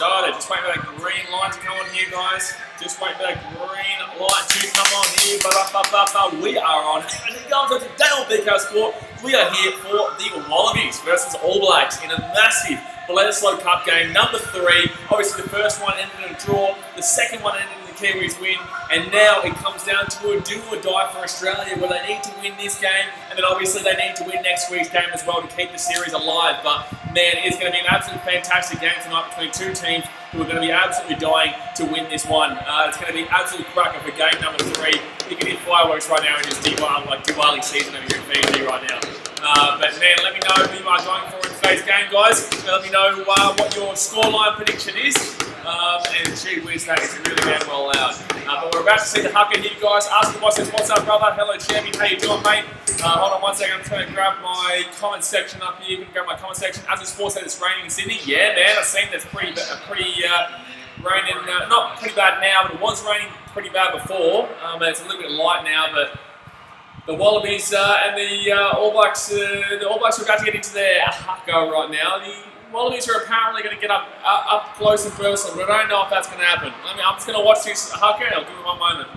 started. Just waiting for that green light to come on here, guys. Just waiting for that green light to come on here. We are on. So today on BK Sport, we are here for the Wallabies versus All Blacks in a massive Bledisloe Cup game, number 3. Obviously, the first one ended in a draw. The second one ended in the Kiwis win. And now it comes down to a do or die for Australia, where they need to win this game. And then obviously they need to win next week's game as well to keep the series alive. But man, it's going to be an absolutely fantastic game tonight between two teams who are going to be absolutely dying to win this one. It's going to be absolutely cracker for game number 3. You can hear fireworks right now in this Diwali season over here in Fiji right now. But man, let me know who you are going for in today's game, guys. Let me know what your scoreline prediction is. And gee whiz, that is really damn well loud. But we're about to see the haka here, guys. Ask the boss says, what's up, brother? Hello, champion. How you doing, mate? Hold on one second. I'm trying to grab my comment section up here. You can grab my comment section. As the sports said, it's raining in Sydney. Yeah, man. I've seen that's pretty raining. Not pretty bad now, but it was raining pretty bad before. It's a little bit light now, but the Wallabies and the All Blacks are about to get into their haka right now. The Wallabies are apparently going to get up close and personal, but I don't know if that's going to happen. I'm just going to watch this haka. I'll give it one moment.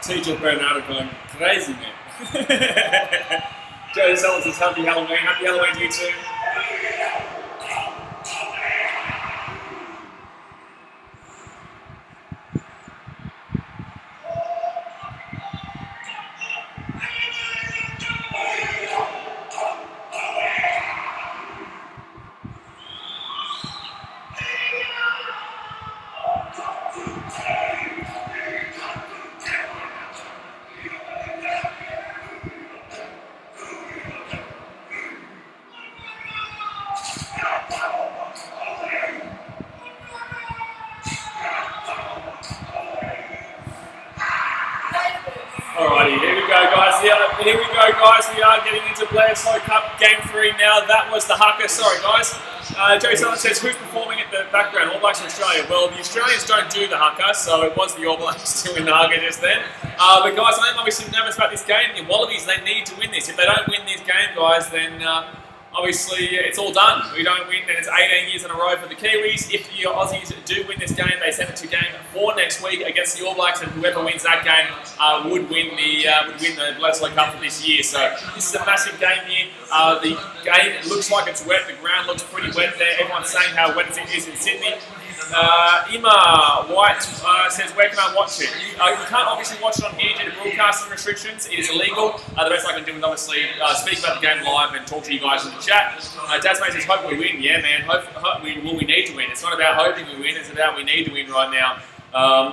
TJ Bernardo going crazy, man. Joe Sellers says happy Halloween. Happy Halloween to you too. Alrighty, here we go, guys. Yeah, here we go, guys. We are getting into Bledisloe Cup Game 3 now. That was the haka. Sorry, guys. Joe Sullivan says, who's performing at the background? All Blacks in Australia. Well, the Australians don't do the haka, so it was the All Blacks doing the haka just then. But guys, I'm obviously nervous about this game. The Wallabies, they need to win this. If they don't win this game, guys, then obviously it's all done. We don't win, and it's 18 years in a row for the Kiwis. If the Aussies do win this game, they send it to game 4 next week against the All Blacks, and whoever wins that game would win the Bledisloe Cup for this year. So this is a massive game here. The game looks like it's wet. The ground looks pretty wet there. Everyone's saying how wet it is in Sydney. Ima White says, where can I watch it? You can't obviously watch it on here due to broadcasting restrictions. It is illegal. The best I can do is obviously speak about the game live and talk to you guys in the chat. Dasmate says, hope we win. Yeah, man. We need to win. It's not about hoping we win. It's about we need to win right now.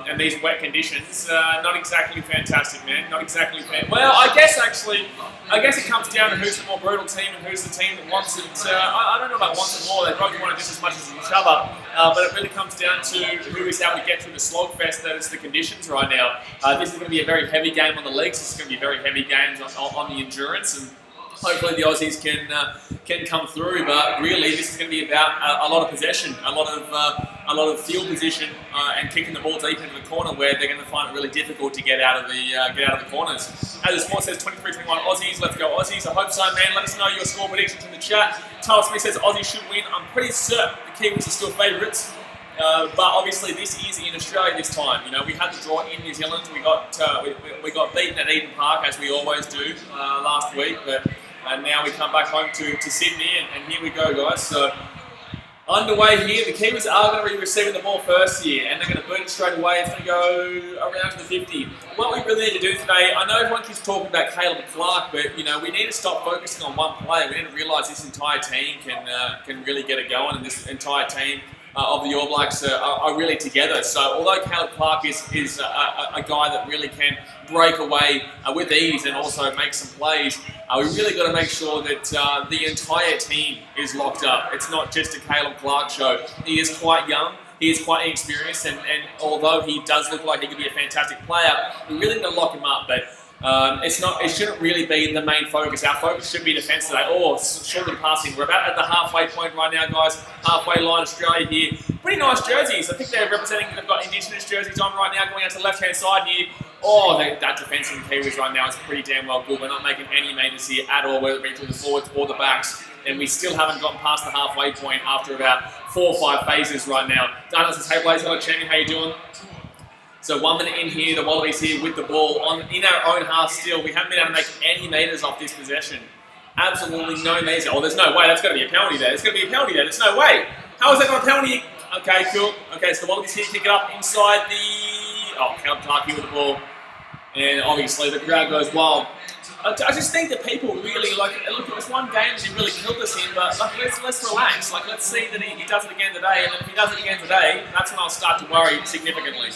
And these wet conditions, not exactly fantastic, man. Not exactly well, I guess it comes down to who's the more brutal team and who's the team that wants it. I don't know about wants it more. They probably want it just as much as each other. But it really comes down to who is able to get through the slogfest that is the conditions right now. This is going to be a very heavy game on the legs. This is going to be a very heavy game on the endurance. And hopefully the Aussies can come through, but really this is going to be about a lot of possession, a lot of field position, and kicking the ball deep into the corner where they're going to find it really difficult to get out of the corners. As the sport says, 23-21 Aussies. Let's go Aussies. I hope so, man. Let us know your score predictions in the chat. Tyler Smith says Aussies should win. I'm pretty certain the Kiwis are still favourites. But obviously this is in Australia this time. You know, we had the draw in New Zealand. We got beaten at Eden Park as we always do last week, but now we come back home to Sydney, and here we go, guys. So underway here, the Kiwis are going to be receiving the ball first here, and they're going to boot it straight away. It's going to go around to the 50. What we really need to do today, I know everyone keeps talking about Caleb Clark, but you know we need to stop focusing on one player. We need to realise this entire team can really get it going, and this entire team of the All Blacks are really together. So although Caleb Clark is a guy that really can break away with ease and also make some plays, we really got to make sure that the entire team is locked up. It's not just a Caleb Clark show. He is quite young. He is quite inexperienced, and although he does look like he could be a fantastic player, we really need to lock him up. But it shouldn't really be the main focus. Our focus should be defence today, or short and passing. We're about at the halfway point right now, guys. Halfway line, Australia here. Pretty nice jerseys. I think they've got Indigenous jerseys on right now, going out to the left-hand side here. Oh, that defence in the Kiwis right now is pretty damn well good. We're not making any meters here at all, whether it be through the forwards or the backs. And we still haven't gotten past the halfway point after about 4 or 5 phases right now. Dana says, hey Blaze, hello champion, how you doing? So 1 minute in here, the Wallabies here with the ball in our own half still. We haven't been able to make any meters off this possession. Absolutely no meters. Oh, there's no way. That's got to be a penalty there. There's got to be a penalty there. There's no way. How is that not a penalty? Okay, cool. Okay, so the Wallabies here kick it up inside the... Oh, Caleb Clark here with the ball. And obviously the crowd goes wild. I just think that people really, look, it was one game that he really killed us in, but let's relax. Let's see that he does it again today, and if he does it again today, that's when I'll start to worry significantly.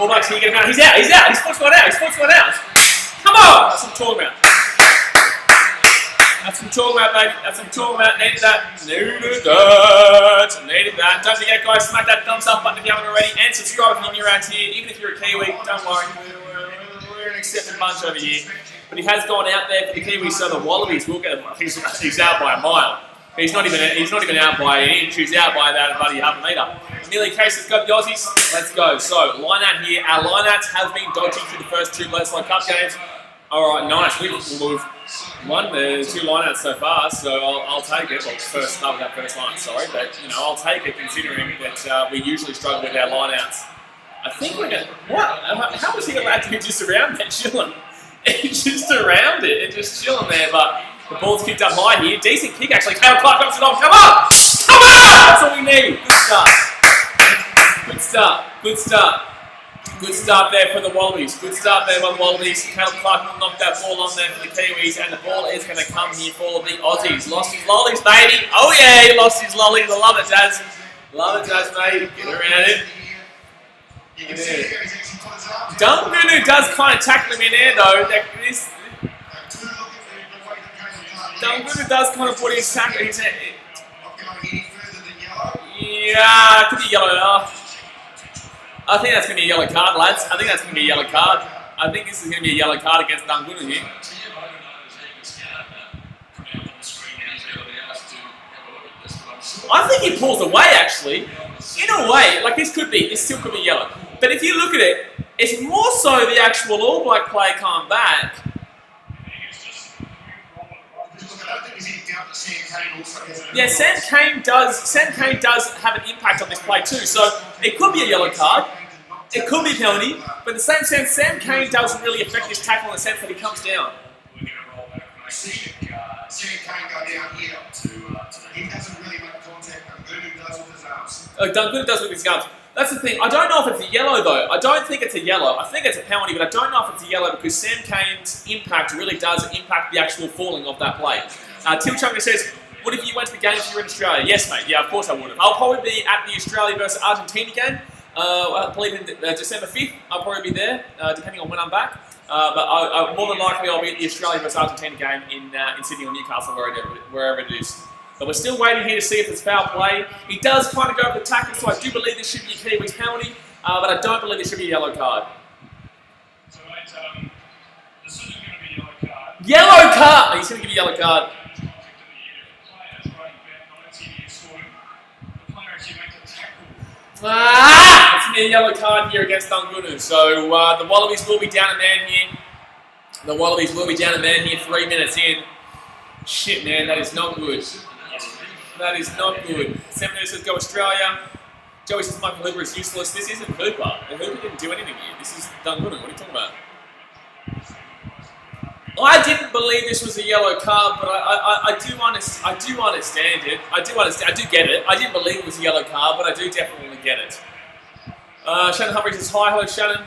All Blacks here, get him out. He's out, his foot's gone out, Come on! That's what I'm talking about. That's what I'm talking about, baby. That's what I'm talking about. Needed that. Don't forget, guys, smack that thumbs up button if you haven't already, and subscribe if you're new around here. Even if you're a Kiwi, don't worry. We're an accepted bunch over here. But he has gone out there for the Kiwis, so the Wallabies will get him. He's out by a mile. He's not even out by an inch. He's out by about half a metre. Nearly case, let's go the Aussies. Let's go. So line out here. Our lineouts have been dodgy through the first 2 Bledisloe Cup games. All right, nice. We've won the 2 lineouts so far, so I'll take it. Well, start with that first line, sorry, but I'll take it considering that we usually struggle with our lineouts. I think we're going. What? How was he allowed to be just around there chilling? It's just around it. It's just chilling there, but the ball's kicked up high here. Decent kick, actually. Caleb Clark comes it on. Come on! Come on! That's all we need. Good start there for the Wallabies. Caleb Clark will knock that ball on there for the Kiwis, and the ball is going to come here for the Aussies. Lost his lollies, baby. Oh yeah, he lost his lollies. I love it, Daz. Mate. Get around it. Dungunu does kind of tackle him in there, though. Dungunu does kind of put his tackle. Yeah, it could be yellow. I think that's going to be a yellow card, lads. I think this is going to be a yellow card against Dungunu here. I think he pulls away, actually. In a way, this still could be yellow. But if you look at it, it's more so the actual All Black player coming back. Yeah, Sam Cane does have an impact on this play too. So it could be a yellow card, it could be a penalty, but in the same sense, Sam Cane doesn't really affect this tackle in the sense that he comes down. Sam Cane go down here he doesn't really make contact. Dungunu does with his arms. That's the thing. I don't know if it's a yellow though. I don't think it's a yellow. I think it's a penalty, but I don't know if it's a yellow because Sam Cane's impact really does impact the actual falling of that play. Tim Chunga says, what if you went to the game if you were in Australia? Yes, mate. Yeah, of course I would have. I'll probably be at the Australia versus Argentina game. I believe in December 5th. I'll probably be there, depending on when I'm back. But more than likely I'll be at the Australia versus Argentina game in Sydney or Newcastle, wherever it is. But we're still waiting here to see if it's foul play. He does kind of go for the tackle, so I do believe this should be a Kiwis penalty, but I don't believe it should be a yellow card. So mate, this isn't going to be a yellow card. Yellow card! He's going to give a yellow card. It's going to be a yellow card here against Dungunu. So the Wallabies will be down a man here. 3 minutes in. Shit, man, that is not good. That is not good. 7 minutes says go Australia. Joey says Michael Hooper is useless. This isn't Hooper. Hooper didn't do anything here. This is Dungunu. What are you talking about? I didn't believe this was a yellow card, but I do understand it. I do get it. I didn't believe it was a yellow card, but I do definitely get it. Shannon Humphrey says hi. Hello, Shannon.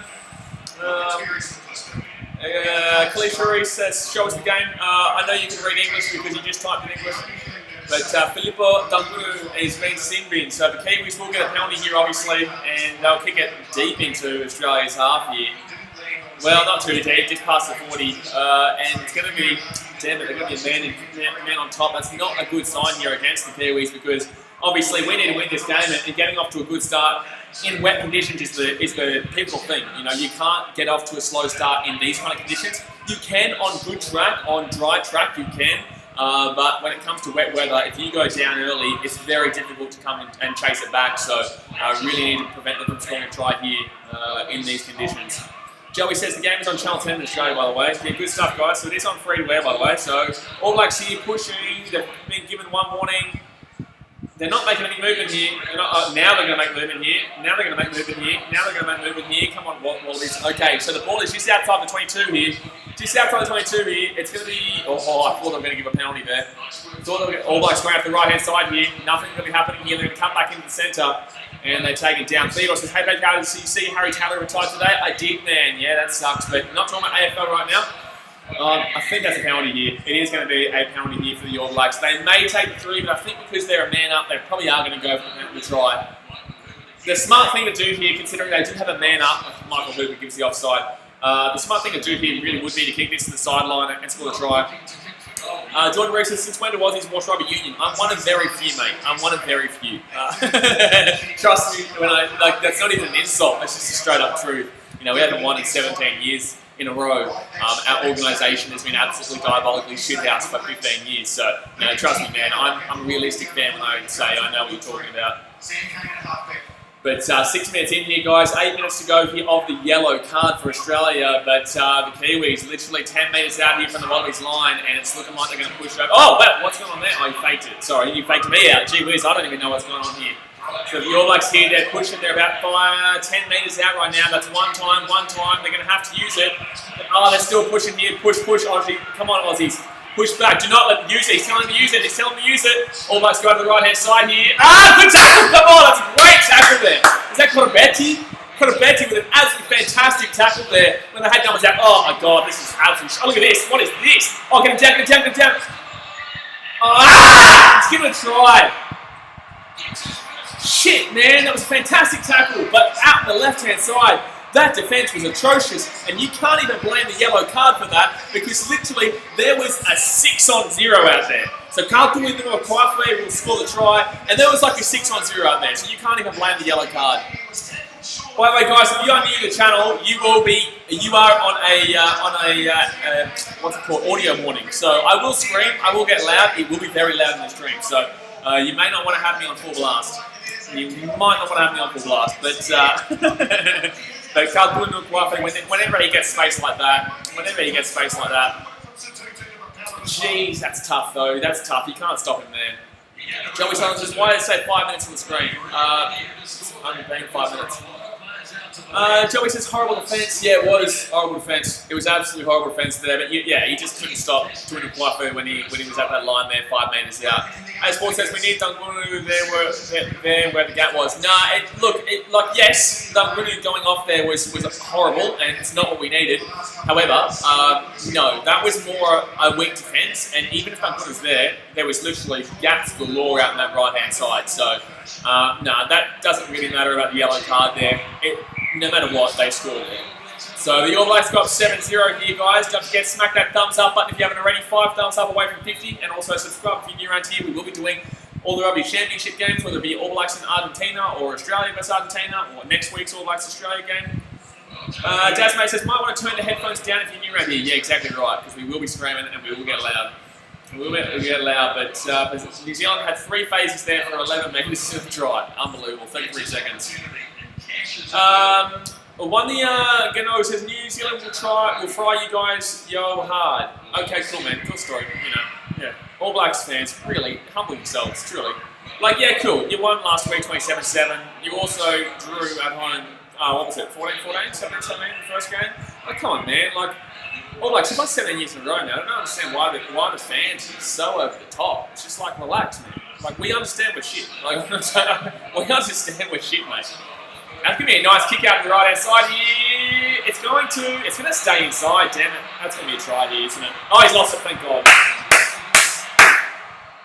Khalid Shuri says show us the game. I know you can read English because you just typed in English. But Filippo Dangunu is being sin bin, so the Kiwis will get a penalty here, obviously, and they'll kick it deep into Australia's half here. Well, not too deep, just past the 40, and it's going to be, damn it, they're going to be a man on top. That's not a good sign here against the Kiwis because obviously we need to win this game, and getting off to a good start in wet conditions is the pivotal thing. You know, you can't get off to a slow start in these kind of conditions. You can on good track, on dry track, you can. But when it comes to wet weather, if you go down early, it's very difficult to come and chase it back. So really need to prevent them from scoring a try here in these conditions. Joey says the game is on Channel 10 in Australia, by the way. Yeah, good stuff, guys. So it is on free to air, by the way. So All Blacks here pushing. They've been given one warning. They're not making any movement here. Now they're going to make movement here. Now they're going to make movement here. Now they're going to make movement here. Come on, Wallabies. Okay, so the ball is just outside the 22 here. Just outside the 22 here. It's going to be... Oh, I thought they were going to give a penalty there. All Blacks going out to the right-hand side here. Nothing's going to be happening here. They're going to come back into the centre. And they take it down. Theodore says, hey, how did you see Harry Taylor retired today? I did, man. Yeah, that sucks. But not talking about AFL right now. I think that's a penalty here. It is going to be a penalty here for the All Blacks. They may take the 3, but I think because they're a man up, they probably are going to go for the try. The smart thing to do here, considering they do have a man up, Michael Hooper gives the offside. The smart thing to do here really would be to kick this to the sideline and score the try. Jordan Reese says, since when do Aussies watch Rugby Union? I'm one of very few, mate. I'm one of very few. Trust me, that's not even an insult. That's just a straight up truth. You know, we haven't won in 17 years in a row. Our organisation has been absolutely diabolically shithoused for 15 years. So, you know, trust me, man. I'm a realistic fan when I say I know what you're talking about. But 6 minutes in here, guys. 8 minutes to go here of the yellow card for Australia. But the Kiwis literally 10 metres out here from the Wallabies line, and it's looking like they're going to push over. Oh, wow, what's going on there? Oh, you faked it. Sorry, you faked me out. Gee whiz, I don't even know what's going on here. So the All Blacks here, they're pushing. They're about 10 metres out right now. That's one time. They're going to have to use it. Oh, they're still pushing here. Push, Aussie. Come on, Aussies. Push back. Do not let them use it. He's telling them to use it. All Blacks go to the right-hand side here. Ah, good tackle. Come on. That's a great tackle there. Is that Corabetti? Corabetti with an absolutely fantastic tackle there. When the head numbers out. Oh, my God. This is absolutely... Oh, look at this. What is this? Oh, get him down. Ah! Let's give it a try. Shit, man. That was a fantastic tackle. But out on the left-hand side, that defence was atrocious, and you can't even blame the yellow card for that because literally there was a 6-on-0 out there. So Carlton with the Quafe will score the try, and there was like a 6-on-0 out there, so you can't even blame the yellow card. By the way, guys, if you are new to the channel, you are on a what's it called, audio warning. So I will scream, I will get loud, it will be very loud in the stream. So you may not want to have me on full blast. You might not want to have me on full blast, but. But whenever he gets space like that, jeez, that's tough though. That's tough. You can't stop him there. Joey Silence says, why did it say 5 minutes on the screen? It's only been 5 minutes. Joey says, horrible defence. Yeah, it was horrible defence. It was absolutely horrible defence there. But yeah, he just couldn't stop doing a Quafu when he was at that line there, 5 metres out. As Paul says, we need Dangunu there where the gap was. Nah, yes, Dangunu going off there was horrible, and it's not what we needed. However, no, that was more a weak defence, and even if Dangunu was there was literally gaps galore out on that right-hand side. So, no, that doesn't really matter about the yellow card there. No matter what, they scored there. So the All Blacks got 7-0 here, guys. Don't forget, smack that thumbs up button if you haven't already. 5 thumbs up away from 50. And also subscribe if you're new around here. We will be doing all the Rugby Championship games, whether it be All Blacks in Argentina or Australia versus Argentina, or next week's All Blacks Australia game. Dasmate says, might want to turn the headphones down if you're new around here. Yeah, exactly right, because we will be screaming and we will get loud. We'll get loud, but New Zealand had 3 phases there for 11 metres to the try. Unbelievable, 33 seconds. Gano says New Zealand will fry you guys yo hard. Okay, cool, man, cool story. You know, yeah. All Blacks fans, really humble yourselves, truly. Like, yeah, cool. You won last week, 27-7. You also drew at home. What was it? 14-14, 17-17 the first game. Like, come on, man. Like, All Blacks, you've won 17 years in a row now. I don't understand why the fans are so over the top. It's just like, relax, man. Like, we understand we're shit. Like, we understand we're shit, mate. That's going to be a nice kick out to the right-hand side here. It's going to stay inside, damn it. That's going to be a try here, isn't it? Oh, he's lost it, thank God.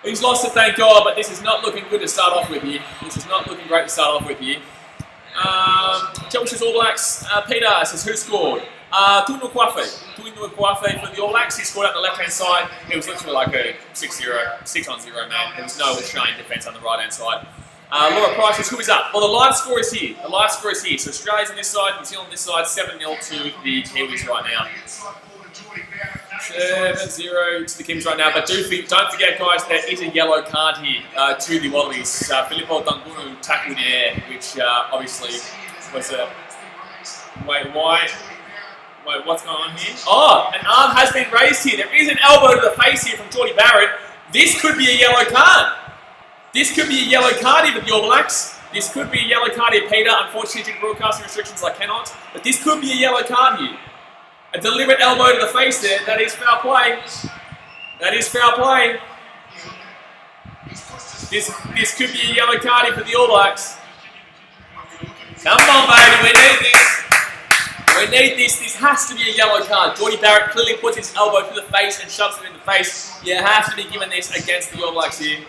He's lost it, thank God, but this is not looking good to start off with here. This is not looking great to start off with here. Chelsea's All Blacks, Peter says, who scored? Tuinu Kwafe for the All Blacks. He scored out the left-hand side. It was literally like a 6-0, 6-on-0 man. There was no Australian defence on the right-hand side. Laura Price says, who is up? Well, the live score is here. The live score is here. So Australia's on this side, New Zealand on this side, 7-0 to the Kiwis right now. 7-0 to the Kiwis right now. But don't forget, guys, there is a yellow card here to the Wallabies. Filippo Dangunu tackled in the air, which obviously was a... Wait, why? Wait, what's going on here? Oh, an arm has been raised here. There is an elbow to the face here from Geordie Barrett. This could be a yellow card. This could be a yellow card here for the All Blacks. This could be a yellow card here, Peter. Unfortunately, due to broadcasting restrictions, I cannot. But this could be a yellow card here. A deliberate elbow to the face there. That is foul play. That is foul play. This could be a yellow card here for the All Blacks. Come on, baby. We need this. We need this. This has to be a yellow card. Geordie Barrett clearly puts his elbow to the face and shoves it in the face. You have to be given this against the All Blacks here.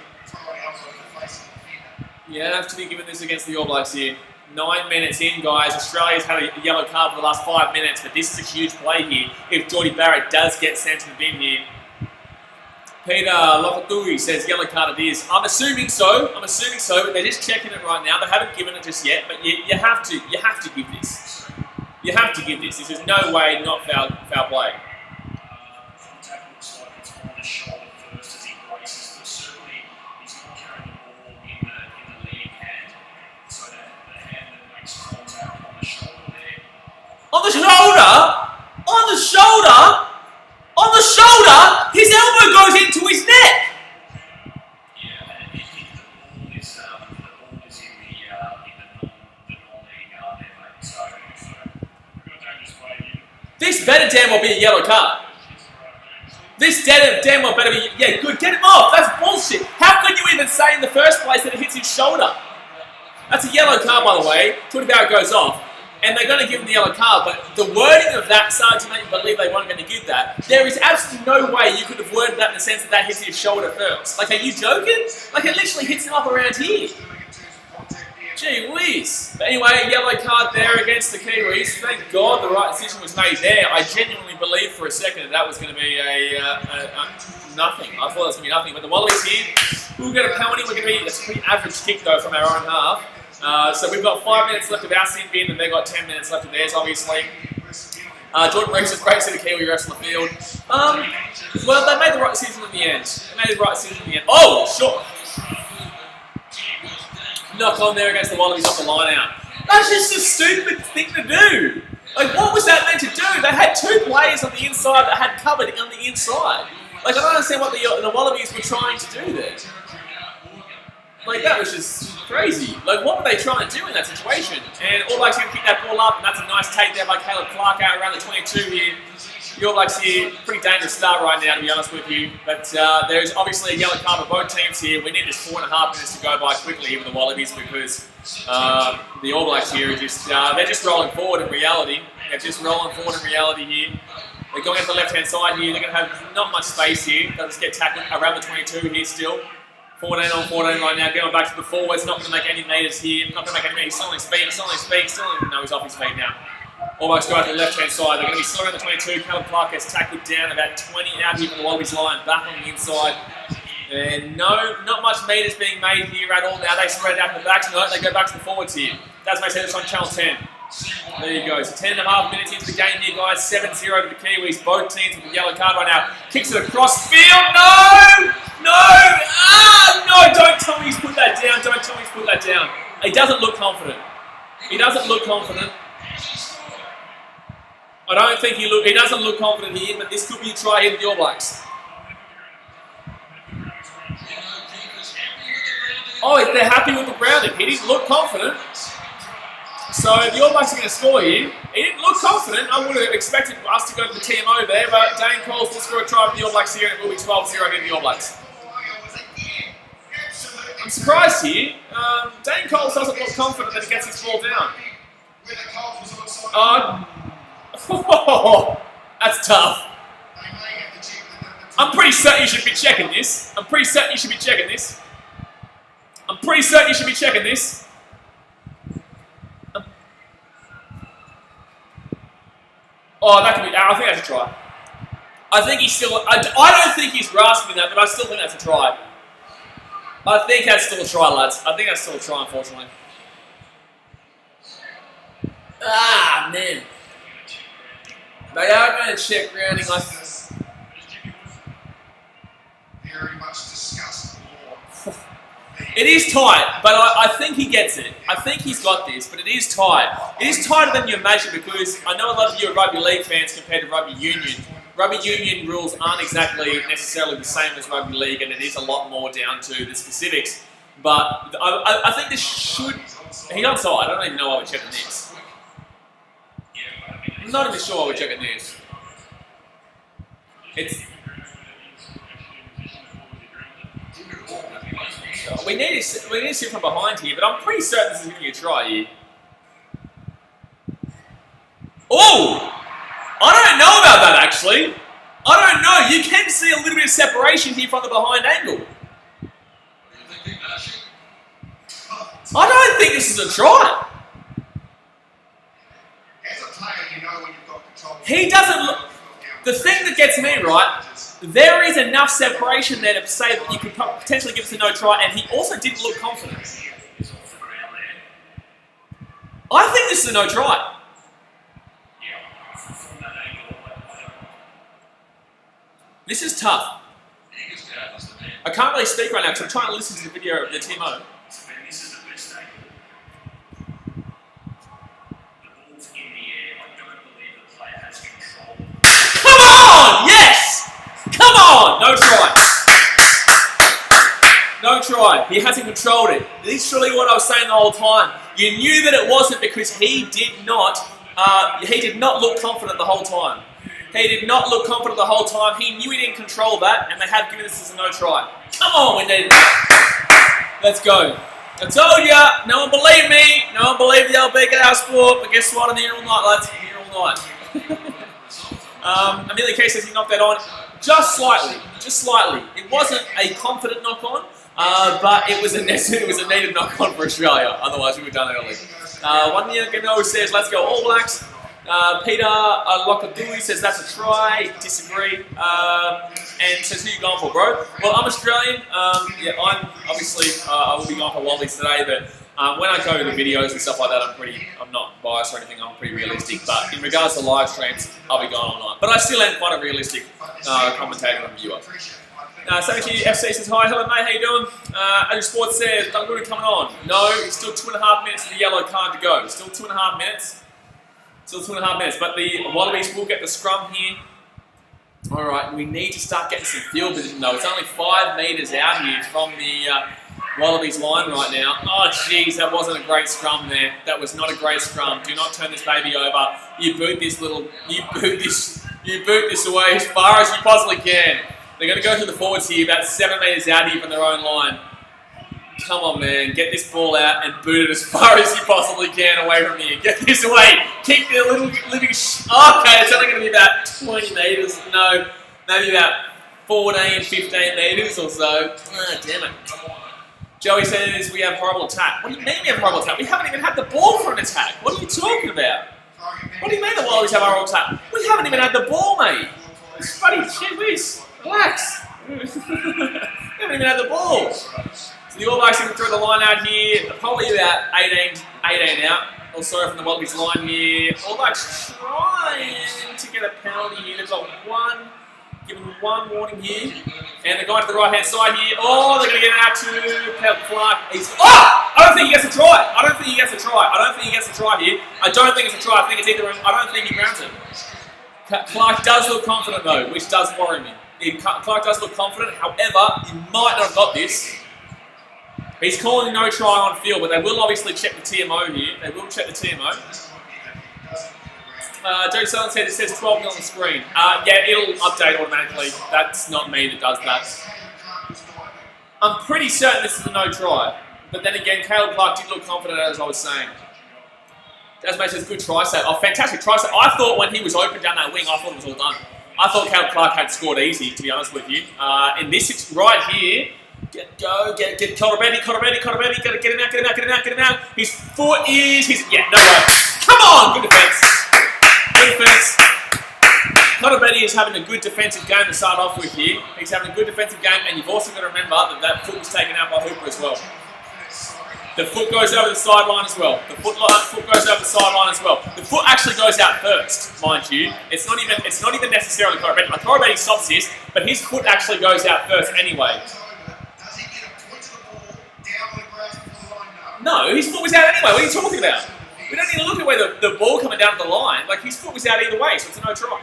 You have to be given this against the All Blacks here. 9 minutes in, guys. Australia's had a yellow card for the last 5 minutes, but this is a huge play here if Geordie Barrett does get sent to the bin here. Peter Lopatui says yellow card it is. I'm assuming so. I'm assuming so. They're just checking it right now. They haven't given it just yet, but you have to give this. You have to give this. This is no way not foul play. On the shoulder, his elbow goes into his neck. Yeah, and the ball is in the non-league there, mate. So we've got dangerous play here. This better damn well be a yellow card. This damn well better be, yeah, good, get him off. That's bullshit. How could you even say in the first place that it hits his shoulder? That's a yellow card, by the way. Geordie Barrett goes off. And they're going to give him the yellow card, but the wording of that started to make me believe they weren't going to give that. There is absolutely no way you could have worded that in the sense that that hits his shoulder first. Like, are you joking? Like, it literally hits him up around here. Gee whiz. But anyway, yellow card there against the Kiwis. Thank God the right decision was made there. I genuinely believed for a second that was going to be nothing. I thought it was going to be nothing. But the Wallabies here, we'll get a penalty. We're going to be a pretty average kick, though, from our own half. So we've got 5 minutes left of our sin bin, and they've got 10 minutes left of theirs, obviously. Jordan Reeves is great to see the Kiwi refs on the field. Well, they made the right decision in the end. Oh, sure. Knock on there against the Wallabies off the line out. That's just a stupid thing to do. Like, what was that meant to do? They had two players on the inside that had covered on the inside. Like, I don't understand what the Wallabies were trying to do there. Like, that was just crazy. Like, what were they trying to do in that situation? And All Blacks going to kick that ball up, and that's a nice take there by Caleb Clark out around the 22 here. The All Blacks here, pretty dangerous start right now, to be honest with you. But there's obviously a yellow card for both teams here. We need just 4.5 minutes to go by quickly here with the Wallabies because the All Blacks here are just, they're just rolling forward in reality. They're just rolling forward in reality here. They're going up the left-hand side here. They're going to have not much space here. They'll just get tackled around the 22 here still. 14 on 14 right now, going back to the forwards, not going to make any meters here, not going to make any meters, still on his feet, no, he's off his feet now. Almost go out to the left-hand side, they're going to be still around the 22, Caleb Clark gets tackled down about 20 out here from the Wallabies line, back on the inside. And no, not much meters being made here at all now, they spread out to the backs, no, they go back to the forwards here. That's my sense on Channel 10. There you go, so 10.5 minutes into the game here, guys, 7-0 to the Kiwis, both teams with the yellow card right now. Kicks it across field, no! No, don't tell me he's put that down, don't tell me he's put that down. He doesn't look confident. He doesn't look confident. I don't think he doesn't look confident here, but this could be a try here with the All Blacks. Oh, they're happy with the grounding. He didn't look confident. So the All Blacks are going to score here. He didn't look confident. I would have expected us to go to the TMO there, but Dane Coles will score a try for the All Blacks here, and it will be 12-0 against the All Blacks. I'm surprised here. Dane Coles doesn't look confident that he gets his ball down. That's tough. I'm pretty certain you should be checking this. I'm pretty certain you should be checking this. I'm pretty certain you should be checking this. Oh, that could be. I think that's a try. I think he's still. I don't think he's grasping that, but I still think that's a try. I think that's still a try, lads. I think that's still a try, unfortunately. Ah, man. They are going to check grounding. Very much discussed more. It is tight, but I think he gets it. I think he's got this, but it is tight. It is tighter than you imagine because I know a lot of you are rugby league fans compared to rugby union. Rugby union rules aren't exactly necessarily the same as rugby league, and it is a lot more down to the specifics. But I think this should... He's onside. I don't even know why we're checking this. I'm not even sure why we're checking this. It's... We need to see from behind here, but I'm pretty certain this is going to be a try here. Oh! I don't know about that, actually. I don't know. You can see a little bit of separation here from the behind angle. I don't think this is a try. As a player, you know when you've got control. He doesn't look... The thing that gets me, right, there is enough separation there to say that you could potentially give us a no try, and he also didn't look confident. I think this is a no try. This is tough. I can't really speak right now because I'm trying to listen to the video of the TMO. Come on! Yes! Come on! No try. No try. He hasn't controlled it. Literally what I was saying the whole time. You knew that it wasn't because he did not look confident the whole time. He did not look confident the whole time. He knew he didn't control that, and they have given this as a no try. Come on, we need it. Let's go. I told ya, no one believed me. No one believed the old BKR sport, but guess what? I'm here all night, lads. I'm here all night. Amelia Kay says he knocked that on just slightly. Just slightly. It wasn't a confident knock on, but it was a needed knock on for Australia. Otherwise, we would have done it early. One year ago says, let's go All Blacks. Peter Lokadui says that's a try. Disagree. And says, who you going for, bro? Well, I'm Australian. Yeah, I'm obviously I will be going for Wallabies today, but when I go to the videos and stuff like that, I'm not biased or anything. I'm pretty realistic. But in regards to live streams, I'll be going all night. But I still am quite a realistic commentator and viewer. Thank you. FC says, hi, hello mate, how you doing? Andrew Sports says, Dunwoody coming on. No, it's still 2.5 minutes of the yellow card to go. Still 2.5 minutes. Still 2.5 minutes, but the Wallabies will get the scrum here. Alright, we need to start getting some field position though. It's only 5 metres out here from the Wallabies line right now. Oh jeez, that wasn't a great scrum there. That was not a great scrum. Do not turn this baby over. You boot this away as far as you possibly can. They're going to go to the forwards here, about 7 metres out here from their own line. Come on, man. Get this ball out and boot it as far as you possibly can away from here. Get this away. Keep the living... Okay, it's only going to be about 20 metres. No, maybe about 14, 15 metres or so. Oh, damn it. Joey says we have horrible attack. What do you mean we have horrible attack? We haven't even had the ball for an attack. What are you talking about? What do you mean the Wallabies have horrible attack? We haven't even had the ball, mate. It's funny. Shit, whiz. Relax. We haven't even had the ball. So the All Blacks can throw the line out here, probably about 18 out, or so from the Wallabies line here. All Blacks trying to get a penalty here. They've got one, given one warning here. And they're going to the right hand side here. Oh, they're going to get it out to Clark. I don't think he gets a try. I don't think he gets a try. I don't think he gets a try here. I don't think it's a try. I think it's either, I don't think he grounds it. Clark does look confident though, which does worry me. Clark does look confident, however, he might not have got this. He's calling no try on field, but they will obviously check the TMO here. They will check the TMO. Joe Sutherland said it says 12 on the screen. Yeah, it'll update automatically. That's not me that does that. I'm pretty certain this is a no try. But then again, Caleb Clark did look confident, as I was saying. Jasmine says good try set. Oh, fantastic try set. I thought when he was open down that wing, I thought it was all done. I thought Caleb Clark had scored easy, to be honest with you. In this right here, get Cottabetti, gotta get him out. His foot is, no way. Come on, good defence. Cottabetti is having a good defensive game to start off with here. He's having a good defensive game, and you've also got to remember that foot was taken out by Hooper as well. The foot goes over the sideline as well. The foot goes over the sideline as well. The foot actually goes out first, mind you. It's not even necessarily Cottabetti. Cottabetti stops this, but his foot actually goes out first anyway. Does he get a point to the ball down on the ground from the line? No, his foot was out anyway. What are you talking about? We don't need to look at where the ball coming down the line. Like, his foot was out either way, so it's a no try.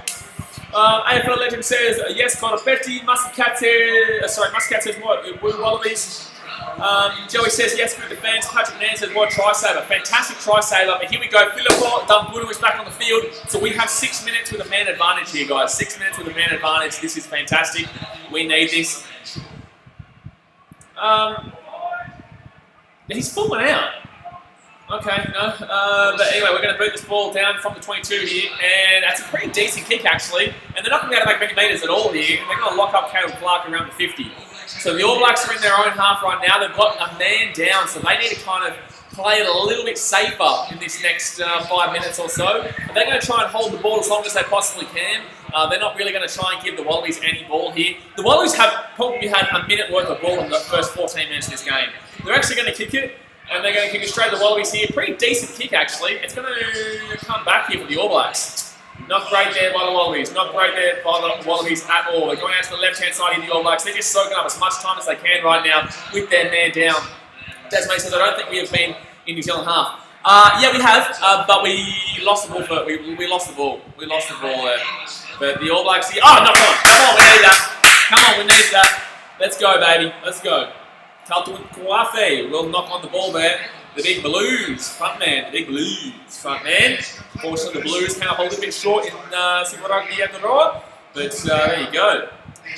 AFL Legend says, yes, Cottabetti. Muscat says what? Wallabies. Joey says, yes, good defence. Patrick Nan says, what, try saver. Fantastic try saver. But here we go. Philippo Dumbunu is back on the field. So we have 6 minutes with a man advantage here, guys. 6 minutes with a man advantage. This is fantastic. We need this. He's falling out. Okay, no. But anyway, we're going to boot this ball down from the 22 here. And that's a pretty decent kick, actually. And they're not going to be able to make many metres at all here. And they're going to lock up Caleb Clark around the 50. So the All Blacks are in their own half right now. They've got a man down, so they need to kind of play it a little bit safer in this next 5 minutes or so. And they're going to try and hold the ball as long as they possibly can. They're not really going to try and give the Wallabies any ball here. The Wallabies have probably had a minute worth of ball in the first 14 minutes of this game. They're actually going to kick it, and they're going to kick it straight to the Wallabies here. Pretty decent kick, actually. It's going to come back here for the All Blacks. Not great there by the Wallabies. Not great there by the Wallabies at all. They're going out to the left-hand side of the All Blacks. They're just soaking up as much time as they can right now with their man down. Desmond says, I don't think we have been in New Zealand half. Yeah, we have, but we lost the ball. We lost the ball. We lost the ball there. But the All Blacks here. Oh, no, come on, we need that. Come on, we need that. Let's go, baby. Let's go. Taltu Kwafe will knock on the ball there. The Big Blues frontman, Unfortunately, the Blues came up a little bit short in Super Rugby at the Roa, but there you go.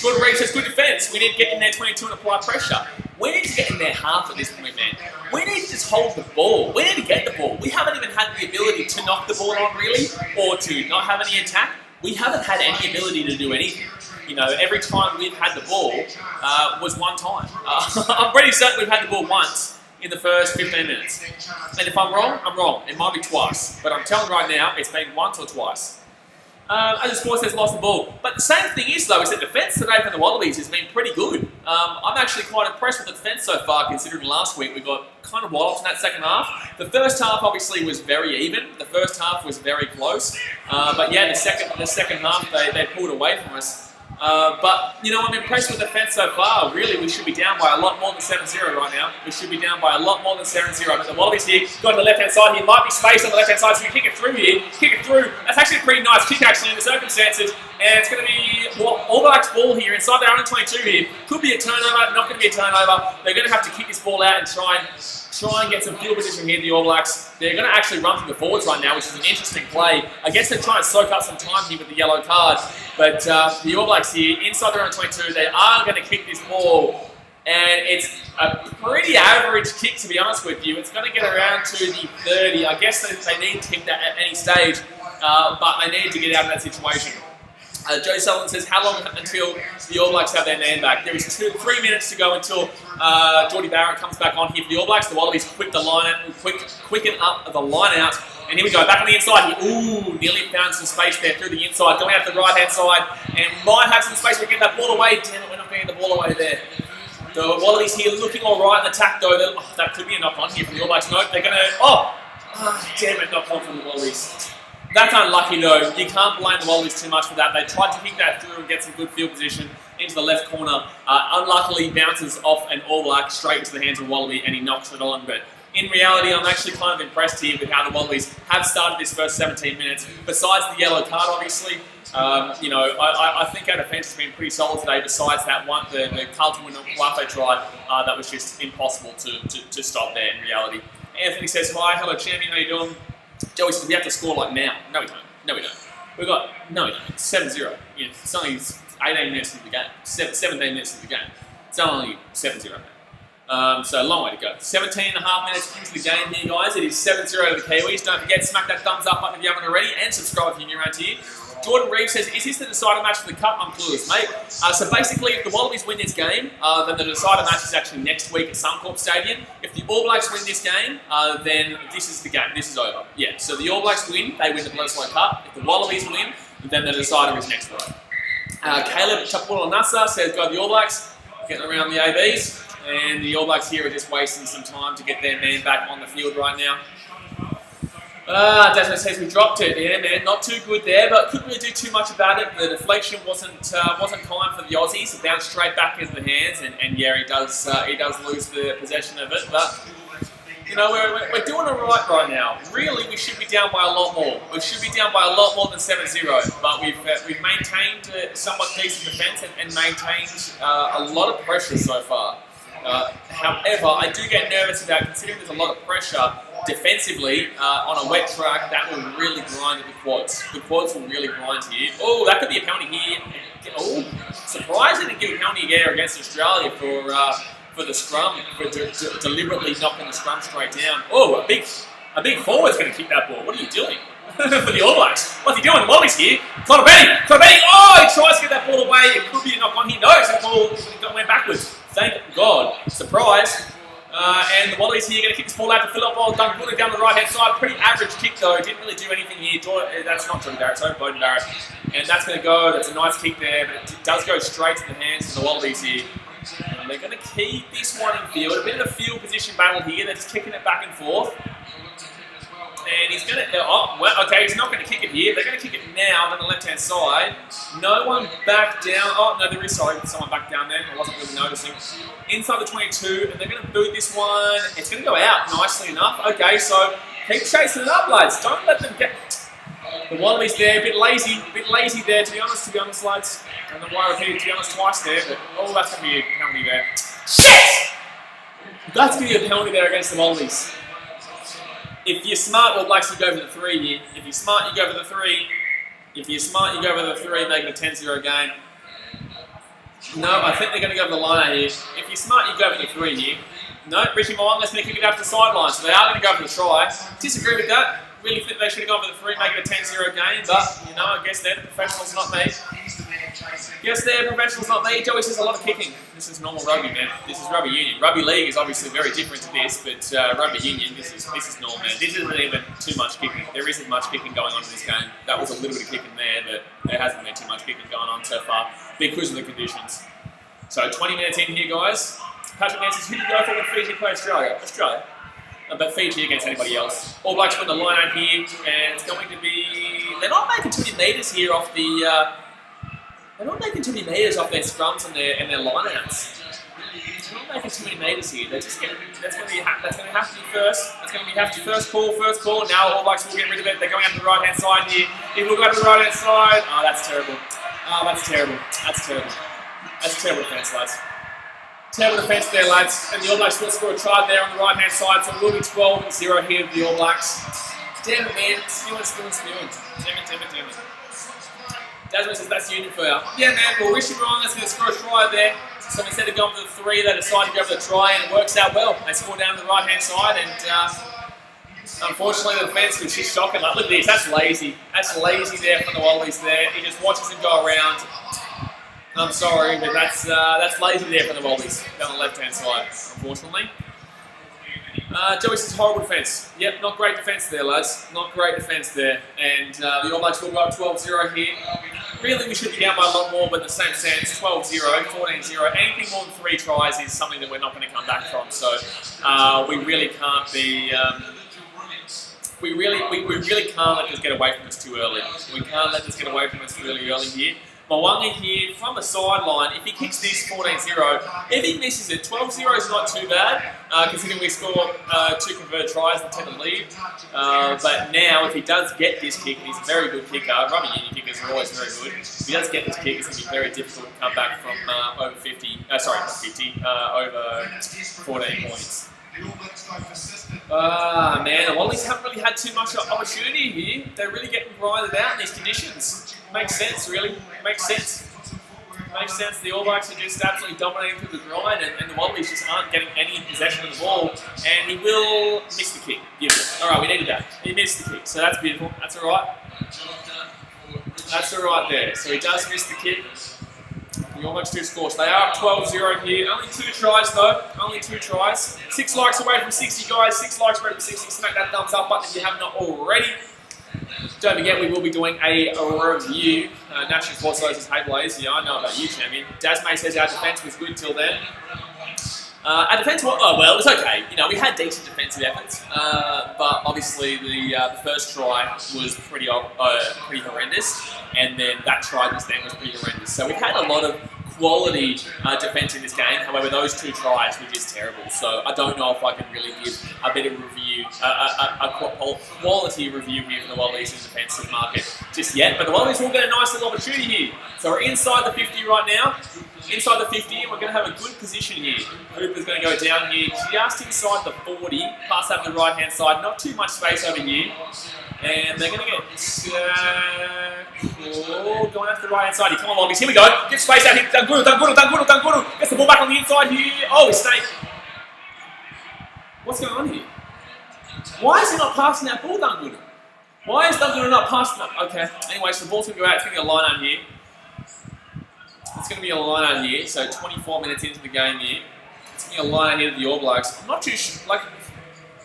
Good Reed says, good defence. We need to get in there 22 and apply pressure. We need to get in their half at this point, man. We need to just hold the ball. We need to get the ball. We haven't even had the ability to knock the ball on, really, or to not have any attack. We haven't had any ability to do anything. You know, every time we've had the ball was one time. I'm pretty certain we've had the ball once in the first 15 minutes. And if I'm wrong, I'm wrong. It might be twice. But I'm telling right now, it's been once or twice. As the score says, lost the ball. But the same thing is, though, is that defence today for the Wallabies has been pretty good. I'm actually quite impressed with the defence so far, considering last week we got kind of walloped in that second half. The first half, obviously, was very even. The first half was very close. But yeah, the second half, they pulled away from us. But, you know, I'm impressed with the defence so far. Really, we should be down by a lot more than 7-0 right now. We should be down by a lot more than 7-0. But the Wallabies here, got to the left-hand side here. Might be space on the left-hand side, so we kick it through here. Kick it through. That's actually a pretty nice kick, actually, in the circumstances. And it's going to be All Blacks ball here inside their own 22 here. Could be a turnover, not going to be a turnover. They're going to have to kick this ball out and try and get some field position here, the All Blacks. They're going to actually run through the forwards right now, which is an interesting play. I guess they're trying to soak up some time here with the yellow card. But the All Blacks here, inside their own 22, they are going to kick this ball. And it's a pretty average kick, to be honest with you. It's going to get around to the 30. I guess they need to kick that at any stage, but they need to get out of that situation. Joe Sullivan says, how long until the All Blacks have their man back? There is 3 minutes to go until Geordie Barrett comes back on here for the All Blacks. The Wallabies quicken up the line out. And here we go, back on the inside. Ooh, nearly found some space there through the inside. Going out to the right-hand side. And might have some space to get that ball away. Damn it, we're not getting the ball away there. The Wallabies here looking all right in attack, though. That could be a knock-on here for the All Blacks. Nope, they're going to... damn it, knock-on from the Wallabies. That's unlucky, though. You can't blame the Wallabies too much for that. They tried to kick that through and get some good field position into the left corner. Unluckily, bounces off an All Black straight into the hands of Wallaby, and he knocks it on. But in reality, I'm actually kind of impressed here with how the Wallabies have started this first 17 minutes. Besides the yellow card, obviously, you know, I think our defence has been pretty solid today. Besides that one, the Carlton Wafe try, that was just impossible to stop there in reality. Anthony says, hi, hello champion, how you doing? Joey says, we have to score like now. No, we don't. No, we don't. We don't. 7-0. Yeah, it's only 18 minutes into the game. 17 minutes into the game. It's only 7-0. So a long way to go. 17 and a half minutes into the game here, guys. It is 7-0 to the Kiwis. Don't forget, smack that thumbs up button if you haven't already, and subscribe if you're new around here. Jordan Reeves says, is this the decider match for the Cup? I'm clueless, mate. So basically, if the Wallabies win this game, then the decider match is actually next week at Suncorp Stadium. If the All Blacks win this game, then this is the game. This is over. Yeah, so the All Blacks win, they win the Bledisloe Cup. If the Wallabies win, then the decider is next week. Caleb Chapula-Nassa says, go the All Blacks, getting around the ABs. And the All Blacks here are just wasting some time to get their man back on the field right now. Desmond says we dropped it. Yeah, man, not too good there, but couldn't really do too much about it. The deflection wasn't kind for the Aussies. It bounced straight back into the hands, and yeah, he does lose the possession of it. But you know, we're doing all right now. Really, we should be down by a lot more. We should be down by a lot more than 7-0. But we've maintained somewhat decent defence and maintained a lot of pressure so far. However, I do get nervous about considering there's a lot of pressure defensively on a wet track. That will really grind at the quads. The quads will really grind here. Oh, that could be a penalty here. Oh, surprised they didn't give a penalty there against Australia for the scrum, for deliberately knocking the scrum straight down. Oh, a big forward's going to kick that ball. What are you doing? For the All Blacks. What's he doing? The Wallabies here. Connor Benny. Oh, he tries to get that ball away. It could be a knock on. He knows the ball went backwards. Thank God. Surprise. And the Wallabies here going to kick this ball out to Phillip. Oh, done good down the right-hand side. Pretty average kick, though. Didn't really do anything here. That's not Jordan Barrett, sorry, Bowden Barrett. And that's going to go. That's a nice kick there, but it does go straight to the hands of the Wallabies here. And they're going to keep this one in field. A bit of a field position battle here. They're just kicking it back and forth. And he's going to... Oh, well, okay, he's not going to kick it here. They're going to kick it now on the left-hand side. No one back down. Oh, no, there is, sorry, someone back down there. I wasn't really noticing. Inside the 22, and they're going to boot this one. It's going to go out nicely enough. Okay, so keep chasing it up, lads. Don't let them get... The Wallabies there, a bit lazy there, to be honest, lads. I don't know why I repeated to be honest twice there, but oh, that's going to be a penalty there. Shit! That's going to be a penalty there against the Wallabies. If you're smart, All Blacks, you go for the 3 here. If you're smart, you go for the 3. If you're smart, you go for the 3, making a 10-0 game. No, I think they're going to go for the line here. If you're smart, you go for the 3 here. No, Richie Mo'unga's going to kick it out to the sideline, so they are going to go for the try. Disagree with that. Really think they should have gone for the 3, making a 10-0 game, but, you know, I guess they're the professionals, not me. Yes, they're professionals, not me. Joey says a lot of kicking. This is normal rugby, man. This is rugby union. Rugby league is obviously very different to this, but rugby union, this is normal, man. This isn't even too much kicking. There isn't much kicking going on in this game. That was a little bit of kicking there, but there hasn't been too much kicking going on so far because of the conditions. So 20 minutes in here, guys. Patrick answers, who do you go for when Fiji play Australia? Australia. But Fiji against anybody else. All Blacks win the line out here, and it's going to be... They're not making too many metres here off the... They're not making too many metres off their scrums and their line-outs. They're not making too many metres here. They're just going to... That's going to have to be first. That's going to have to be first call. Now All Blacks will get rid of it. They're going out to the right-hand side here. It will go to the right-hand side. Oh, that's terrible. Oh, that's terrible. That's terrible. That's terrible defence, lads. Terrible defence there, lads. And the All Blacks will score a try there on the right-hand side, so it will be 12-0 here with the All Blacks. Damn it, man. Spewing. Damn it. Desmond says that's union for you. Yeah, man. Well, Richie Mo'unga's going to score a try there. So instead of going for the 3, they decide to go for the try, and it works out well. They score down the right-hand side, and unfortunately the defence was just shocking. Like, look at this. That's lazy. That's lazy there from the Wallabies there. He just watches him go around. I'm sorry, but that's lazy there from the Wallabies down the left-hand side, unfortunately. Joey says horrible defence. Yep, not great defence there, lads. Not great defence there. And the All Blacks will go up 12-0 here. Really, we should be down by a lot more, but in the same sense, 12-0, 14-0. Anything more than 3 tries is something that we're not going to come back from. So we really can't be... we really can't let this get away from us too early. We can't let this get away from us really early here. Mo'unga here from the sideline, if he kicks this 14-0, if he misses it, 12-0 is not too bad, considering we score 2 converted tries and 10 to lead. But now, if he does get this kick, and he's a very good kicker, rugby union kickers are always very good. If he does get this kick, it's going to be very difficult to come back from over 50, sorry, not 50, over 14 points. Man, the Wallabies haven't really had too much opportunity here. They're really getting grinded out in these conditions. Makes sense, really. Makes sense. Makes sense. The All Blacks are just absolutely dominating through the grind, and the Wallabies just aren't getting any possession of the ball. And he will miss the kick. All right, we needed that. He missed the kick, so that's beautiful. That's all right. That's all right there. So he does miss the kick. The All Blacks do score. So they are up 12-0 here. Only 2 tries though. Only 2 tries. 6 likes away from 60, guys. 6 likes away from 60. Smack that thumbs up button if you have not already. Don't forget, we will be doing a review. National Sports Society's Hey Blaze. Yeah, I know about you, champion. Dasmay says our defence was good till then. Our defence, well, it was okay. You know, we had decent defensive efforts, but obviously the first try was pretty horrendous, and then that try just then was pretty horrendous. So we've had a lot of quality defence in this game. However, those 2 tries were just terrible. So I don't know if I can really give a bit of review, a quality review here for the Wallabies in the defensive market just yet. But the Wallabies will get a nice little opportunity here. So we're inside the 50 right now. Inside the 50, and we're going to have a good position here. Hooper's going to go down here, just inside the 40, pass up the right-hand side, not too much space over here. And they're going to get going after the right-hand side here. Come on, Wallabies, here we go. Get space out here. Danguru. Gets the ball back on the inside here. Oh, he stayed. What's going on here? Why is he not passing that ball, Danguru? Why is Danguru not passing that? Okay, anyway, so the ball's going to go out. It's going to be a line out here. It's going to be a line out here, so 24 minutes into the game here. It's going to be a line out here to the All Blacks. I'm not too sure, like,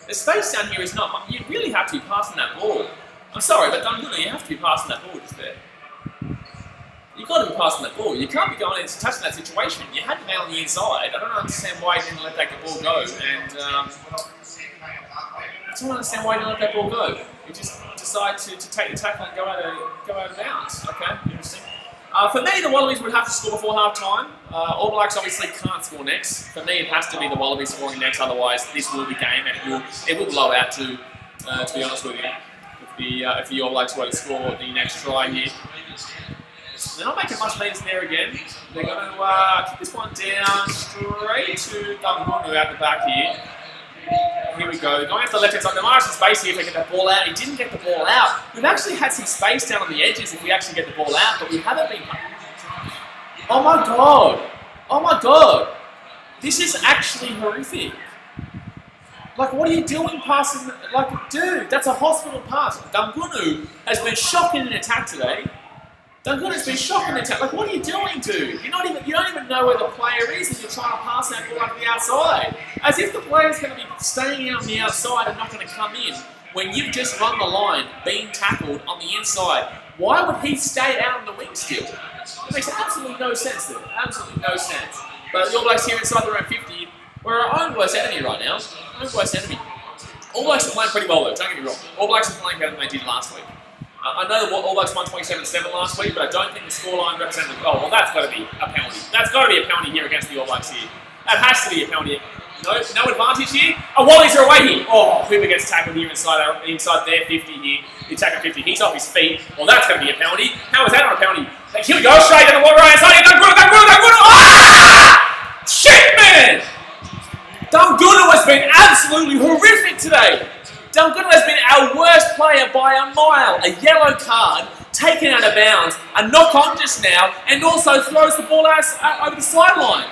the space down here is not much. You really have to be passing that ball. I'm sorry, but Dangunu, you have to be passing that ball just there. You've got to be passing that ball. You can't be going into touching that situation. You had the man on the inside. I don't understand why you didn't let that ball go. And I don't understand why you didn't let that ball go. You just decide to take the tackle and go out of bounds. Okay, interesting. For me, the Wallabies would have to score before half-time. All Blacks obviously can't score next. For me, it has to be the Wallabies scoring next, otherwise this will be game and it will blow out to be honest with you, if the All Blacks were to score the next try here. They're not making much meters there again. They're going to kick this one down straight to Dangunu out the back here. Here we go. Going after the left-hand side. There might have some space here if they get that ball out. He didn't get the ball out. We've actually had some space down on the edges if we actually get the ball out, but we haven't been... Oh my god! Oh my god! This is actually horrific. Like, what are you doing passing... Like, dude, that's a hospital pass. Dangunu has been shocking in attack today. Dungunu's been shocking in attack. Like, what are you doing, dude? You don't even know where the player is and you're trying to pass that ball up the outside. As if the player's going to be staying out on the outside and not going to come in when you've just run the line, being tackled on the inside. Why would he stay out on the wing still? It makes absolutely no sense there. Absolutely no sense. But the All Blacks here inside the round 50, we're our own worst enemy right now. Our own worst enemy. All Blacks are playing pretty well though, don't get me wrong. All Blacks are playing better than they did last week. I know the All Blacks won 27-7 last week, but I don't think the scoreline represented... Oh, well, that's got to be a penalty. That's got to be a penalty here against the All Blacks here. That has to be a penalty. No advantage here. Oh, Wallabies are away here. Oh, Hooper gets tackled here inside their 50 here. The attacker 50. He's off his feet. Well, that's going to be a penalty. How is that not a penalty? Like, here we go. Straight down the right side. Dangunu. Ah! Shit, man! Dangunu has been absolutely horrific today. Dangunu has been our worst player by a mile. A yellow card, taken out of bounds, a knock-on just now, and also throws the ball out over the sideline.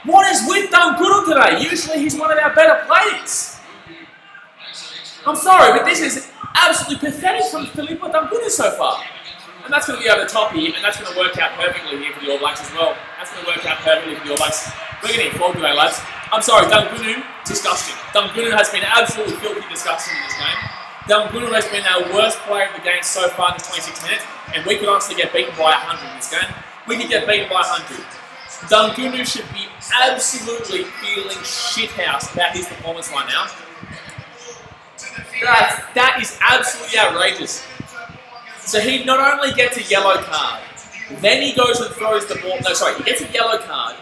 What is with Dangunu today? Usually he's one of our better players. I'm sorry, but this is absolutely pathetic from Filippo Dangunu so far. And that's going to be over the top here, and that's going to work out perfectly here for the All Blacks as well. That's going to work out perfectly for the All Blacks. We're getting forward today, lads. I'm sorry, Dangunu, disgusting. Dangunu has been absolutely filthy disgusting in this game. Dangunu has been our worst player of the game so far in this 26 minutes, and we could honestly get beaten by 100 in this game. We could get beaten by 100. Dangunu should be absolutely feeling shithouse about his performance right now. That is absolutely outrageous. So he not only gets a yellow card, then he goes and throws the ball. No, sorry, he gets a yellow card,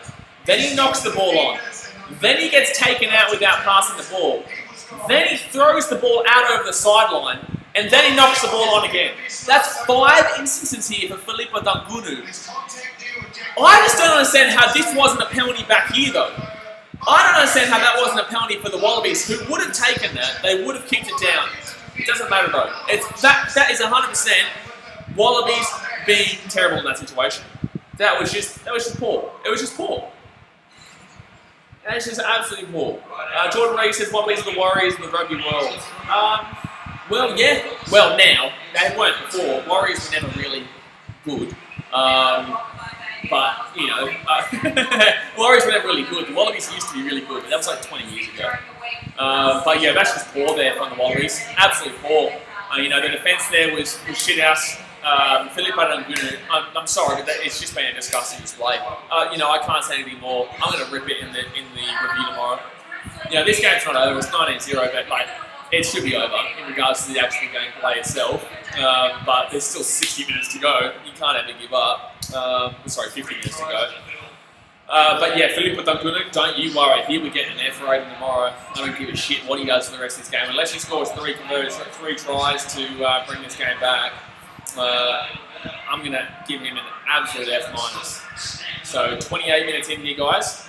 then he knocks the ball on, then he gets taken out without passing the ball, then he throws the ball out over the sideline, and then he knocks the ball on again. That's 5 instances here for Filippo Dangunu. I just don't understand how this wasn't a penalty back here, though. I don't understand how that wasn't a penalty for the Wallabies, who would have taken that. They would have kicked it down. It doesn't matter, though. That is 100% Wallabies being terrible in that situation. That was just poor. It was just poor. That's just absolutely poor. Jordan Reed says Wallabies are the Warriors of the rugby world. Well, yeah. Well, now. They weren't before. Warriors were never really good. But, you know, Warriors were never really good. The Wallabies used to be really good, but that was like 20 years ago. But yeah, that's just poor there from the Wallabies. Absolutely poor. You know, the defence there was shit house. Philippa Dangunu, I'm sorry, but it's just been a disgusting display. You know, I can't say anything more. I'm going to rip it in the review tomorrow. You know, this game's not over. It's 19-0, but like, it should be over in regards to the actual gameplay itself. But there's still 60 minutes to go. You can't ever give up. Sorry, 50 minutes to go. But yeah, Philippa Dangunu, don't you worry. Here we're getting an F rating tomorrow. I don't give a shit what he does for the rest of this game. Unless he scores 3 tries to bring this game back, I'm going to give him an absolute F-. So 28 minutes in here, guys.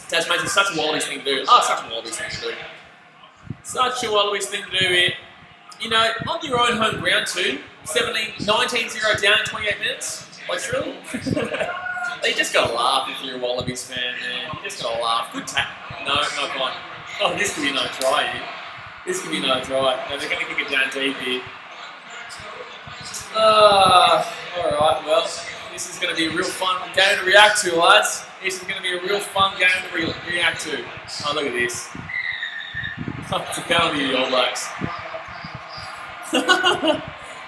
Tasmania's such a Wallabies thing to do. Such a Wallabies thing to do. Such a Wallabies thing to do it. You know, on your own home ground too. 19-0 down in 28 minutes. Like, really? You just gotta laugh if you're a Wallabies fan, man. You just gotta laugh. Good tap. No, come on. Oh, this could be no try here. This could be no try. No, they're gonna kick it down deep here. Alright, well, this is gonna be a real fun game to react to, lads. This is gonna be a real fun game to react to. Oh, look at this. It's a penalty to the All Blacks.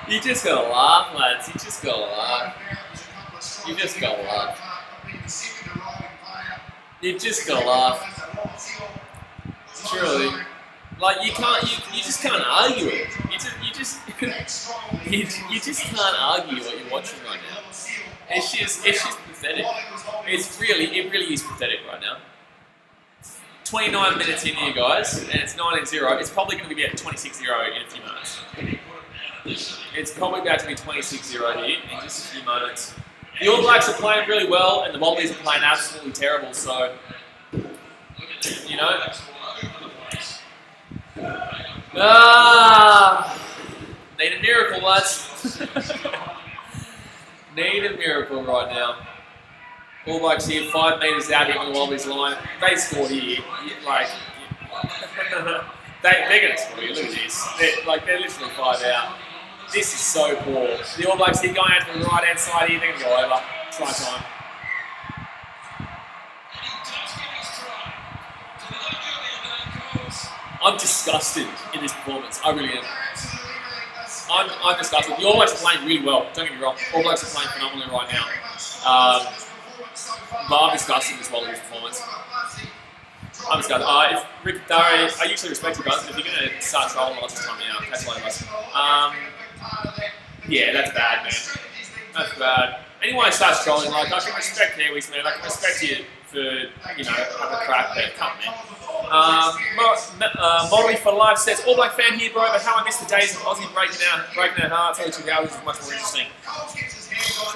You just gotta laugh, lads. You just gotta laugh. You just gotta laugh. You just gotta laugh. Surely. Like, you just can't argue it. You just can't argue what you're watching right now. It's just pathetic. It really is pathetic right now. 29 minutes in here, guys, and it's 19-0. It's probably going to be at 26-0 in a few minutes. It's probably about to be 26-0 here in just a few moments. The All Blacks are playing really well, and the Wallabies are playing absolutely terrible, so, you know. Need a miracle, lads. Need a miracle right now. All Blacks here, 5 metres out here on the Wallabies line. They score here. Like, they're going to score here. Look at this. They're literally 5 out. This is so poor. The All Blacks here going out to the right-hand side here. They're going to go over. Try time. I'm disgusted in this performance. I really am. I'm disgusted. The All Blacks are playing really well. Don't get me wrong. All Blacks are playing phenomenally right now. But I'm disgusted in this Wallabies performance. I'm disgusted. If Rick Dari, I usually respect you guys, but if you're going to start trolling, I'll just time me out. Catch you later, guys. Yeah, that's bad, man. That's bad. Anyone who starts trolling, like, I can respect Kiwis, man. I can respect you for, you know, having a crack there. Come on, man. Molly for Life says, All Black fan here, bro, but how I miss the days of Aussie breaking our hearts. Early 2000s was much more interesting.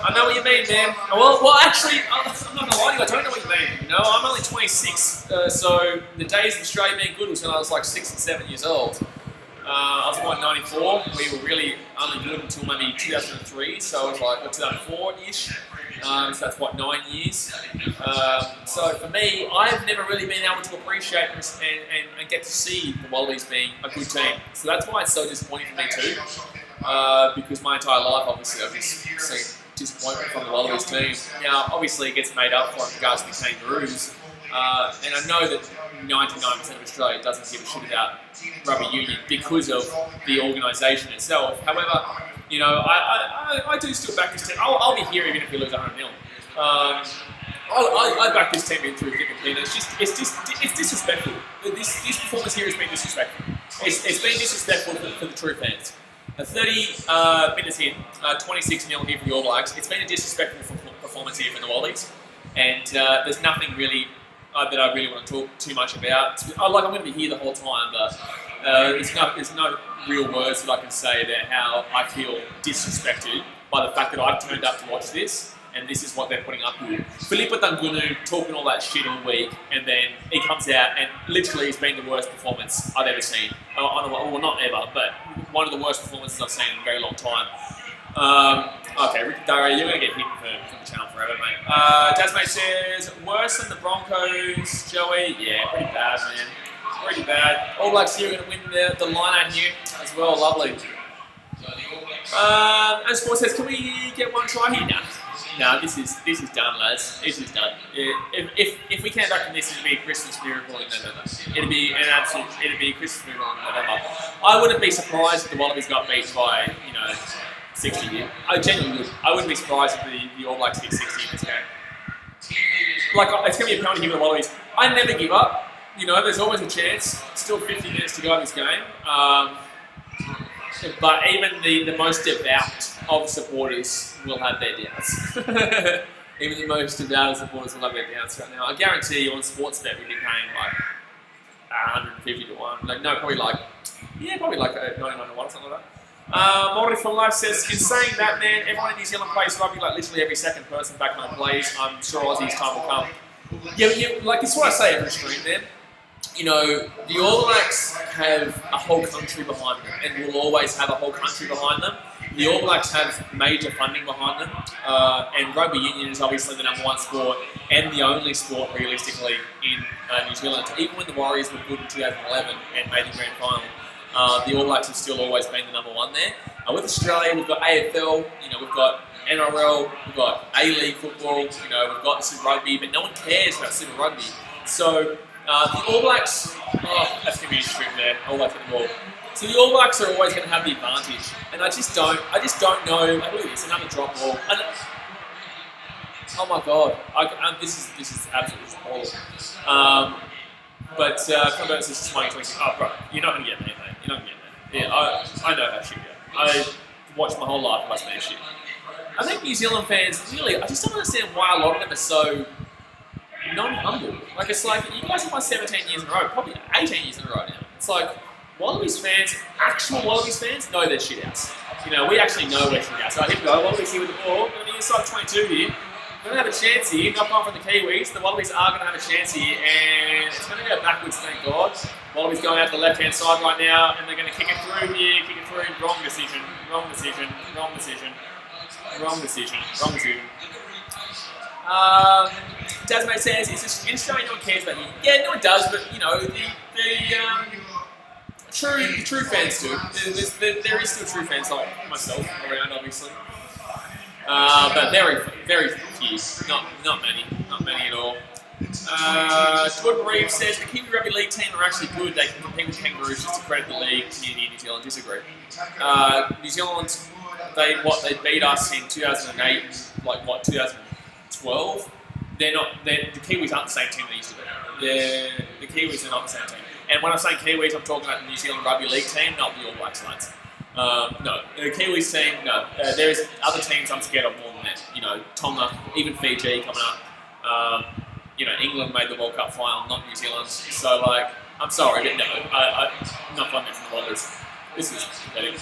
I know what you mean, man. Well, actually, I'm not gonna lie to you. I don't know what you mean. You know, I'm only 26, so the days of Australia being good was when I was like 6 and 7 years old. I was born in '94. We were really only good until maybe 2003, so it was like 2004-ish. So that's what, 9 years. So for me, I've never really been able to appreciate and get to see the Wallabies being a good team. So that's why it's so disappointing for me too. Because my entire life, obviously, I've just seen disappointment from the Wallabies team. Now, obviously, it gets made up for in regards to the Kangaroos. And I know that 99% of Australia doesn't give a shit about rugby union because of the organisation itself. However, you know, I do still back this team. I'll be here even if we lose 100-0. I back this team in through thick and thin. It's disrespectful. This performance here has been disrespectful. It's been disrespectful for the true fans. 30 minutes in, 26-0 here for the All Blacks. It's been a disrespectful performance here for the Wallabies, and there's nothing really that I really want to talk too much about. I'm going to be here the whole time, but there's no real words that I can say about how I feel disrespected by the fact that I've turned up to watch this, and this is what they're putting up with. Philippa Dangunu talking all that shit all week, and then he comes out and literally it's been the worst performance I've ever seen. Well, not ever, but one of the worst performances I've seen in a very long time. Okay, Ricky Dario, you're going to get hidden from the channel forever, mate. Tasmate says, worse than the Broncos, Joey. Yeah, pretty bad, man. Pretty bad. All Blacks here are going to win the line out here as well. Lovely. And Sport says, can we get one try here? No, this is done, lads. This is done. If we came back from this, it'd be a Christmas miracle in November. It'd be a Christmas miracle in November. I wouldn't be surprised if the Wallabies got beat by 60 here. I genuinely would. I wouldn't be surprised if the All Blacks hit 60 in this game. Like, it's going to be a penalty here with the Wallabies. I never give up. There's always a chance. Still 50 minutes to go in this game. But even the most devout of supporters will have their doubts. Even the most devout of supporters will have their doubts right now. I guarantee you on Sportsbet we'd be paying like 150 to 1. Probably like 99 to 1 or something like that. Moldy for Life says, in saying that, man, everyone in New Zealand plays rugby, like literally every second person back home plays. I'm sure Aussies' time will come. Yeah, this is what I say every stream, man. The All Blacks have a whole country behind them and will always have a whole country behind them. The All Blacks have major funding behind them, and rugby union is obviously the #1 sport and the only sport realistically in New Zealand. Even when the Warriors were good in 2011 and made the grand final, the All Blacks have still always been the #1 there. With Australia, we've got AFL, we've got NRL, we've got A-League football, we've got Super Rugby, but no one cares about Super Rugby. So the All Blacks, that's going to be interesting there, All Blacks at the ball. So the All Blacks are always going to have the advantage, and I just don't know. Look at this, another drop ball. Oh my god, this is absolutely appalling. But Converse is 2020. Oh, bro, you're not going to get me, mate. You're not going to get me. Yeah, I know how shit you go. I watched my whole life must be shit. I think New Zealand fans, really, I just don't understand why a lot of them are so non-humble. It's like, you guys have won 17 years in a row, probably 18 years in a row now. It's like, Wallabies fans, actual Wallabies fans, know their shit outs. We actually know we're shit outs. So here we go, Wallabies here with the ball. We're going to inside 22 here. We're going to have a chance here, not one from the Kiwis. The Wallabies are going to have a chance here, and it's going to go backwards, thank God. Wallabies going out to the left-hand side right now, and they're going to kick it through here, wrong decision. Dasmate says, it's just interesting, no one cares about you. Yeah, no one does, but, the true fans do. There is still true fans like myself around, obviously. But very, very few. Not many at all. Gordon Reeves says the Kiwi Rugby League team are actually good. They can compete with Kangaroos just to credit the league. Community in New Zealand disagree. New Zealand, they beat us in 2008, 2012. The Kiwis aren't the same team they used to be. The Kiwis are not the same team. And when I'm saying Kiwis, I'm talking about the New Zealand Rugby League team, not the All Blacks lads. No, the Kiwis team, no. There's other teams I'm scared of more than that. Tonga, even Fiji coming up. England made the World Cup final, not New Zealand. So, I'm sorry, but no, I'm not fun from the Wallabies. This is pathetic.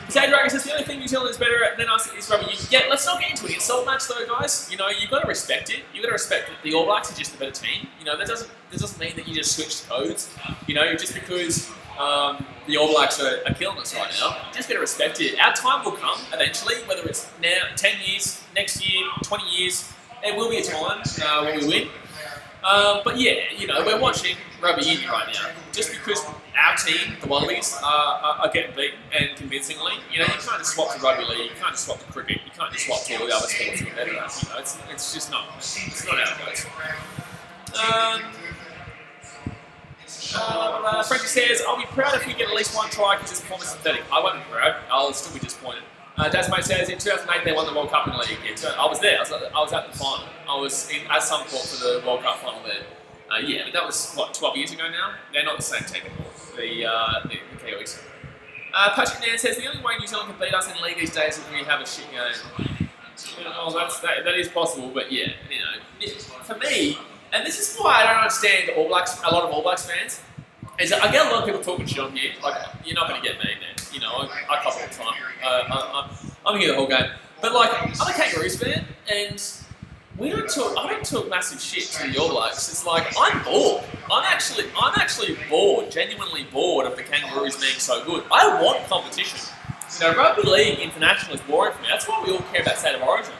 Potato Dragon says the only thing New Zealand is better at than us is rugby. Let's not get into an insult match though, guys. You've got to respect it. You've got to respect that the All Blacks are just a better team. That doesn't mean that you just switch codes. Just because the All Blacks are killing us right now, you just got to respect it. Our time will come eventually, whether it's now, 10 years, next year, 20 years. There will be a time when we win. But yeah, we're watching rugby union right now. Just because our team, the Wallabies, are getting beaten and convincingly, you can't just swap to rugby league, you can't just swap to cricket, you can't just swap to all the other sports that are better. It's just not. It's not how it goes. Frankie says, I'll be proud if we get at least one try because this performance is pathetic. I won't be proud. I'll still be disappointed. Dasmate says, in 2008 they won the World Cup in the league. I was there. I was at the final. I was at some point for the World Cup final there. But that was, 12 years ago now? They're not the same team anymore, the Kiwis. Patrick Nan says, the only way New Zealand can beat us in the league these days is if we have a shit game. That is possible, but yeah, for me, and this is why I don't understand a lot of All Blacks fans, is that I get a lot of people talking shit on here. You're not going to get me, man. I cover all the time. I'm here the whole game. But I'm a Kangaroos fan, and I don't talk massive shit to the All Blacks. It's I'm bored. I'm actually bored, genuinely bored of the Kangaroos being so good. I want competition. Rugby league international is boring for me. That's why we all care about State of Origin.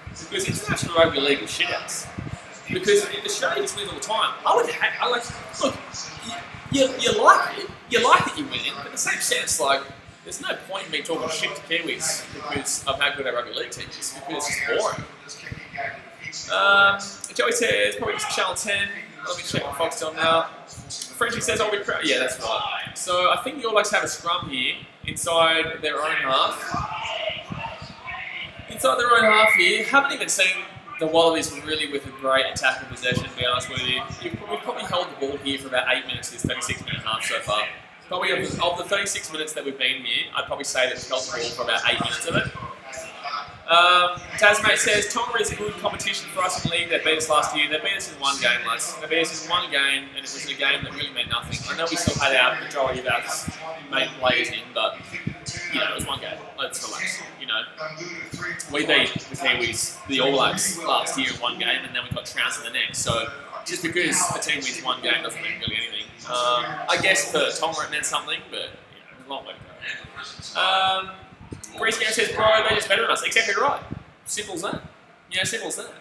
Because international rugby league is shit outs. Because Australia just wins all the time. Look, you like it. You like that you win, but in the same sense, there's no point in me talking shit to Kiwis because of how good our rugby league team is, because it's boring. Joey says, probably just channel 10. Let me check what Fox on now. Frenchie says, I'll be proud. Yeah, that's right. So I think the All Blacks have a scrum here inside their own half. Inside their own half here. Haven't even seen the Wallabies really with a great attacking possession, to be honest with you. We've probably held the ball here for about 8 minutes this 36-minute half so far. Probably of the 36 minutes that we've been here, I'd probably say that we've held the ball for about 8 minutes of it. Tasmate says, Tonga is a good competition for us in the league. They beat us last year. They beat us in one game, lads. They beat us in one game, and it was a game that really meant nothing. I know we still had our majority of our main players in, but, you know, it was one game. Let's relax, you know. We beat the Kiwis, the All Blacks, last year in one game, and then we got trounced in the next. So, just because a team wins one game doesn't mean really anything. I guess for Tonga it meant something, but, you know, there's a long way to go. Grease Gang says, bro, they're just better than us. Exactly right. Simple as that. Yeah, simple as that.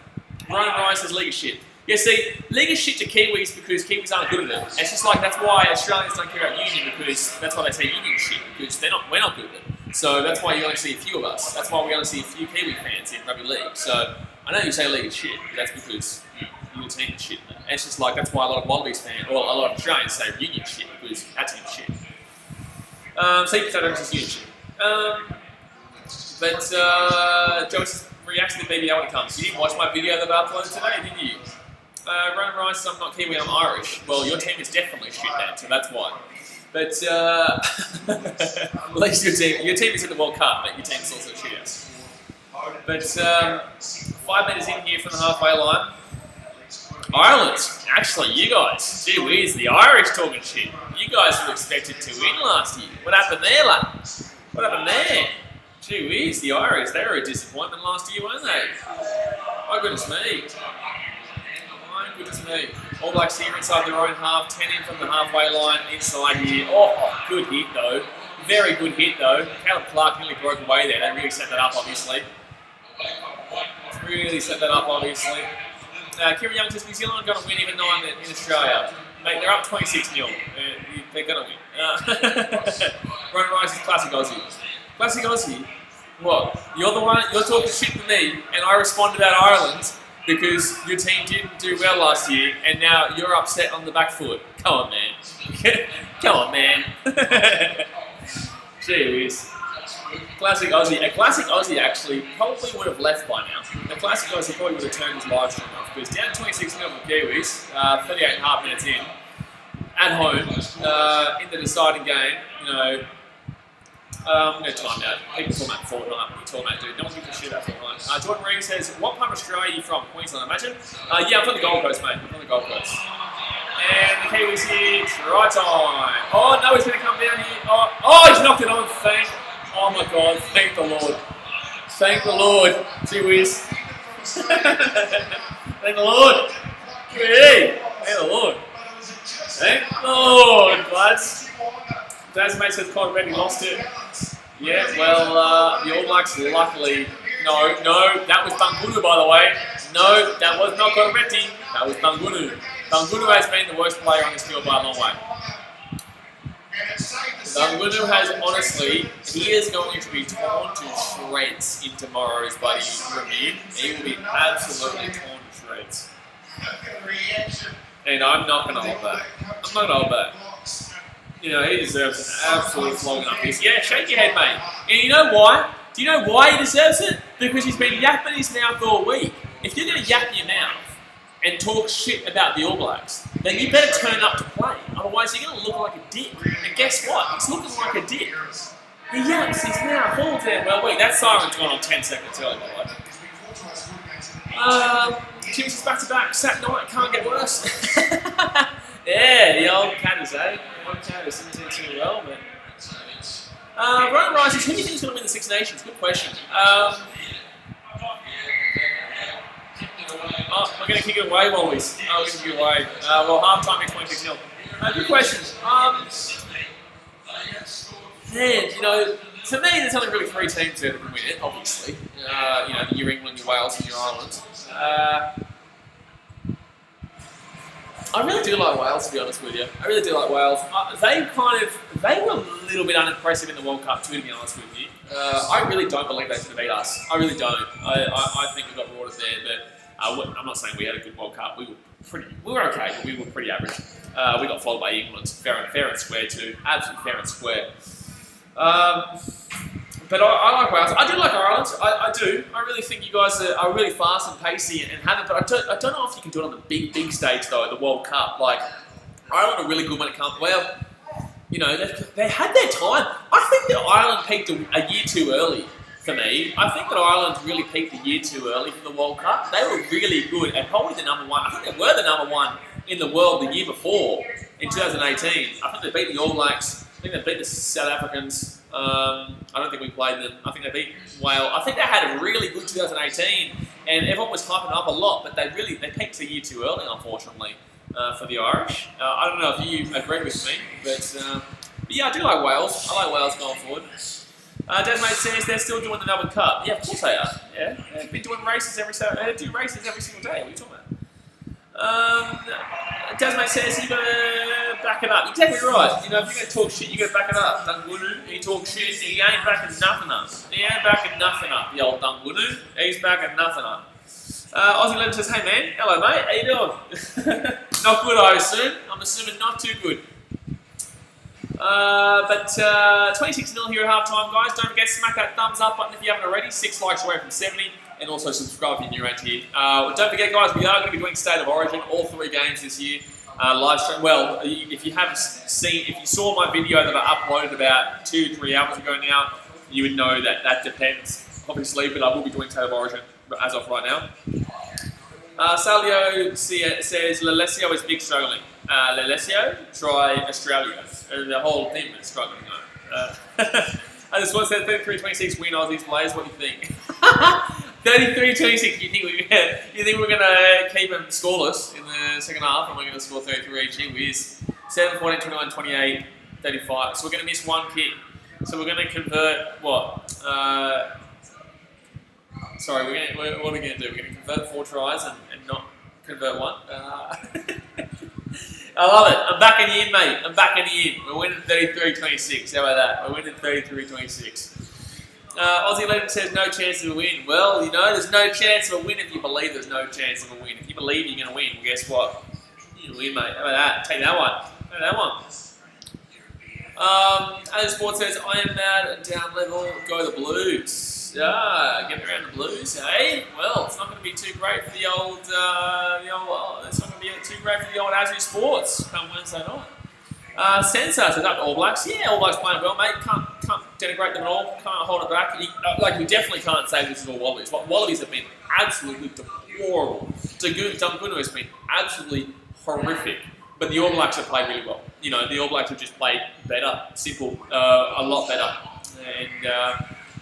Ryan Ryan says, league is shit. Yeah, see, league is shit to Kiwis because Kiwis aren't good at it. It's just like, that's why Australians don't care about union, because that's why they say union is shit, because we're not good at it. So that's why you only see a few of us. That's why we only see a few Kiwi fans in rugby league. So I know you say league is shit, but that's because your team is shit. And it's just like, that's why a lot of Wallabies fans, or a lot of Australians say union is shit, because our team's shit. So you don't just union shit. But Joyce reacts to the BBL when it comes. You didn't watch my video that I uploaded today, did you? Ronan Rice says, I'm not Kiwi, I'm Irish. Well, your team is definitely shit then, so that's why. But at least your team is in the World Cup, but your team is also shit house. But 5 minutes in here from the halfway line. Ireland, actually, you guys, gee whiz, the Irish talking shit. You guys were expected to win last year. What happened there, lad? What happened there? Gee whiz, the Irish, they were a disappointment last year, weren't they? My goodness me. My goodness me. All Blacks here inside their own half, 10 in from the halfway line, inside here. Oh, good hit though. Very good hit though. Caleb Clark nearly broke away there. They really set that up, obviously. Really set that up, obviously. Kieran Young says, New Zealand are going to win even though I'm in Australia. Mate, they're up 26-0. They're going to win. Ronan Rice is classic Aussie. Classic Aussie? What? You're the one, you're talking shit to me, and I responded about Ireland because your team didn't do well last year, and now you're upset on the back foot. Come on, man. Come on, man. Gee whiz. Classic Aussie. A classic Aussie actually probably would have left by now. A classic Aussie probably would have turned his live stream off because down 26-0 for Kiwis, 38.5 minutes in, at home, in the deciding game, you know. I'm going to time out. People talk about Fortnite. What are you talking about, dude? No one gives a shit about Fortnite. Jordan Reed says, what part of Australia are you from? Queensland, I imagine? Yeah, I'm from the Gold Coast, mate. I'm from the Gold Coast. And the Kiwis here, try time. Oh, no, he's going to come down here. Oh, he's knocked it on. Oh my God, thank the Lord. Thank the Lord. Gee whiz. Thank the Lord. Hey, thank the Lord. Thank the Lord, lads. Tasmate says Cod already lost it. Yeah, well, the All Blacks luckily... No, that was Bangunu, by the way. No, that was not Corretti. That was Bangunu. Bangunu has been the worst player on this field by a long way. Bangunu has, honestly, he is going to be torn to shreds in tomorrow's bloody review. He will be absolutely torn to shreds. And I'm not going to hold back. I'm not going to hold back. You know, he deserves an absolute flogging up this. Yeah, shake your head, mate. And you know why? Do you know why he deserves it? Because he's been yapping his mouth all week. If you're going to yap your mouth and talk shit about the All Blacks, then you better turn up to play. Otherwise, you're going to look like a dick. And guess what? He's looking like a dick. He yaps his mouth all damn well. Wait, that siren's gone on 10 seconds early, by the way. Kiwis is back-to-back. Sat night, can't get worse. Yeah, the old Caddis, eh? The old Caddis didn't do too well, but... Ronan Rice says, who do you think is going to win the Six Nations? Good question. We're going to kick it away, Wallabies. We're going to kick it away. Well, half-time is 26-0. Good question. Man, you know, to me, there's only really 3 teams there that can win it, obviously. You know, your England, your Wales, and your Ireland. I really do like Wales, to be honest with you. I really do like Wales. They were a little bit unimpressive in the World Cup too, to be honest with you. I really don't believe they should have beat us. I really don't. I think we got rewarded there, but I'm not saying we had a good World Cup. We were okay, but we were pretty average. We got followed by England, fair and square too, absolutely fair and square. But I like Wales. I do like Ireland. I do. I really think you guys are really fast and pacey and have it. But I don't know if you can do it on the big stage though, the World Cup. Like Ireland are really good when it comes. Well, you know, they had their time. I think that Ireland peaked a year too early for me. I think that Ireland really peaked a year too early for the World Cup. They were really good and probably the number one. I think they were the number one in the world the year before in 2018. I think they beat the All Blacks. I think they beat the South Africans. I don't think we played them. I think they beat Wales. I think they had a really good 2018, and everyone was hyping up a lot, but they peaked a year too early, unfortunately, for the Irish. I don't know if you agree with me, but yeah, I do like Wales. I like Wales going forward. Desmate says they're still doing the Melbourne Cup. Yeah, of course they are. Yeah, they've been doing races every Saturday. They do races every single day. What are you talking about? Desmate says you gotta back it up. Exactly right. You know, if you're gonna talk shit, you gotta back it up. Dungunu, he talks shit, he ain't backing nothing up. He ain't backing nothing up, the old Dungunu. He's backing nothing up. Aussie Legend says, hey man, hello mate, how you doing? Not good, I assume. I'm assuming not too good. But 26-0 here at halftime, guys. Don't forget to smack that thumbs up button if you haven't already. 6 likes away from 70. And also subscribe if you're new around here. Don't forget, guys, we are going to be doing State of Origin, all 3 games this year. Live stream. Well, if you haven't seen, if you saw my video that I uploaded about 2-3 hours ago now, you would know that depends, obviously, but I will be doing State of Origin as of right now. Salio says, Lelesio is big struggling. Lelesio, try Australia. The whole team is struggling, though. I just want to say 33-26 win Aussies players. What do you think? 33-26. You think we're gonna keep them scoreless in the second half, and we're gonna score 33? Gee whiz. 7, 14, 21, 28, 35. So we're gonna miss 1 kick. So we're gonna convert what? Sorry, what are we gonna do? We're gonna convert 4 tries and not convert 1. I love it. I'm backing you in, mate. I'm backing you in. We're winning 33-26. How about that? We're winning 33-26. Aussie Legend says no chance of a win. Well, you know, there's no chance of a win if you believe there's no chance of a win. If you believe you're going to win, well, guess what? You're going to win, mate. How about that? Take that one. Take that one. As Sport says, I am mad at down level. Go the Blues. Yeah, get around the Blues, eh? Well, it's not going to be too great for the old, it's not going to be too great for the old Aussie Sports come Wednesday night. Sensor says up to All Blacks. Yeah, All Blacks playing well, mate. Can't denigrate them at all. Can't hold it back. You definitely can't say this is all Wallabies. Wallabies have been absolutely deplorable. Dungunu has been absolutely horrific. But the All Blacks have played really well. You know, the All Blacks have just played better, simple, a lot better. And,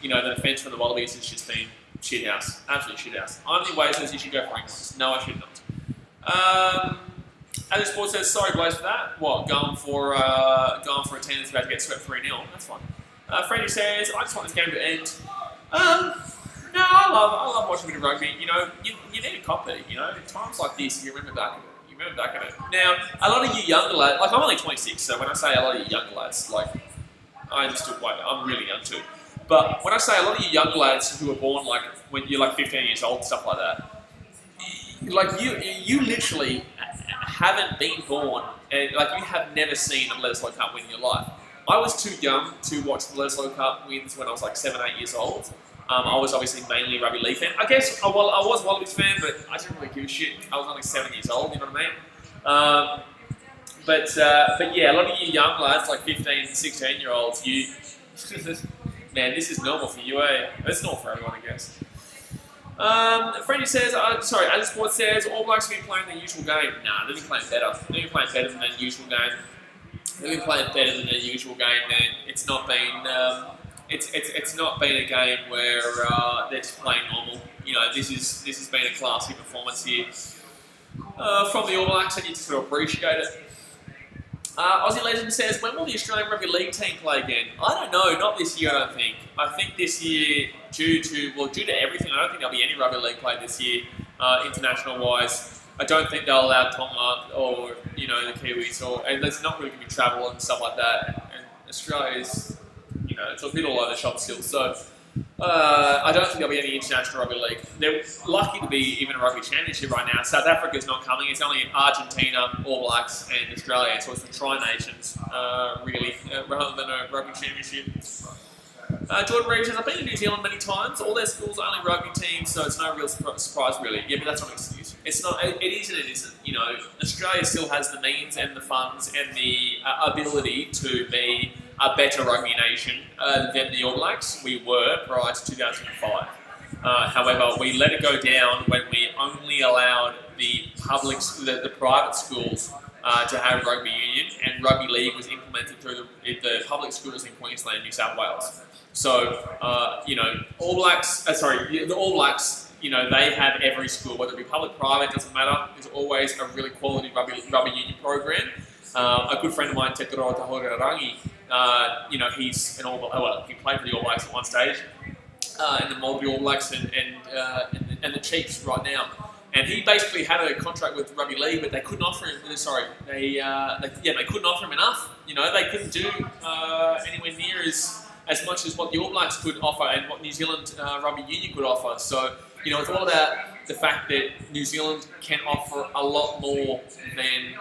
you know, the defence for the Wallabies has just been shithouse. Absolute shithouse. I'm the way says you should go for England. No, I should not. As the Sport says, sorry Blaze for that. What, going for a team that's about to get swept 3-0. That's fine. Freddie says, I just want this game to end. No, I love watching a bit of rugby. You know, you need a copy. You know, at times like this, you remember back at it. Now, a lot of you younger lads, like I'm only 26, so when I say a lot of you younger lads, like I'm really young too. But when I say a lot of you younger lads who were born like when you're like 15 years old and stuff like that, like you literally haven't been born, and like you have never seen a Bledisloe Cup win in your life. I was too young to watch the Bledisloe Cup wins when I was like 7, 8 years old. I was obviously mainly a rugby league fan. I guess I was a Wallabies fan, but I didn't really give a shit. I was only 7 years old, you know what I mean? But yeah, a lot of you young lads, like 15, 16-year-olds, man, this is normal for you, eh? It's normal for everyone, I guess. Freddie says, sorry, As Sport says, All Blacks have been playing their usual game. Nah, they've been playing better. They've been playing better than their usual game. They've been playing better than their usual game, man. It's not been, it's not been a game where they're just playing normal. You know, this has been a classy performance here from the All Blacks, and you just sort of appreciate it. Aussie Legend says, when will the Australian Rugby League team play again? I don't know, not this year, I don't think. I think this year, due to everything, I don't think there'll be any Rugby League played this year, international-wise. I don't think they'll allow Tonga or the Kiwis and there's not really going to be travel and stuff like that. And Australia's it's a bit all over the shop still. So I don't think there'll be any international rugby league. They're lucky to be even a rugby championship right now. South Africa's not coming. It's only Argentina, All Blacks, and Australia. So it's the Tri-Nations really rather than a rugby championship. Jordan Reeves says, I've been to New Zealand many times. All their schools are only rugby teams, so it's no real surprise, really. Yeah, but that's not an excuse. It's not. It is and it isn't. Australia still has the means and the funds and the ability to be a better rugby nation than the All Blacks. We were prior to 2005. However, we let it go down when we only allowed the private schools to have rugby union, and rugby league was implemented through the public schools in Queensland and New South Wales. So, All Blacks, the All Blacks, they have every school, whether it be public, private, doesn't matter. There's always a really quality rugby union program. A good friend of mine, Te Koroa Tahorangi, he's an he played for the All Blacks at one stage, in the Māori All Blacks and the Chiefs right now. And he basically had a contract with Rugby League, but they couldn't offer him. They couldn't offer him enough. They couldn't do anywhere near as much as what the All Blacks could offer and what New Zealand Rugby Union could offer. So, it's all about the fact that New Zealand can offer a lot more than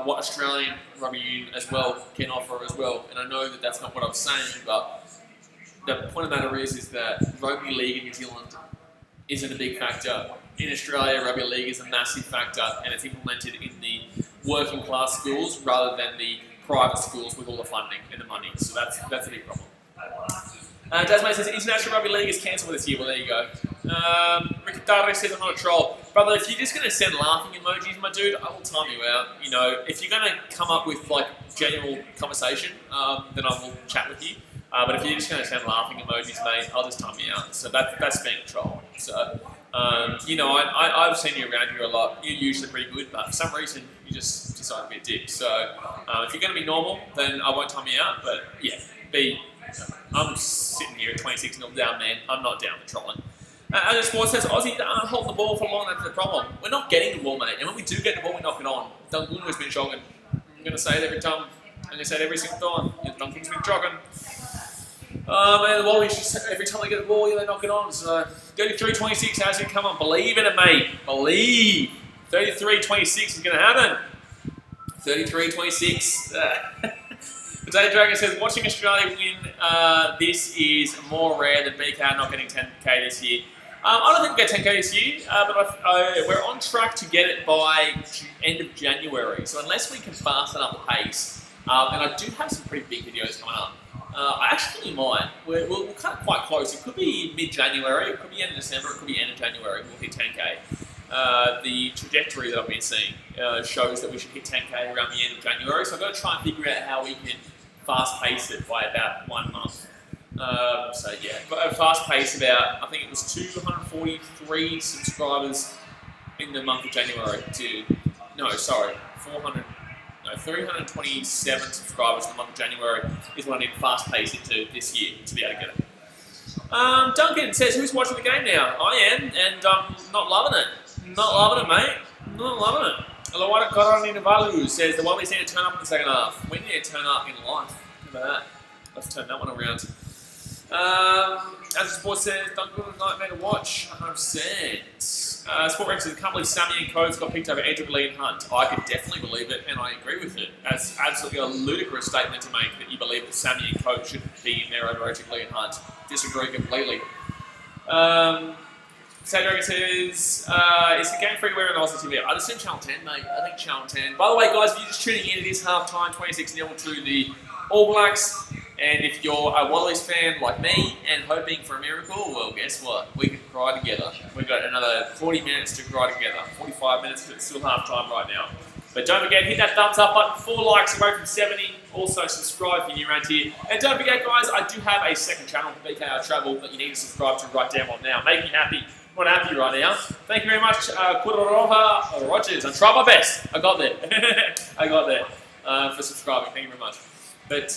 what Australian Rugby Union as well can offer as well. And I know that that's not what I'm saying, but the point of the matter is that Rugby League in New Zealand isn't a big factor. In Australia, Rugby League is a massive factor, and it's implemented in the working class schools rather than the private schools with all the funding and the money. So that's a big problem. Dasmay says International Rugby League is cancelled this year. Well, there you go. Ricardare says I'm not a troll. Brother, if you're just going to send laughing emojis, my dude, I will time you out. If you're going to come up with general conversation, then I will chat with you. But if you're just going to send laughing emojis, mate, I'll just time you out. So that's being a troll. So, I've seen you around here a lot. You're usually pretty good, but for some reason, you just decide to be a dick. So, if you're going to be normal, then I won't time you out. But yeah, I'm sitting here at 26-0 down, man. I'm not down for trolling. As Sports says, Aussie aren't holding the ball for long. That's the problem. We're not getting the ball, mate. And when we do get the ball, we knock it on. Duncan's been jogging. I'm going to say it every time. I'm going to say it every single time. Duncan's been jogging. Man, the Wallabies just every time they get the ball, they knock it on. So 33-26, how's it come on? Believe in it, mate. Believe. 33-26 is going to happen. 33-26. Potato Dragon says, watching Australia win this is more rare than BKR not getting 10k this year. I don't think we'll get 10k this year, but we're on track to get it by end of January. So unless we can fasten up the pace, and I do have some pretty big videos coming up. I actually might. We're kind of quite close. It could be mid-January, it could be end of December, it could be end of January. We'll hit 10k. The trajectory that I've been seeing shows that we should hit 10k around the end of January. So I've got to try and figure out how we can fast pace it by about 1 month. So yeah, but a fast pace about, I think it was 243 subscribers in the month of January to, 327 subscribers in the month of January is what I need to fast pace into this year to be able to get it. Duncan says, who's watching the game now? I am, and I'm not loving it. Not loving it, mate. Not loving it. Alawada Korani Navalu says, the Wallabies need to turn up in the second half. We need to turn up in life. Remember that? Let's turn that one around. As the Sport says, Duncan was a nightmare to watch. 100%. Sport Rex says, can't believe Sammy and Coates got picked over Edric Lee and Hunt. I could definitely believe it, and I agree with it. That's absolutely a ludicrous statement to make that you believe that Sammy and Coates shouldn't be in there over Edric Lee and Hunt. Disagree completely. Sadragon says, is the game free to wear on Aussie TV? I'd assume Channel 10, mate. I think Channel 10. By the way, guys, if you're just tuning in, it is half-time, 26-0 to the All Blacks. And if you're a Wallabies fan like me and hoping for a miracle, well, guess what? We can cry together. We've got another 40 minutes to cry together. 45 minutes, but it's still half-time right now. But don't forget, hit that thumbs up button. 4 likes away from 70. Also, subscribe if you're new around here. And don't forget, guys, I do have a second channel, BKR Travel, that you need to subscribe to right down on now. Make me happy. I'm not happy right now. Thank you very much, Kuroroha Rogers. I tried my best. I got there. I got there for subscribing. Thank you very much. But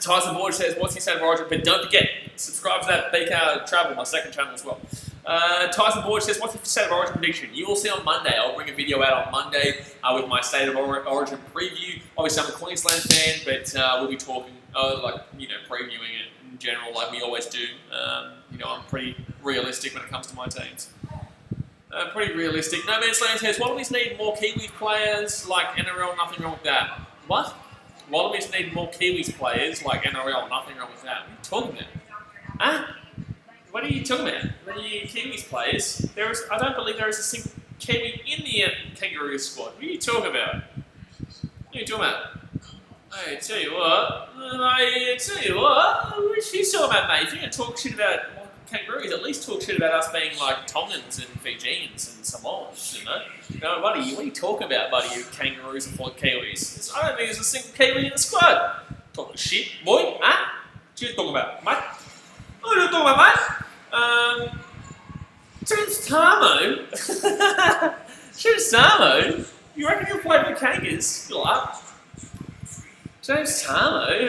Tyson Board says, what's he saying, Roger? But don't forget, subscribe to that BKR Travel, my second channel as well. Tyson Board says, what's the State of Origin prediction? You will see on Monday. I'll bring a video out on Monday with my State of Origin preview. Obviously, I'm a Queensland fan, but we'll be talking, previewing it in general like we always do. I'm pretty realistic when it comes to my teams. Pretty realistic. No Man's Land says, Wallabies need more Kiwis players like NRL, nothing wrong with that. What? Wallabies need more Kiwis players like NRL, nothing wrong with that. What are you talking about? Huh? What are you talking about? The Kiwis players? I don't believe there is a single Kiwi in the Kangaroos squad. What are you talking about? What are you talking about? I tell you what. What are you talking about, mate? If you're going to talk shit about Kangaroos, at least talk shit about us being like Tongans and Fijians and Samoans, you know? No, buddy, what are you talking about, buddy? You Kangaroos and Kiwis. I don't think there's a single Kiwi in the squad. Talking shit, boy, huh? What are you talking about, mate? What are you talking about, mate? James Tarmo? James Tarmo? You reckon you'll play for the Kangas? Good luck. James Tarmo?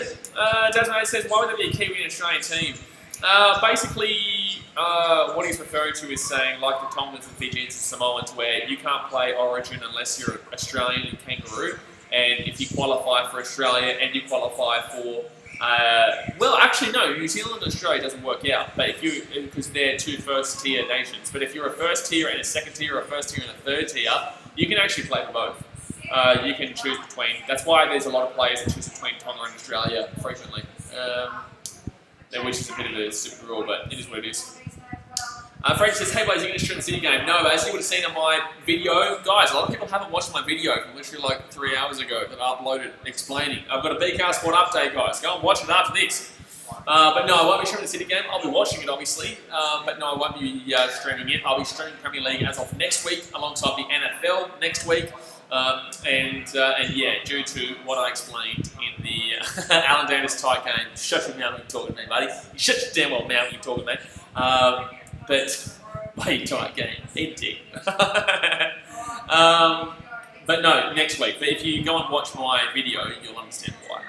Desmond says, why would there be a Kiwi in an Australian team? Basically, what he's referring to is saying, like the Tongans and Fijians and Samoans, where you can't play Origin unless you're Australian and Kangaroo, and if you qualify for Australia and you qualify for New Zealand and Australia doesn't work out, but because they're two first-tier nations. But if you're a first tier and a second tier, or a first tier and a third tier, you can actually play for both. You can choose between. That's why there's a lot of players that choose between Tonga and Australia frequently, which is a bit of a stupid rule, but it is what it is. Frank says, hey boys, are you going to stream the City game? No, as you would have seen on my video, guys, a lot of people haven't watched my video from literally like 3 hours ago that I uploaded explaining. I've got a BKR Sport update, guys. Go and watch it after this. But no, I won't be streaming the City game. I'll be watching it, obviously. But no, I won't be streaming it. I'll be streaming Premier League as of next week, alongside the NFL next week. Due to what I explained in the Alan Davis tight game. Shut your mouth when you're talking to me, buddy. You shut your damn well mouth when you're talking to me. But play tight game, indeed. But no, next week. But if you go and watch my video, you'll understand why.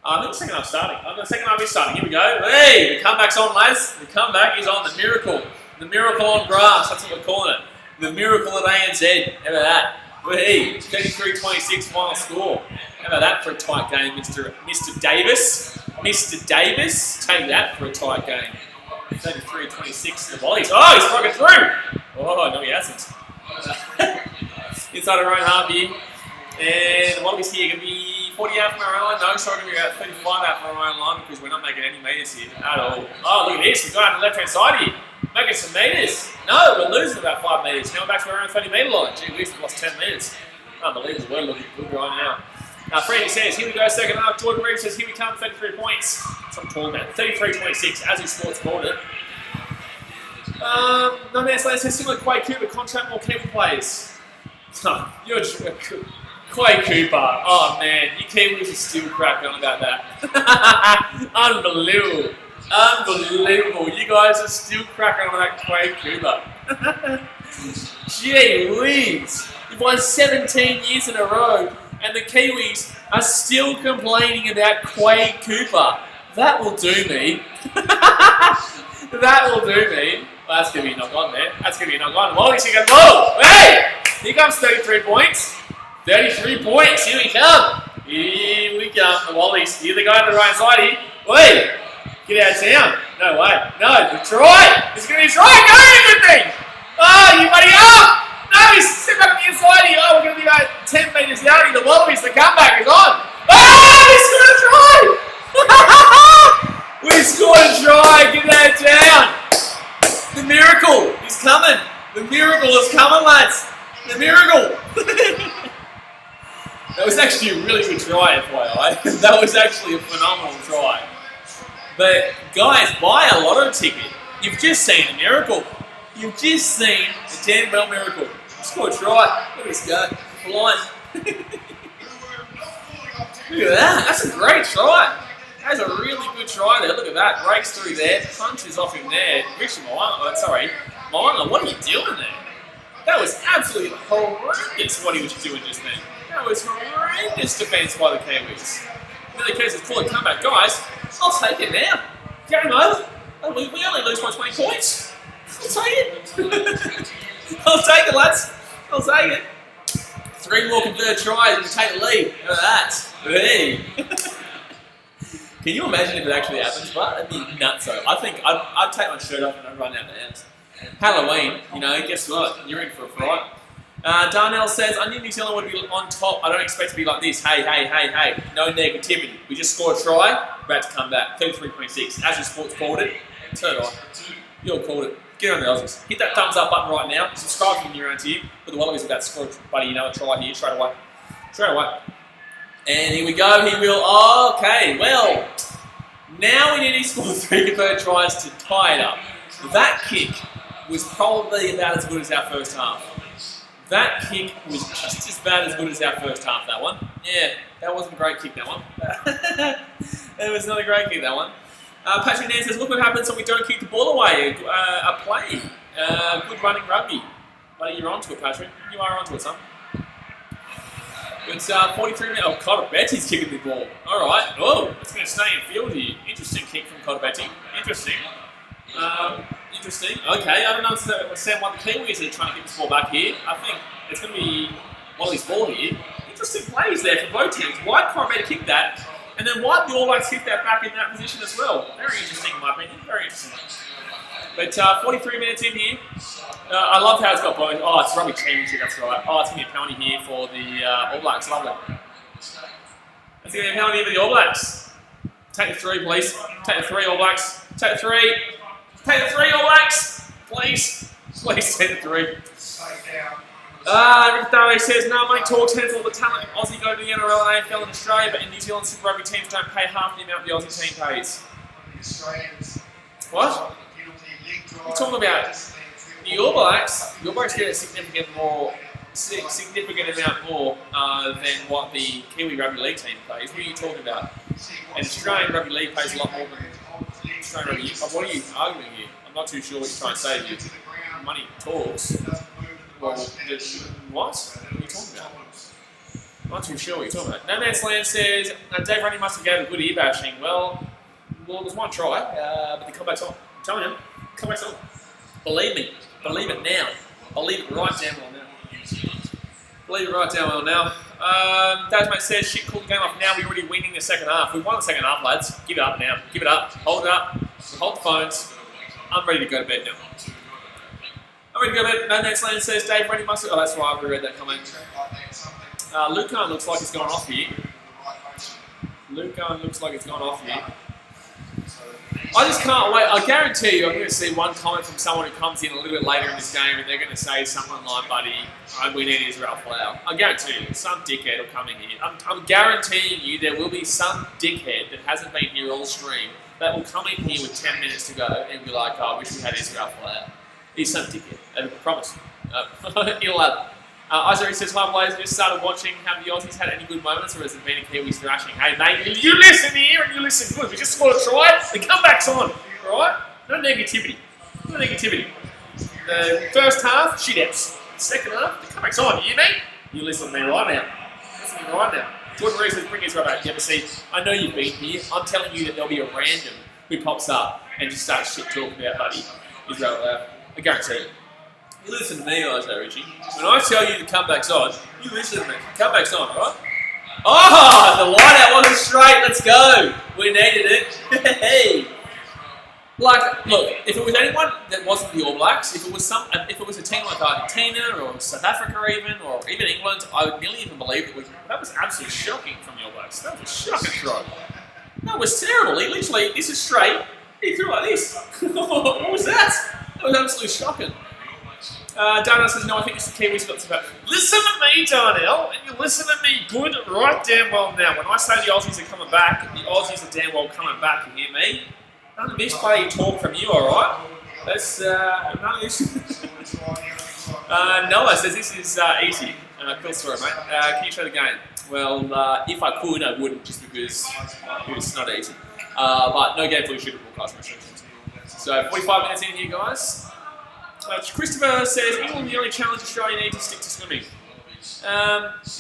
I think the second half starting. The second half is starting. Here we go. Hey, the comeback's on, lads. The comeback is on. The miracle. The miracle on grass. That's what we're calling it. The miracle at ANZ. How about that? Hey, 33-26 final score. How about that for a tight game, Mr. Davis? Mr. Davis, take that for a tight game. 33-26 the Wallabies. Oh, he's broken through! Oh, no he hasn't. Inside our own half here. And the Wallabies here going to be 40 out from our own line. No, sorry, going to be about 35 out from our own line because we're not making any metres here at all. Oh, look at this. We've got on the left-hand side here. Making some metres. No, we're losing about 5 metres. Now we're back to our own 30-metre line. Gee, we've lost 10 metres. Unbelievable. We're looking good right now. Freddie says, here we go, second half. Jordan Reeves says, here we come, 33 points. That's what I'm talking about. 33-26, as his sports called it. No Man's Land says, similar to Quay Cooper, contract more Kiwi players. You're Quay Cooper. Oh, man. You Kiwis are still cracking on about that. Unbelievable. Unbelievable. You guys are still cracking on that Quay Cooper. Gee whiz. You've won 17 years in a row, and the Kiwis are still complaining about Quay Cooper. That will do me. That will do me. Well, that's going to be a knock on there. That's going to be a knock on. Wallabies are going, whoa! Hey! Here comes 33 points. 33 points. Here we come. Here we come. The Wallabies. Here they go on the right side here. Wait! Get out of town. No way. No, the try. It's going to be a try. No, good thing. Oh, you buddy up. No, he's sitting back on the inside here. Oh, we're going to be about 10 metres out here. The Wallabies, the comeback is on. Oh, we scored a try. We scored a try. Get that down. The miracle is coming. The miracle is coming, lads. The miracle. That was actually a really good try, FYI. That was actually a phenomenal try. But guys, buy a lotto ticket. You've just seen a miracle. You've just seen a 10 bell miracle. Score a try. Look at this guy. Flying. Look at that. That's a great try. That's a really good try there. Look at that. Breaks through there. Punches off him there. Richard Moana, what are you doing there? That was absolutely horrendous what he was doing just then. That was horrendous defence by the Kiwis. In the case of full comeback, guys, I'll take it now. Game over. We only lose by 20 points. I'll take it. I'll take it, lads. I'll take it. 3 more converted tries and you take the lead. Look at that. Hey. Can you imagine if it actually happens, but that'd be nuts though. I think I'd take my shirt off and I'd run out the house. Halloween, you know, guess what? You're in for a fright. Darnell says, I knew New Zealand would be on top. I don't expect to be like this. Hey. No negativity. We just scored a try. About to come back. 33-26. Azure Sports called it. Turn it on. You all called it. Get on the Aussies. Hit that thumbs up button right now. Subscribe if you're new around here. But the Wallabies are about to score, buddy. You know, a try here straight away. And here we go. He will. Okay, well, now we need to score 3 converted tries to tie it up. That kick was probably about as good as our first half. That kick was just as bad as good as our first half, that one. Yeah, that wasn't a great kick, that one. It was not a great kick, that one. Patrick Nan says, look what happens when we don't kick the ball away. A play. Good running rugby. Buddy, you're onto it, Patrick. You are onto it, son. It's 43 minutes. Oh, Cotabetti's kicking the ball. All right. Oh, it's going to stay in field here. Interesting kick from Cotabetti. Interesting. Interesting. Okay, I don't understand why the Kiwis are trying to get this ball back here. I think it's going to be Wally's ball here. Interesting plays there for both teams. Why Cotabetti kick that? And then why the All Blacks hit that back in that position as well? Very interesting in my opinion. Very interesting. But 43 minutes in here. I love how it's got both. Oh, it's rugby championship, that's right. Oh, it's going to be a penalty here for the All Blacks. Lovely. It's going to be a penalty for the All Blacks. Take the 3, please. Take the 3, All Blacks. Take the 3. Take the 3, All Blacks. Please. Please take the 3. Rick Darley says, no, money talks, hands all the talent. Aussie go to the NRL and AFL in Australia, but in New Zealand, Super Rugby teams don't pay half the amount the Aussie team pays. What? What are you talking about? The All Blacks get a significant amount more than what the Kiwi Rugby League team pays. What are you talking about? And Australian Rugby League pays a lot more than Australian Rugby League. What are you arguing here? I'm not too sure what you're trying to say here. Money talks. Well, what? What are you talking about? I'm not too sure what you're talking about. No Man's Land says, Dave Running must have gave a good ear bashing. Well, there's one try, but the comeback's on. I'm telling you, comeback's on. Believe me. Believe it now. Believe it right damn well now. Believe it right damn well now. Dasmate says, shit, call the game off now. We're already winning the second half. We've won the second half, lads. Give it up now. Give it up. Hold it up. Hold the phones. I'm ready to go to bed now. I'm ready to go to bed. No Man's Land says, Dave Running must have... Oh, that's right. I've read that comment. Lucan looks like it's gone off here. Lucan looks like it's gone off here. I just can't wait. I guarantee you I'm going to see one comment from someone who comes in a little bit later in this game and they're going to say something like, buddy, we need Israel Folau. I guarantee you, some dickhead will come in here. I'm guaranteeing you there will be some dickhead that hasn't been here all stream that will come in here with 10 minutes to go and be like, oh, I wish we had Israel Folau. He's some dickhead. I promise. You'll have Isaiah says, hi Blaze, just started watching. Have the Aussies had any good moments or has it been a Kiwi thrashing? Hey mate, you listen here and you listen good. We just scored a try, the comeback's on. Alright? No negativity. No negativity. The first half, shit-outs. Second half, the comeback's on. You hear me? You listen to me right now. Listen to me right now. Jordan Reese says, bring Israel back. You ever see? I know you've been here. I'm telling you that there'll be a random who pops up and just starts shit talking about buddy Israel. I guarantee it. You listen to me, Isaiah Richie. When I tell you the comeback's on, you listen to me. Comeback's on, right? Oh, the line out wasn't straight. Let's go. We needed it. Hey. Like, look, if it was anyone that wasn't the All Blacks, if it was a team like Argentina or South Africa or even England, I would nearly even believe that was absolutely shocking from the All Blacks. That was a shocking throw. That was terrible. He literally, this is straight. He threw like this. What was that? That was absolutely shocking. Darnell says, no, I think it's the Kiwis got about. Listen to me, Darnell, and you listen to me good right damn well now. When I say the Aussies are coming back, the Aussies are damn well coming back, you hear me? None of this bloody talk from you, alright? That's, none of this. Noah says, this is easy. Cool story, mate. Can you show the game? Well, if I could, I wouldn't, just because it's not easy. But no game fully shootable class restrictions. So, 45 minutes in here, guys. Christopher says, England the only challenge Australia need to stick to swimming.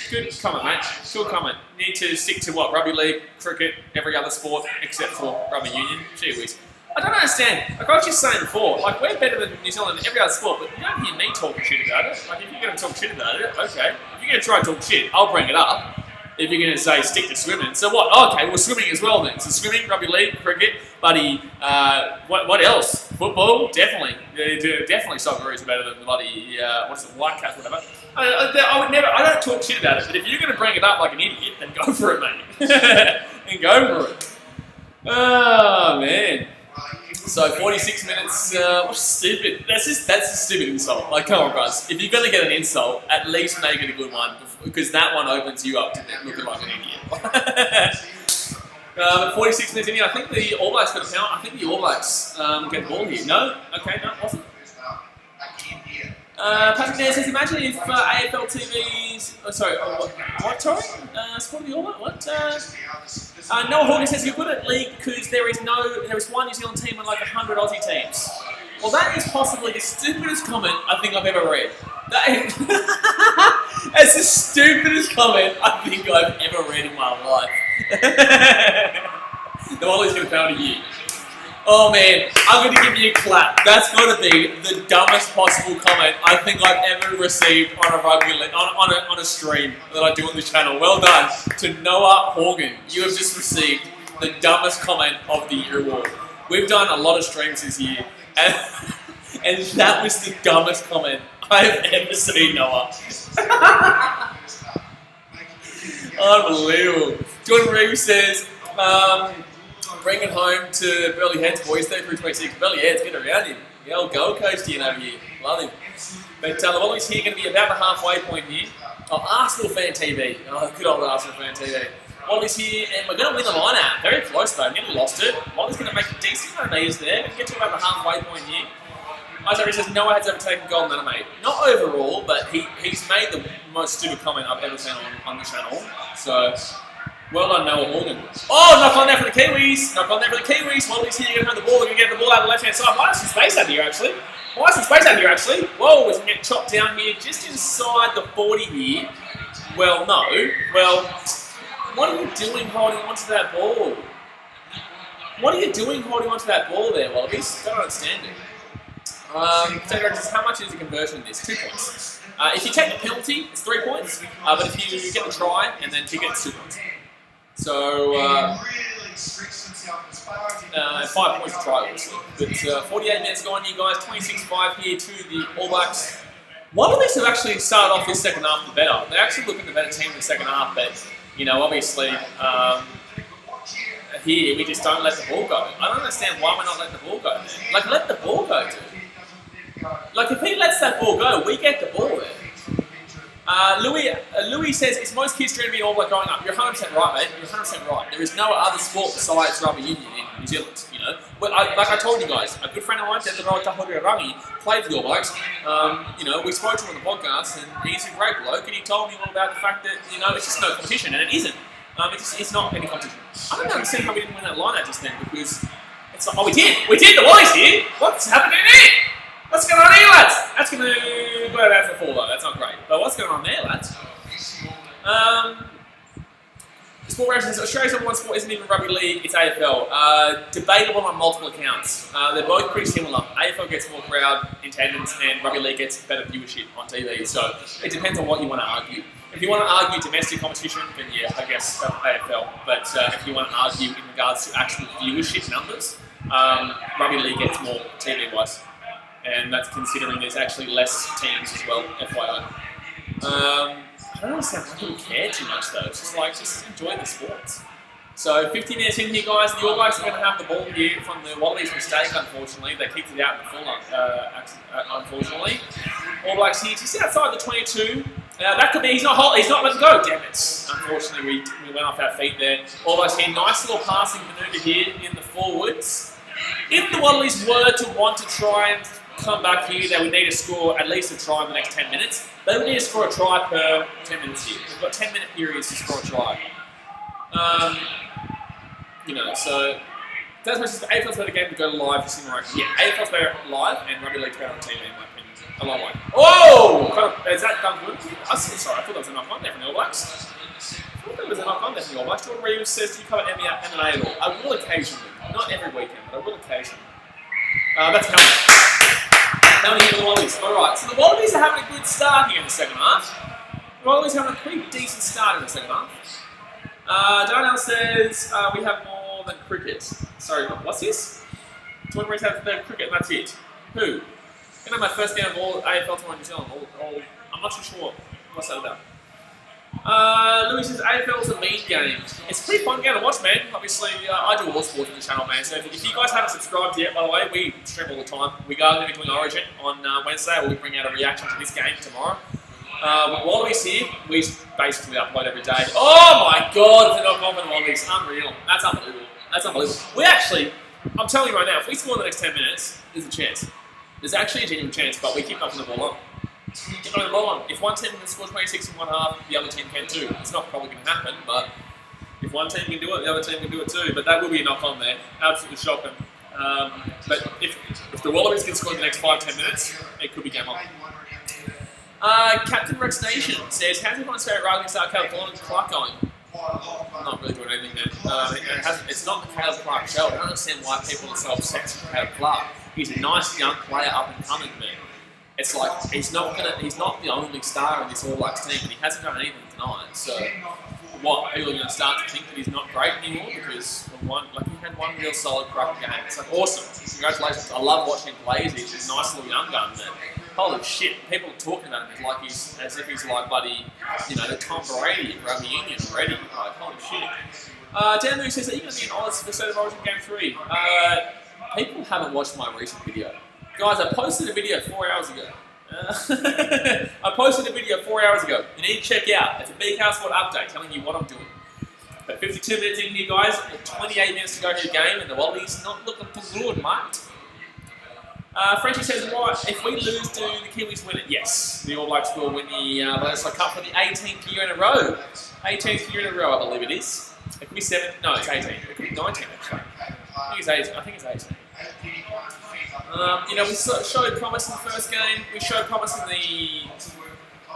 Good comment, mate. Good comment. Need to stick to what? Rugby league, cricket, every other sport except for rugby union. Gee whiz. I don't understand. Like I was just saying before, like we're better than New Zealand in every other sport, but you don't hear me talking shit about it. Like if you're going to talk shit about it, okay. If you're going to try and talk shit, I'll bring it up. If you're going to say stick to swimming, so what? Okay, well swimming as well then. So swimming, rugby league, cricket, buddy. What else? Football, definitely. Definitely Socceroos are better than the bloody what's it, Whitecaps, whatever. I would never. I don't talk shit about it, but if you're going to bring it up like an idiot, then go for it, mate. Then go for it. Oh man. So 46 minutes. What's stupid? That's a stupid insult. Like, come on, guys. If you're gonna get an insult, at least make it a good one, because that one opens you up to looking like an idiot. But 46 minutes in here, I think the All Blacks got a penalty. I think the All Blacks get the ball here. No? Okay, no, it wasn't. Patrick Nair says, imagine if AFL TV's... Oh, sorry, what, sorry? Sport of the All Black? What? Noah Horgan says, you're good at league because there is one New Zealand team and like 100 Aussie teams. Well, that is possibly the stupidest comment I think I've ever read. That's the stupidest comment I think I've ever read in my life. The Wally's going to penalty you. Oh man, I'm going to give you a clap. That's got to be the dumbest possible comment I think I've ever received on a rugby on a stream that I do on this channel. Well done to Noah Horgan. You have just received the dumbest comment of the year award. We've done a lot of streams this year, and that was the dumbest comment I've ever seen, Noah. Unbelievable. Jordan Reeves says, bring it home to Burley Heads, boys. 33-26. Burley Heads, get around him. The old Gold Coastian over here. Love him. But the Wallabies here going to be about the halfway point here. Oh, Arsenal fan TV. Oh, good old Arsenal fan TV. Wallabies here, and we're going to win the line out. Very close though. Nearly lost it. Wallabies going to make a decent amount of meters there. Going to get to about the halfway point here. Isaiah says, Noah has ever taken gold medal, mate. Not overall, but he's made the most stupid comment I've ever seen on the channel. So, well done, Noah Morgan. Oh, knock on there for the Kiwis. Knock on there for the Kiwis. Wallabies here, going to have the ball. They're going to get the ball out of the left-hand side. Why is some space out here, actually? Whoa, it's going to get chopped down here, just inside the 40 here. Well, no. Well, what are you doing holding onto that ball? What are you doing holding onto that ball there, Wallabies? Don't understand it. How much is the conversion in this? 2 points. If you take the penalty, it's 3 points. But if you get the try and then kick it, it's 2 points. So, 5 points to try, obviously. But 48 minutes gone here, guys. 26-5 here to the All Blacks. Wallabies have actually started off this second half better. They're actually looking the better team in the second half, but, you know, obviously, here we just don't let the ball go. I don't understand why we're not letting the ball go, man. Like, let the ball go, dude. Like, if he lets that ball go, we get the ball there. Louis says, is most kids dreaming All Black growing up? You're 100% right, mate. You're 100% right. There is no other sport besides rugby union in New Zealand, you know. But like I told you guys, a good friend of mine, Rugby, played for the All Blacks. You know, we spoke to him on the podcast, and he's a great bloke, and he told me all about the fact that, you know, it's just no competition, and it isn't. It's not any competition. I don't understand how we didn't win that line out just then, because it's like, oh, we did, the Wallies did. What's happening here? What's going on here, lads? That's going to go out for 4 though. That's not great. But what's going on there, lads? Sport Ration says Australia's number one sport isn't even rugby league, it's AFL. Debatable on multiple accounts. They're both pretty similar. AFL gets more crowd attendance and rugby league gets better viewership on TV. So it depends on what you want to argue. If you want to argue domestic competition, then yeah, I guess AFL. But if you want to argue in regards to actual viewership numbers, rugby league gets more TV-wise. And that's considering there's actually less teams as well, FYI. I don't understand why people care too much though. It's just enjoy the sports. So 50 minutes in here, guys. The All Blacks are going to have the ball here from the Wallabies' mistake, unfortunately. They kicked it out in the full, unfortunately. All Blacks here, just outside the 22. That could be, he's not letting go, damn it. Unfortunately, we went off our feet there. All Blacks here, nice little passing manoeuvre here in the forwards. If the Wallabies were to want to try and come back here, they would need to score at least a try in the next 10 minutes. They would need to score a try per 10 minutes here. We've got 10-minute periods to score a try. You know, so that's much as the AFL's better game to go live to simulate. Yeah, AFL's better live and rugby league's better on TV in my opinion. A long way. Oh! Is that done good? Sorry, I thought that was a knock on there from the All Blacks. thought there was a knock on there from the All Blacks. Jordan Reeves says, do you cover MMA at all? I will occasionally. Not every weekend, but I will occasionally. That's coming here to the Wallabies. Alright, so the Wallabies are having a good start here in the second half. The Wallabies are having a pretty decent start in the second half. Darnell says, we have more than cricket. Sorry, what's this? Jordan Reeves has no cricket and that's it. Who? I know my first game of all AFL tournament in New Zealand. I'm not too sure what's that about. Louis says AFL is a mean game. It's a pretty fun game to watch, man. Obviously, I do all sports on the channel, man. So if you guys haven't subscribed yet, by the way, we stream all the time. We are going to be doing Origin on Wednesday. We'll bring out a reaction to this game tomorrow. With Wallabies here, we basically upload every day. Oh my god, if they're not confident Wallabies, unreal. That's unbelievable. That's unbelievable. We actually, I'm telling you right now, if we score in the next 10 minutes, there's a chance. There's actually a genuine chance, but we keep knocking the ball on. Keep knocking the ball on. If one team can score 26 in one half, the other team can too. It's not probably going to happen, but if one team can do it, the other team can do it too. But that will be a knock on there. Absolutely shocking. But if the Wallabies can score in the next 5-10 minutes, it could be game on. Captain Rex Nation says, how's everyone's favourite rugby star Caleb Clark going? I'm not really doing anything there. It's not the Caleb Clark show. I don't understand why people are so obsessed with Caleb Clark. He's a nice young player up and coming, man. It's like he's not the only star in this All Blacks team, and he hasn't done anything tonight. So what, people are going to start to think that he's not great anymore because he had one real solid crack game. It's like awesome. Congratulations. I love watching him play. He's a nice little young gun, man. Holy shit, people are talking about him as if he's like bloody, the Tom Brady of Rugby Union already. Like, holy shit. Dan Moose says, are you going to be in Oz for the State of Origin Game 3? People haven't watched my recent video. Guys, I posted a video 4 hours ago. I posted a video 4 hours ago. You need to check out. It's a BKR Sport update telling you what I'm doing. But 52 minutes in here, guys. 28 minutes to go to the game, and the Wallabies not looking too good, mate. Frenchie says, what, if we lose, do the Kiwis win it? Yes. The All Blacks will win the Bledisloe Cup for the 18th year in a row. 18th year in a row, I believe it is. It could be 7. No, it's 18. It could be 19, actually. I think it's 18. We showed promise in the first game. We showed promise in the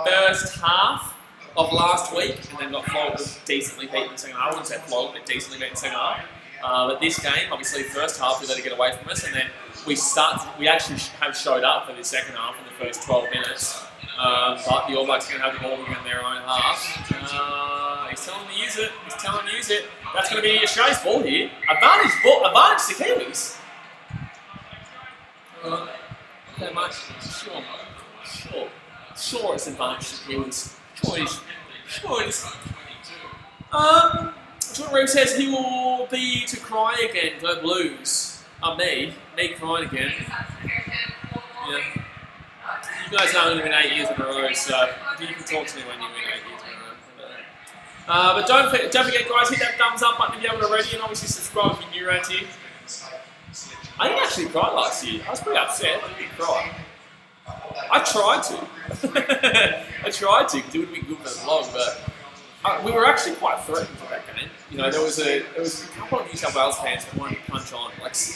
first half of last week, and then got flogged decently beat in the second half. I wouldn't say flogged, but decently beat in the second half. But this game, obviously, first half we let it get away from us, and then we actually have showed up for the second half in the first 12 minutes. But the All Blacks are going to have the ball in their own half. He's telling them to use it. He's telling them to use it. That's going to be Australia's ball here. Advantage to Kiwis. Okay, mate. Sure it's advantage to Kiwis. Sure it is. Jordan Reeves says he will be to cry again, go Blues. Me crying again. Yeah. You guys aren't going to win 8 years in a row, so you can talk to me when you win 8 years in a row. But don't forget, guys, hit that thumbs up button if you haven't already, and obviously subscribe if you're new around here. I didn't actually cry last year. I was pretty upset. I didn't cry. I tried to. Because it would have been good for the vlog, but we were actually quite threatened for that game. There was a couple of New South Wales fans that wanted to punch on,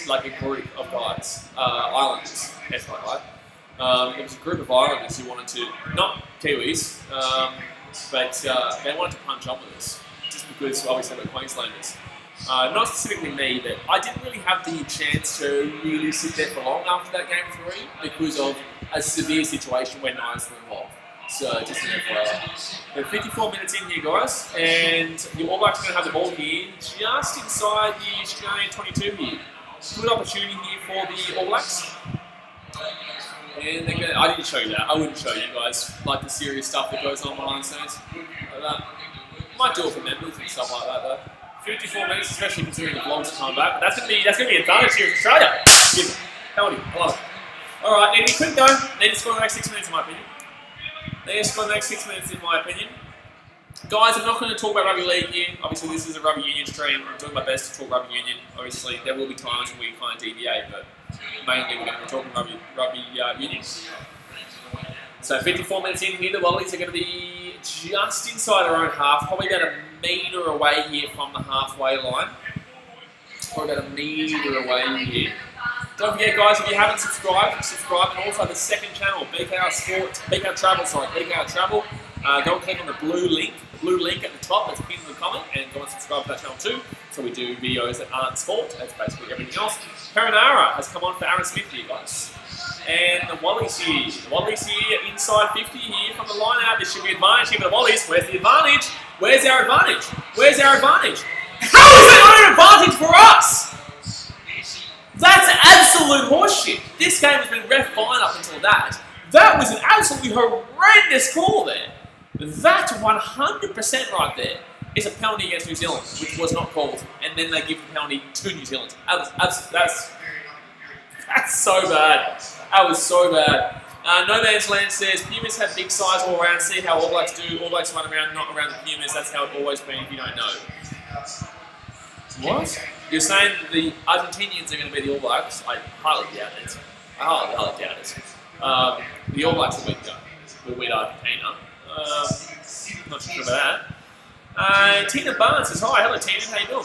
like a group of guys, Islanders, FYI. There was a group of Islanders who wanted to, not Kiwis, but they wanted to punch on with us, just because obviously we're Queenslanders. Not specifically me, but I didn't really have the chance to really sit there for long after that game 3 because of a severe situation where knives were involved. So just an FYI. We're 54 minutes in here, guys, and the All Blacks are going to have the ball here just inside the Australian 22 here. Good opportunity here for the All Blacks. And they're gonna, I didn't show you that. I wouldn't show you guys like the serious stuff that goes on behind the scenes. Like that. Might do it for members and stuff like that though. 54 minutes, especially considering the vlogs are coming back. But that's gonna be an advantage here in Australia. Penalty, I love it. Alright, need to be quick though. Need to score the next 6 minutes in my opinion. Need to score the next 6 minutes in my opinion. Guys, I'm not going to talk about rugby league here. Obviously, this is a rugby union stream. I'm doing my best to talk rugby union. Obviously, there will be times when we kind of deviate, but mainly we're going to be talking rugby union. So 54 minutes in here, the Wallabies are going to be just inside our own half, probably about a metre away here from the halfway line. Probably about a metre away here. Don't forget, guys, if you haven't subscribed, subscribe, and also the second channel, BKR Travel. Go and click on the blue link at the top that's pinned in the and comment, and go and subscribe to that channel too. So we do videos that aren't sport. That's basically everything else. Perenara has come on for Aaron Smith here, guys. And the Wallabies here. The Wallabies here inside 50 here from the line out. There should be advantage here for the Wallabies. Where's the advantage? Where's our advantage? Where's our advantage? How is that not an advantage for us? That's absolute horseshit. This game has been ref fine up until that. That was an absolutely horrendous call there. That 100% right there is a penalty against New Zealand, which was not called, and then they give the penalty to New Zealand. That's so bad. That was so bad. No Man's Land says, Pumas have big size all around. See how All Blacks do. All Blacks run around, not around the Pumas. That's how it's always been if you don't know. What? You're saying the Argentinians are going to be the All Blacks? I highly doubt it. I highly doubt it. The All Blacks will beat Argentina. Not sure about that. Tina Barnes says, hi, hello Tina, how you doing?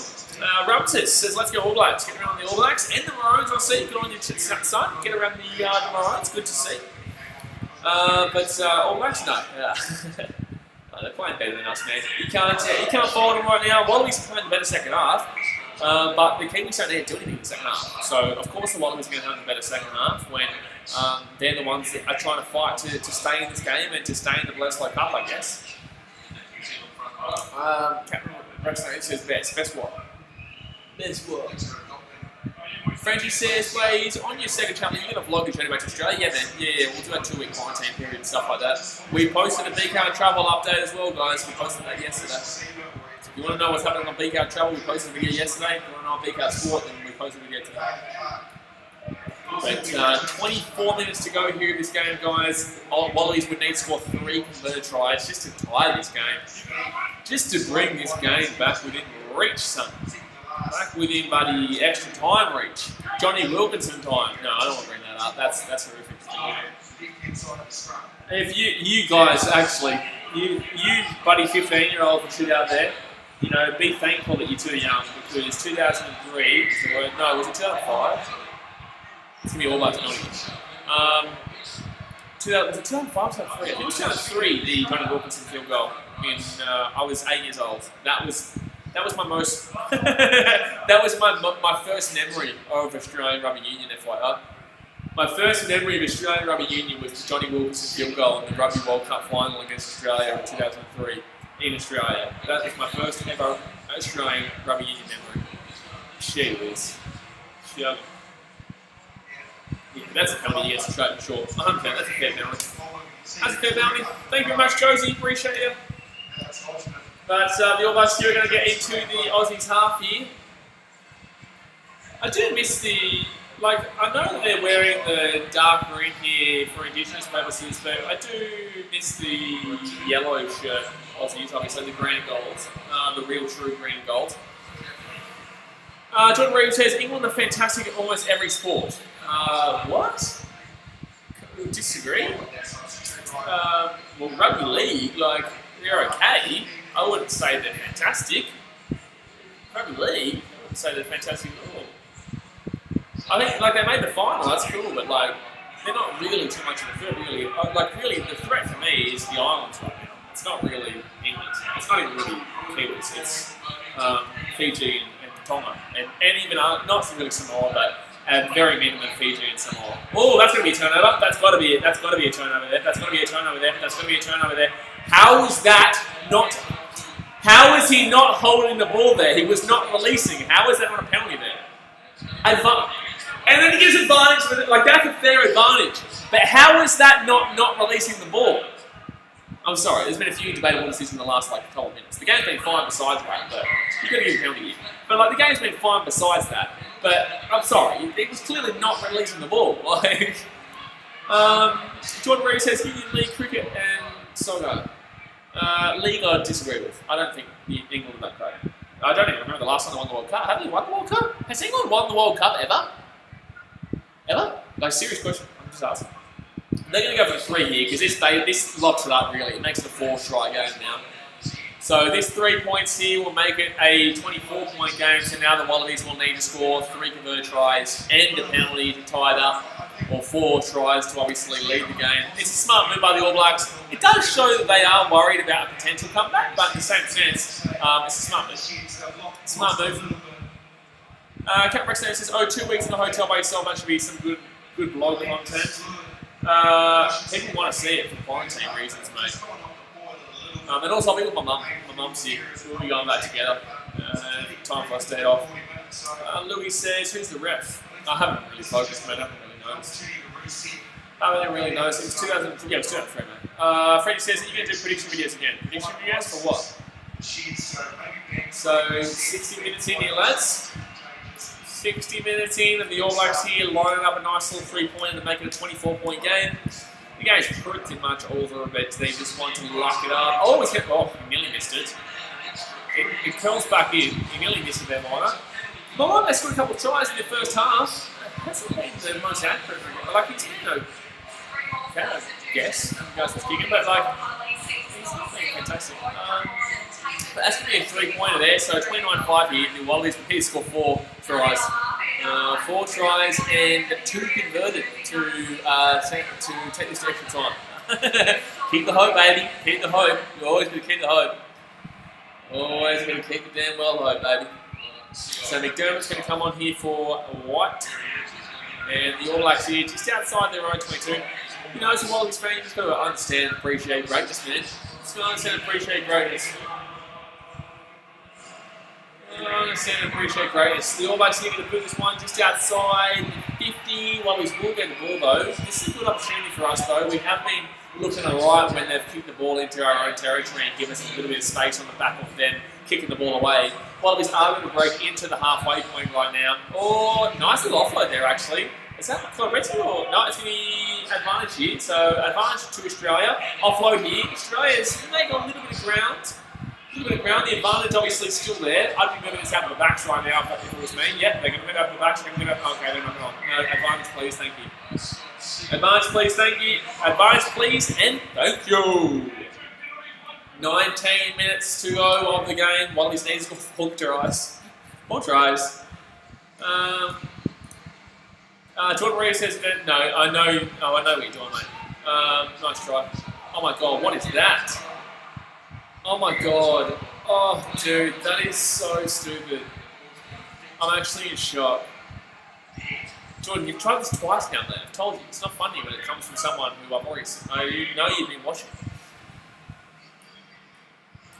Rumses says, let's go All Blacks. Get around the All Blacks and the Maroons, I see. Good on your son. Get around the Maroons, good to see. But All Blacks, no. No, they're playing better than us, man. You can't follow them right now. Wallabies are playing the better second half, but the Kiwis don't need to do anything in the second half. So, of course, the Wallabies are going to have the better second half when they're the ones that are trying to fight to stay in this game and to stay in the Bledisloe Cup, I guess. Captain Rex says best. Best what? Best what? Frenchie says, please, on your second channel, you're going to vlog your journey back to Australia? Yeah, man. Yeah, we'll do a 2-week quarantine period and stuff like that. We posted a BKR travel update as well, guys. We posted that yesterday. So if you want to know what's happening on BKR travel, we posted a video yesterday. If you want to know BKR sport, then we posted a video today. But 24 minutes to go here in this game, guys. Wallabies would need to score 3 converted tries just to tie this game. Just to bring this game back within reach, son. Back within buddy extra time reach. Johnny Wilkinson time. No, I don't want to bring that up. That's horrific. If you guys actually, you buddy 15-year-old and shit out there, you know, be thankful that you're too young because 2003, no, was it 2005? It's going to be All Blacks penalty. Was it 2005, 2003? I think it was 2003, the Johnny Wilkinson field goal. I was 8 years old. That was my most. That was my first memory of Australian Rugby Union, FYI. My first memory of Australian Rugby Union was the Johnny Wilkinson field goal in the Rugby World Cup final against Australia in 2003 in Australia. That was my first ever Australian Rugby Union memory. She was. Yeah, that's a penalty against Australia for sure. 100%, that's a fair penalty. That's a fair penalty. Thank you very much, Josie. Appreciate you. But the All Blacks here are going to get into the Aussies half here. I do miss the, I know that they're wearing the dark green here for Indigenous purposes, but I do miss the yellow shirt Aussies, obviously the green and gold, the real true green and gold. John Reeves says, England are fantastic at almost every sport. What? Disagree. Well, rugby league, they're okay. I wouldn't say they're fantastic. Rugby league, I wouldn't say they're fantastic at all. I think, they made the final, that's cool, but, they're not really too much of a threat, really. Really, the threat for me is the islands right now. It's not really England. It's not even really Kiwis. It's Fiji and Tonga. And even, not really Samoa, but at very minimum Fiji and Samoa. Oh, that's going to be a turnover. That's got to be a turnover there. That's got to be a turnover there. That's got to be a turnover there. How is that not... How is he not holding the ball there? He was not releasing. How is that not a penalty there? And then he gives advantage with it. That's a fair advantage. But how is that not releasing the ball? I'm sorry, there's been a few debatable decisions in the last couple of minutes. The game's been fine besides that, but you've got to give a penalty here. But the game's been fine besides that. But I'm sorry, it was clearly not releasing the ball. Jordan Reed says Union League cricket and soccer. League I disagree with. I don't think England are that great. I don't even remember the last time they won the World Cup. Have they won the World Cup? Has England won the World Cup ever? Ever? Serious question. I'm just asking. They're going to go for 3 here because this locks it up really. It makes it a 4-try game now. So this 3 points here will make it a 24-point game. So now the Wallabies will need to score 3 converted tries and a penalty to tie it up, or 4 tries to obviously lead the game. It's a smart move by the All Blacks. It does show that they are worried about a potential comeback, but in the same sense, it's a smart move. Smart move. Captain Rex says, "Oh, 2 weeks in a hotel by yourself, that should be some good blog content." People want to see it for quarantine reasons, mate. And also, I'll be with my mum. My mum's here. We'll be going back together. Time for us to head off. Louis says, "Who's the ref?" I haven't really focused, mate. I haven't really noticed. I haven't really noticed. It was 2003, mate. Freddie says, "Are you going to do prediction videos again?" Prediction videos for what? So, 60 minutes in here, lads. 60 minutes in, and the All Blacks here lining up a nice little 3-pointer to make it a 24-point game. The game's pretty much over, but they just want to lock it up. Always hit. Oh, he nearly missed it. It curls back in. He nearly missed it there, Minor. Minor, they scored a couple of tries in the first half. Hasn't been the most accurate. Like, he's, kind of guess. You guys were kicking, but like, he's not being fantastic. But that's going to be a 3-pointer there, so 29-5 here. The Wallabies will here score 4 tries. 4 tries and 2 converted to take this to extra time. Keep the hope, baby. Keep the hope. You're always going to keep the hope. Always going to keep the damn well hope, baby. So McDermott's going to come on here for White. And the All Blacks here just outside their own 22. You know, as a Wallabies fan, you just got to understand and appreciate greatness, man. Just got to understand and appreciate greatness. I understand and appreciate greatness. The All Blacks here going to put this one just outside 50. Wallabies will get the ball though. This is a good opportunity for us though. We have been looking alright when they've kicked the ball into our own territory and given us a little bit of space on the back of them kicking the ball away. Wallabies are going to break into the halfway point right now. Oh, nice little offload there actually. Is that Florenti or no? It's going to be advantage here. So advantage to Australia. Offload here. Australia's making a little bit of ground. The advantage obviously still there. I'd be moving this out to the backs right now if it was me. Yep, they're going to move out to the backs. They're going to move out. Okay, they're not going. No, advantage please, thank you. Advantage please, thank you. Advantage please, and thank you. 19 minutes to go of the game. Wallabies need to score 4 tries. 4 tries. Jordan Reed says that, no, I know what you're doing, mate. Nice try. Oh my god, what is that? Oh my god. Oh, dude, that is so stupid. I'm actually in shock. Jordan, you've tried this twice now, man. I've told you, it's not funny when it comes from someone who I've already you know you've been watching.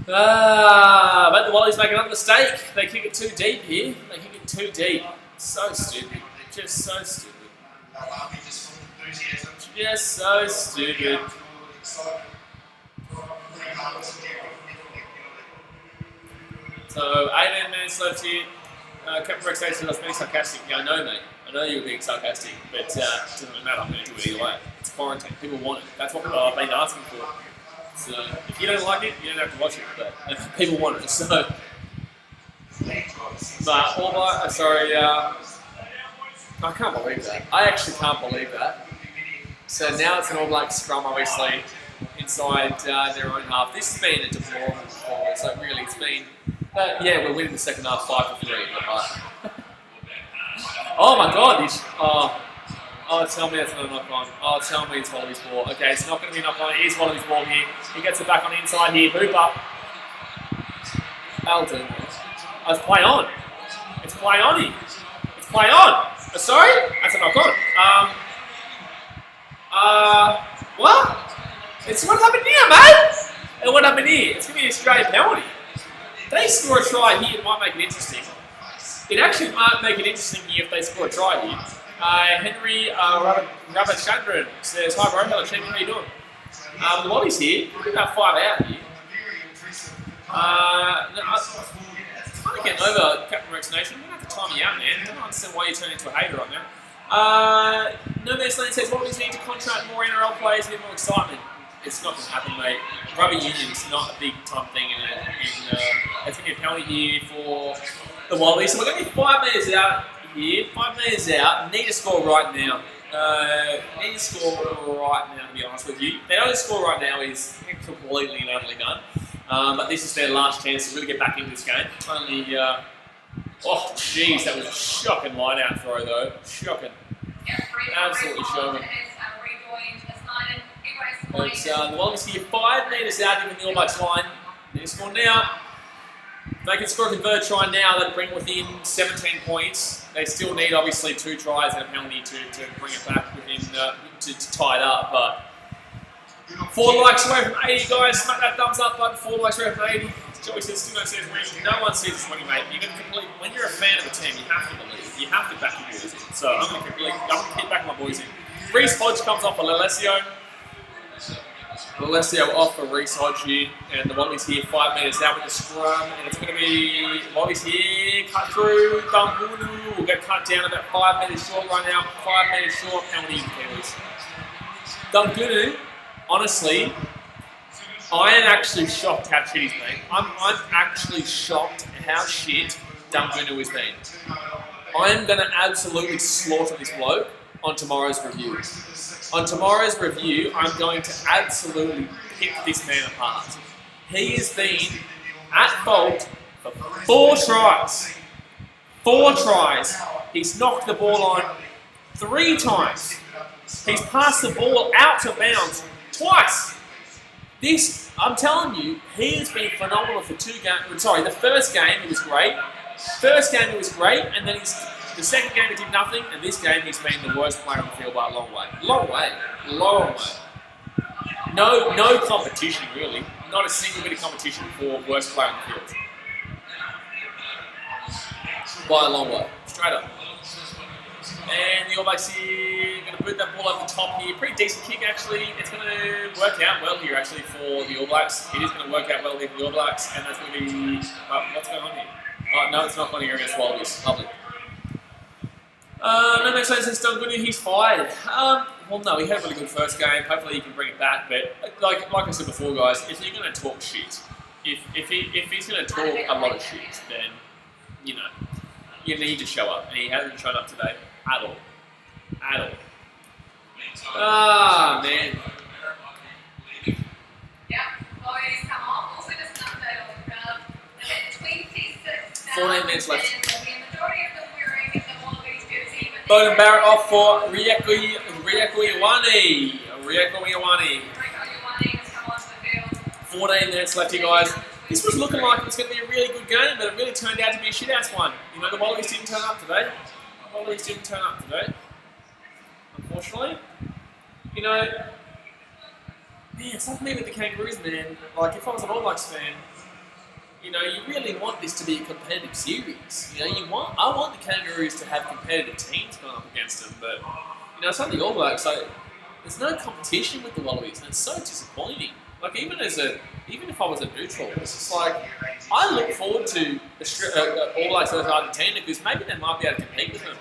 But the Wallabies make another mistake. They kick it too deep here. They kick it too deep. So stupid. Just so stupid. Just so stupid. So 18 minutes left here. Captain Rex says I was being sarcastic. Yeah, I know, mate. I know you were being sarcastic, but it doesn't matter. I'm going to do it either way. It's quarantine. People want it. That's what people have been asking for. So if you don't like it, you don't have to watch it. But people want it. So, but All Blacks. Sorry. I can't believe that. I actually can't believe that. So now it's an All Black scrum, obviously, inside their own half. This has been a deplorable performance. Like really, it's been. Yeah, we're winning the second half 5-3. Oh my god, oh, tell me that's not a knock on. Oh, tell me it's Wallabies ball. Okay, it's not going to be a knock on. It is Wallabies ball here. He gets it back on the inside here. Hoop up. Alton. Oh, it's play on. It's play on here. It's play on. Sorry? That's a knock on. What? It's what happened here, mate? And what happened here? It's going to be an Australian penalty. If they score a try here, it might make it interesting. It actually might make it interesting here if they score a try here. Henry Ravichandran says, "Hi bro, hello Chief, how you doing?" The Wallabies here, we're about 5 out here. I'm kind of getting over Captain Rex Nation. I'm going to have to time you out, man. I don't understand why you turn into a hater right now. No Man's Land says, Wallabies need to contract more NRL players and get more excitement. It's not going to happen, mate. Rugby union's not a big time thing I think a penalty here for the Wallabies. So we're going to be 5 metres out here. 5 metres out. Need to score right now. Need to score right now, to be honest with you. If they don't score right now, is completely and utterly done. But this is their last chance to really get back into this game. Only, oh jeez, that was a shocking line-out throw though. Shocking. Absolutely shocking. But the Wallabies here 5 metres out, giving the All Blacks line. They score now. If they can score a converted try now, that'd bring within 17 points. They still need obviously 2 tries and a penalty to bring it back within to tie it up. But 4 likes away from 80, guys. Smack that thumbs up button. 4 likes away from 80. Joey says, still don't see us winning. No one sees us winning, mate. You're going to complete. When you're a fan of a team, you have to believe. You have to back your boys in. So I'm going to keep backing my boys in. Reece Hodge comes off for Bledisloe. Bledisloe off for Reece Hodge here, and the Wallabies here 5 metres out with the scrum, and it's going to be Wallabies here, cut through, Dungunu will get cut down about 5 metres short, run out, 5 metres short, penalty Kiwis. Dungunu, honestly, I am actually shocked how shit he's been. I'm actually shocked how shit Dungunu has been. I am going to absolutely slaughter this bloke on tomorrow's review. On tomorrow's review, I'm going to absolutely pick this man apart. He has been at fault for 4 tries. 4 tries. He's knocked the ball on 3 times. He's passed the ball out of bounds twice. This, I'm telling you, he has been phenomenal for 2 games. Sorry, the first game he was great. And then the second game he did nothing, and this game he's been the worst player on the field by a long way. Long way. No competition really. Not a single bit of competition for worst player on the field. By a long way. Straight up. And the All Blacks here going to put that ball over the top here. Pretty decent kick actually. It's going to work out well here actually for the All Blacks. It is going to work out well here for the All Blacks, and that's going to be what's going on here? Oh no, it's not going here against Wallabies. Lovely. No makes sense since Dungunu, he's fired. Well, no, he had a really good first game. Hopefully he can bring it back. But like I said before, guys, if you're going to talk shit, if he's going to talk a lot of shit, then you know you need to show up, and he hasn't shown up today at all. Ah man. 14 minutes left. Bowden Barrett off for Rieko Ioane. 14 minutes left here, guys. This was looking like it was going to be a really good game, but it really turned out to be a shit-ass one. You know, the Wallabies didn't turn up today. Unfortunately. You know, man, it's like me with the Kangaroos, man. Like, if I was an All Blacks fan, you know, you really want this to be a competitive series. You know, I want the Kangaroos to have competitive teams going up against them, but you know, it's like the All Blacks. Like, there's no competition with the Wallabies, and it's so disappointing. Like, even if I was a neutral, it's just like I look forward to All Blacks versus Argentina because maybe they might be able to compete with them.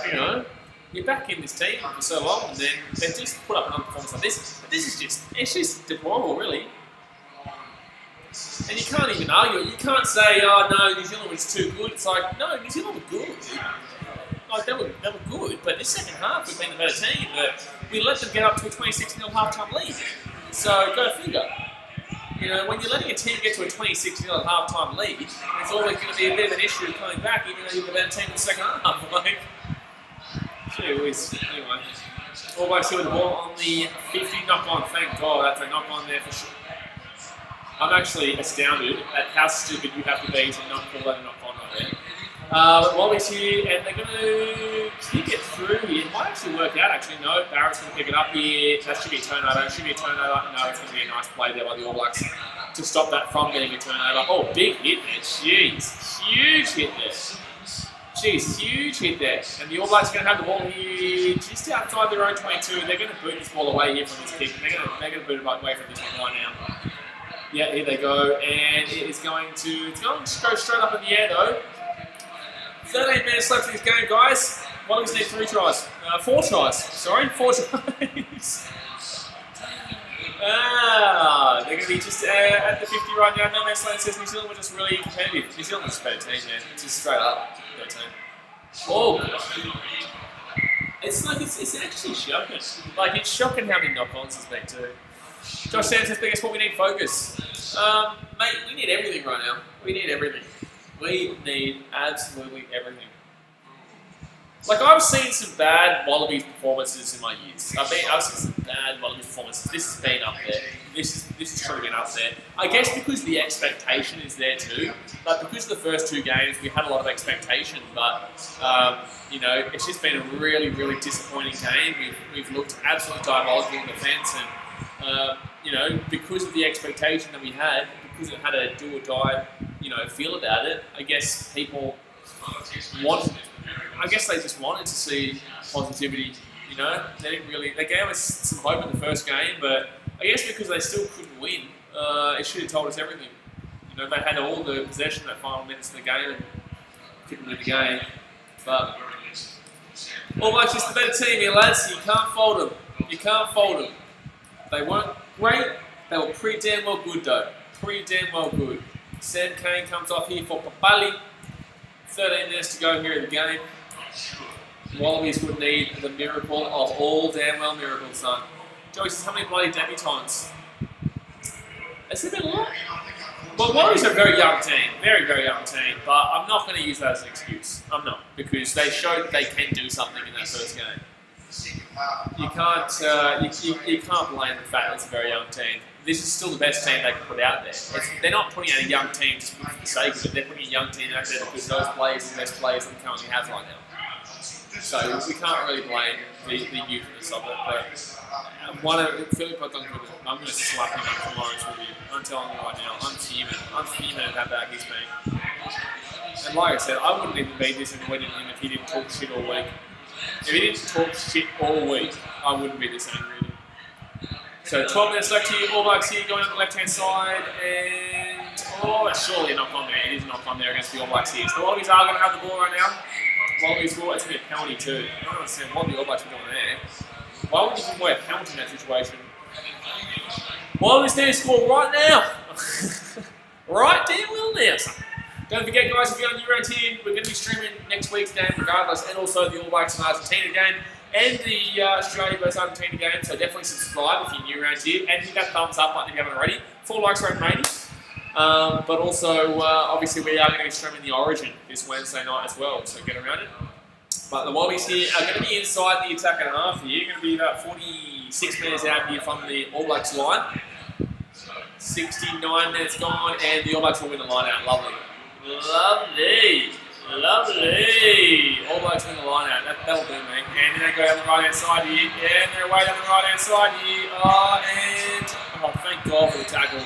You know, you're back in this team for so long, and then they just put up another performance like this. But this is just deplorable, really. And you can't even argue it. You can't say, oh no, New Zealand was too good. It's like, no, New Zealand were good. Like, they were good, but this second half we've been the better team, but we let them get up to a 26-0 half-time lead. So, go figure. You know, when you're letting a team get to a 26-0 half-time lead, it's always going to be a bit of an issue coming back, even though you're the better team in the second half. Like, gee whiz. Anyway, All Blacks here with the ball on the 50 knock-on. Thank God, that's a knock-on there for sure. I'm actually astounded at how stupid you have to be to not call that a knock-on right there. Wallabies here, and they're going to kick it through here. It might actually work out, actually. No, Barrett's going to pick it up here. That should be a turnover. No, it's going to be a nice play there by the All Blacks to stop that from getting a turnover. Oh, big hit there. Jeez. Huge hit there. Huge hit there. And the All Blacks are going to have the ball here just outside their own 22. They're going to boot this ball away here from this kick. They're going to boot it away from this one right now. Yeah, here they go, and it's going to go straight up in the air though. 13 minutes left in this game, guys. Wallabies need 4 tries. 4 tries. They're going to be just at the 50 right now. No man's land says New Zealand were just really competitive. New Zealand was a better team, man. It's just straight up better team. Oh, it's like it's actually shocking. Like, it's shocking how many knock-ons there's been too. Josh Sanchez, biggest what we need focus. Mate, we need everything right now. We need everything. We need absolutely everything. Like, I've seen some bad Wallabies performances in my years. I've seen some bad Wallabies performances. This has been up there. This has truly been up there. I guess because the expectation is there too. Like, because of the first 2 games, we had a lot of expectation. But, you know, it's just been a really, really disappointing game. We've looked absolutely diabolical in defence. And, you know, because of the expectation that we had, because it had a do or die, you know, feel about it, I guess people I guess they just wanted to see positivity, you know. They didn't really. They gave us some hope in the first game, but I guess because they still couldn't win, it should have told us everything. You know, they had all the possession that final minutes of the game and couldn't win the game. But almost just the better team here, lads. You can't fault them. You can't fault them. They weren't great. They were pretty damn well good, though. Pretty damn well good. Sam Kane comes off here for Papali. 13 minutes to go here in the game. Wallabies would need the miracle of all damn well miracles, son. Joey says, how many bloody debutantes? Has there been a lot? Well, Wallabies are a very young team. Very, very young team. But I'm not going to use that as an excuse. I'm not. Because they showed that they can do something in that first game. You can't blame the fact that it's a very young team. This is still the best team they can put out there. They're not putting out a young team just for the sake of it. They're putting a young team out there because those players are the best players that we currently have right now. So we can't really blame the youthness of it. But Philip, I'm going to slap him up tomorrow with you. I'm telling you right now, I'm fuming at how bad he's been. And like I said, I wouldn't even be disappointed in him if he didn't talk shit all week. If he didn't talk shit all week, I wouldn't be this angry. So 12 minutes left here, All Blacks here going on the left-hand side, and it's surely a knock on there. It is a knock on there against the All Blacks here. So the Wallabies are going to have the ball right now. Wallabies ball, it's going to be a penalty too. I don't understand what the All Blacks are doing there. Why would you give away a penalty in that situation? Wallabies need to score right now. Right damn well now, son. Don't forget, guys, if you're on New Round here, we're going to be streaming next week's game regardless, and also the All Blacks and Argentina game, and the Australia vs Argentina game, so definitely subscribe if you're new around here, and hit that thumbs up button if you haven't already. 4 likes are amazing. But also, obviously, we are going to be streaming the Origin this Wednesday night as well, so get around it. But the Wallabies here are going to be inside the attack and a half here. You're going to be about 46 metres out here from the All Blacks line. 69 minutes gone, and the All Blacks will win the line out. Lovely. Lovely. Lovely. All Blacks win the line out. That'll do me. And then they go down the right hand side here. Yeah, and they're away down the right hand side here. Thank God for the tackle.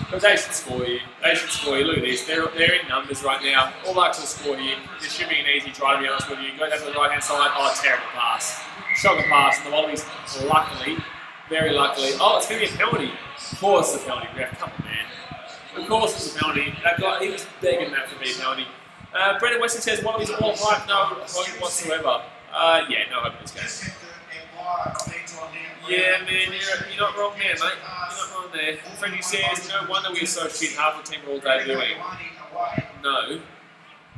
But they should score here. They should score here. Look at this. They're in numbers right now. All Blacks will score here. This should be an easy try, to be honest with you. Go down to the right hand side. Terrible pass. Shocking pass. And the Wallabies, luckily, very luckily. It's going to be a penalty. Of course it's a penalty, ref. Come on, man. Of course it's a penalty. That guy, he was begging that to be a penalty. Brendan Weston says, Wallabies all hype, no hope whatsoever. Yeah, no hope in this game. Yeah, man, you're not wrong there, mate. You're not wrong there. Freddie says, no wonder we're so shit, half the team are all debuting. No.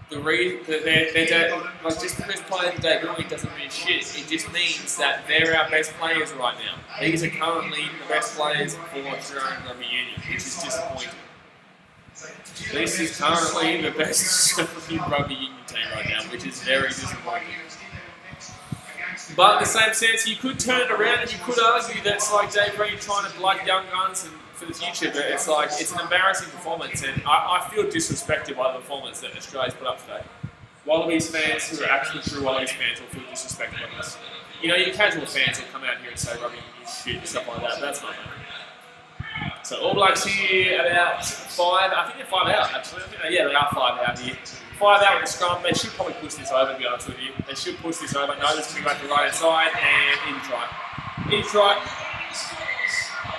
The reason that they're just because players are debuting doesn't mean shit. It just means that they're our best players right now. These are currently the best players for Australian Rugby Union, which is disappointing. This is currently the best Rugby Union team right now, which is very disappointing. But in the same sense, you could turn it around and you could argue that it's like Dave Green trying to blood young guns and for the future, but it's like, it's an embarrassing performance, and I feel disrespected by the performance that Australia's put up today. Wallabies fans who are actually true Wallabies fans will feel disrespected by this. You know, your casual fans will come out here and say Rugby Union shit and stuff like that, but that's not me. So All Blacks here about 5, I think they're 5 out actually. Yeah, they are 5 out here. 5 out with the scrum. They should probably push this over, to be honest with you. They should push this over. No, this is going to go to the right hand side, and easy try. Easy try.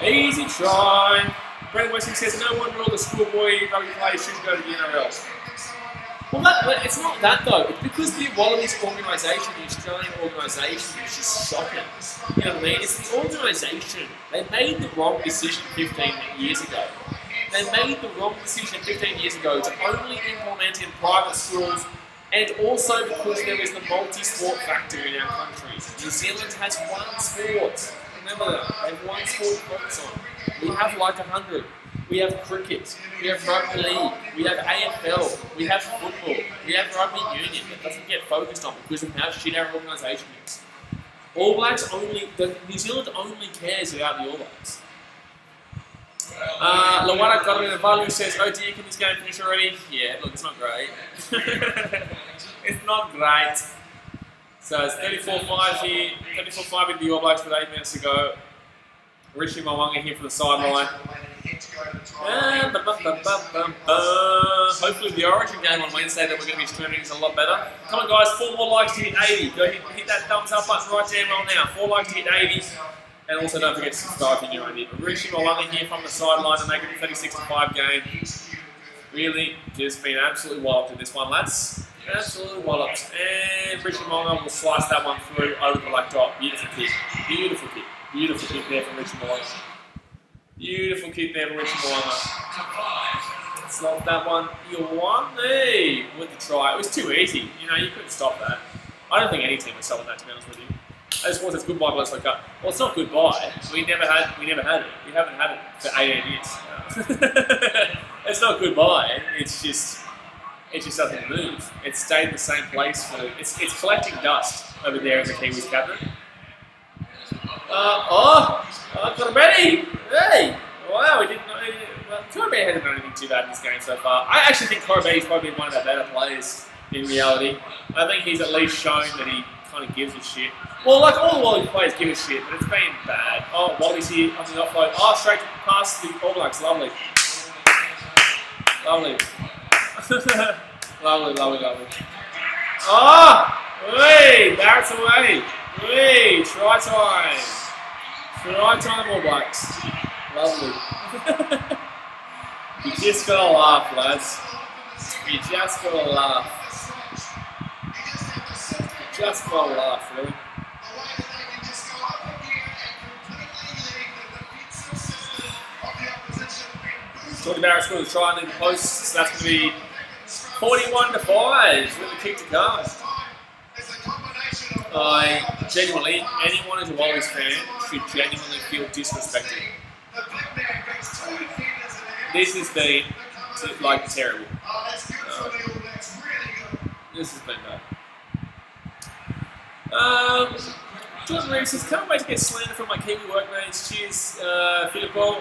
Easy try. Brendan Weston says, no wonder all the schoolboy rugby players should go to the NRL. Well, it's not that though. It's because the Wallabies organisation, the Australian organisation, is just shocking. You know what I mean? It's the organisation. They made the wrong decision 15 years ago. They made the wrong decision 15 years ago to only implement in private schools, and also because there is the multi-sport factor in our country. New Zealand has one sport. Remember that. Everyone's sport to focus on. We have like 100. We have cricket. We have rugby league. We have AFL. We have football. We have rugby union that doesn't get focused on because of how shit our organisation is. All Blacks New Zealand only cares about the All Blacks. Luana Godwin says, oh dear, can this game finish already? Yeah, look, it's not great. It's not great. So it's 34-5 here, 34-5 in the All Blacks with 8 minutes to go. Rishi Mwanga here from the sideline. Hopefully the Origin game on Wednesday that we're going to be streaming is a lot better. Come on guys, 4 more likes to hit 80. Go hit that thumbs up button right damn well now. 4 likes to hit 80. And also don't forget to subscribe if you're new here. Rishi Mwanga here from the sideline to make it a 36-5 game. Really just been absolutely walloped in this one, lads. Absolutely walloped. And Rishi Mwanga will slice that one through over the black dot. Beautiful kick. Beautiful kick. Beautiful kick there from Rishi Mwanga. Beautiful kick there from Rishi Mwanga. Slot that one. You won me with the try. It was too easy. You know, you couldn't stop that. I don't think any team was stopping that, to be honest with you. I just want it's goodbye Bledisloe Cup. Well, it's not goodbye. We never had it. We haven't had it for 18 years. It's not goodbye. It just doesn't move. It stayed in the same place for. It's collecting dust over there in the Kiwis cabinet. Got a ready. Hey, wow, we didn't know. Kiwis hasn't done anything too bad in this game so far. I actually think Kiwis probably been one of our better players in reality. I think he's at least shown that he kind of gives a shit. Well, like all the Wallabies players give a shit, but it's been bad. Oh, Wallabies here on the offload. Oh, straight past the All Blacks. Lovely. Lovely. Lovely. Oh! Wait! Barrett's away. Wait! Try time. Try time, All Blacks. Lovely. You just gotta laugh, lads. You just gotta laugh. You just gotta laugh, really. Jordan Barrett scored the try in the post, so that's going to be 41-5 with a kick to come. I genuinely, anyone who's a Wallabies fan should genuinely feel disrespected. This has been, like, terrible. This has been bad. Jordan Reeves says, can't wait to get slandered from my Kiwi workmates. Cheers, Filippo.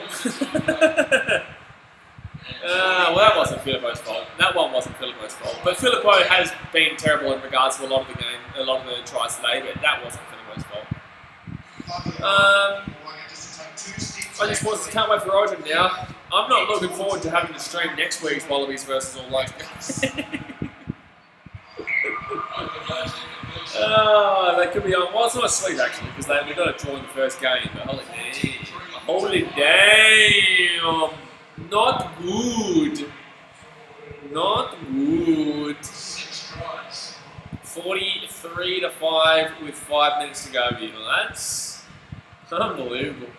Well, that wasn't Filippo's fault. That one wasn't Filippo's fault. But Filippo has been terrible in regards to a lot of the game, a lot of the tries today, but that wasn't Filippo's fault. I can't wait for Origin now. I'm not looking forward to having to stream next week's Wallabies versus All Blacks. Oh, they could be on. Well, it's not sweet actually, because we got a draw in the first game, but holy damn. Not good. Not good. 43-5 with 5 minutes to go, people. That's unbelievable.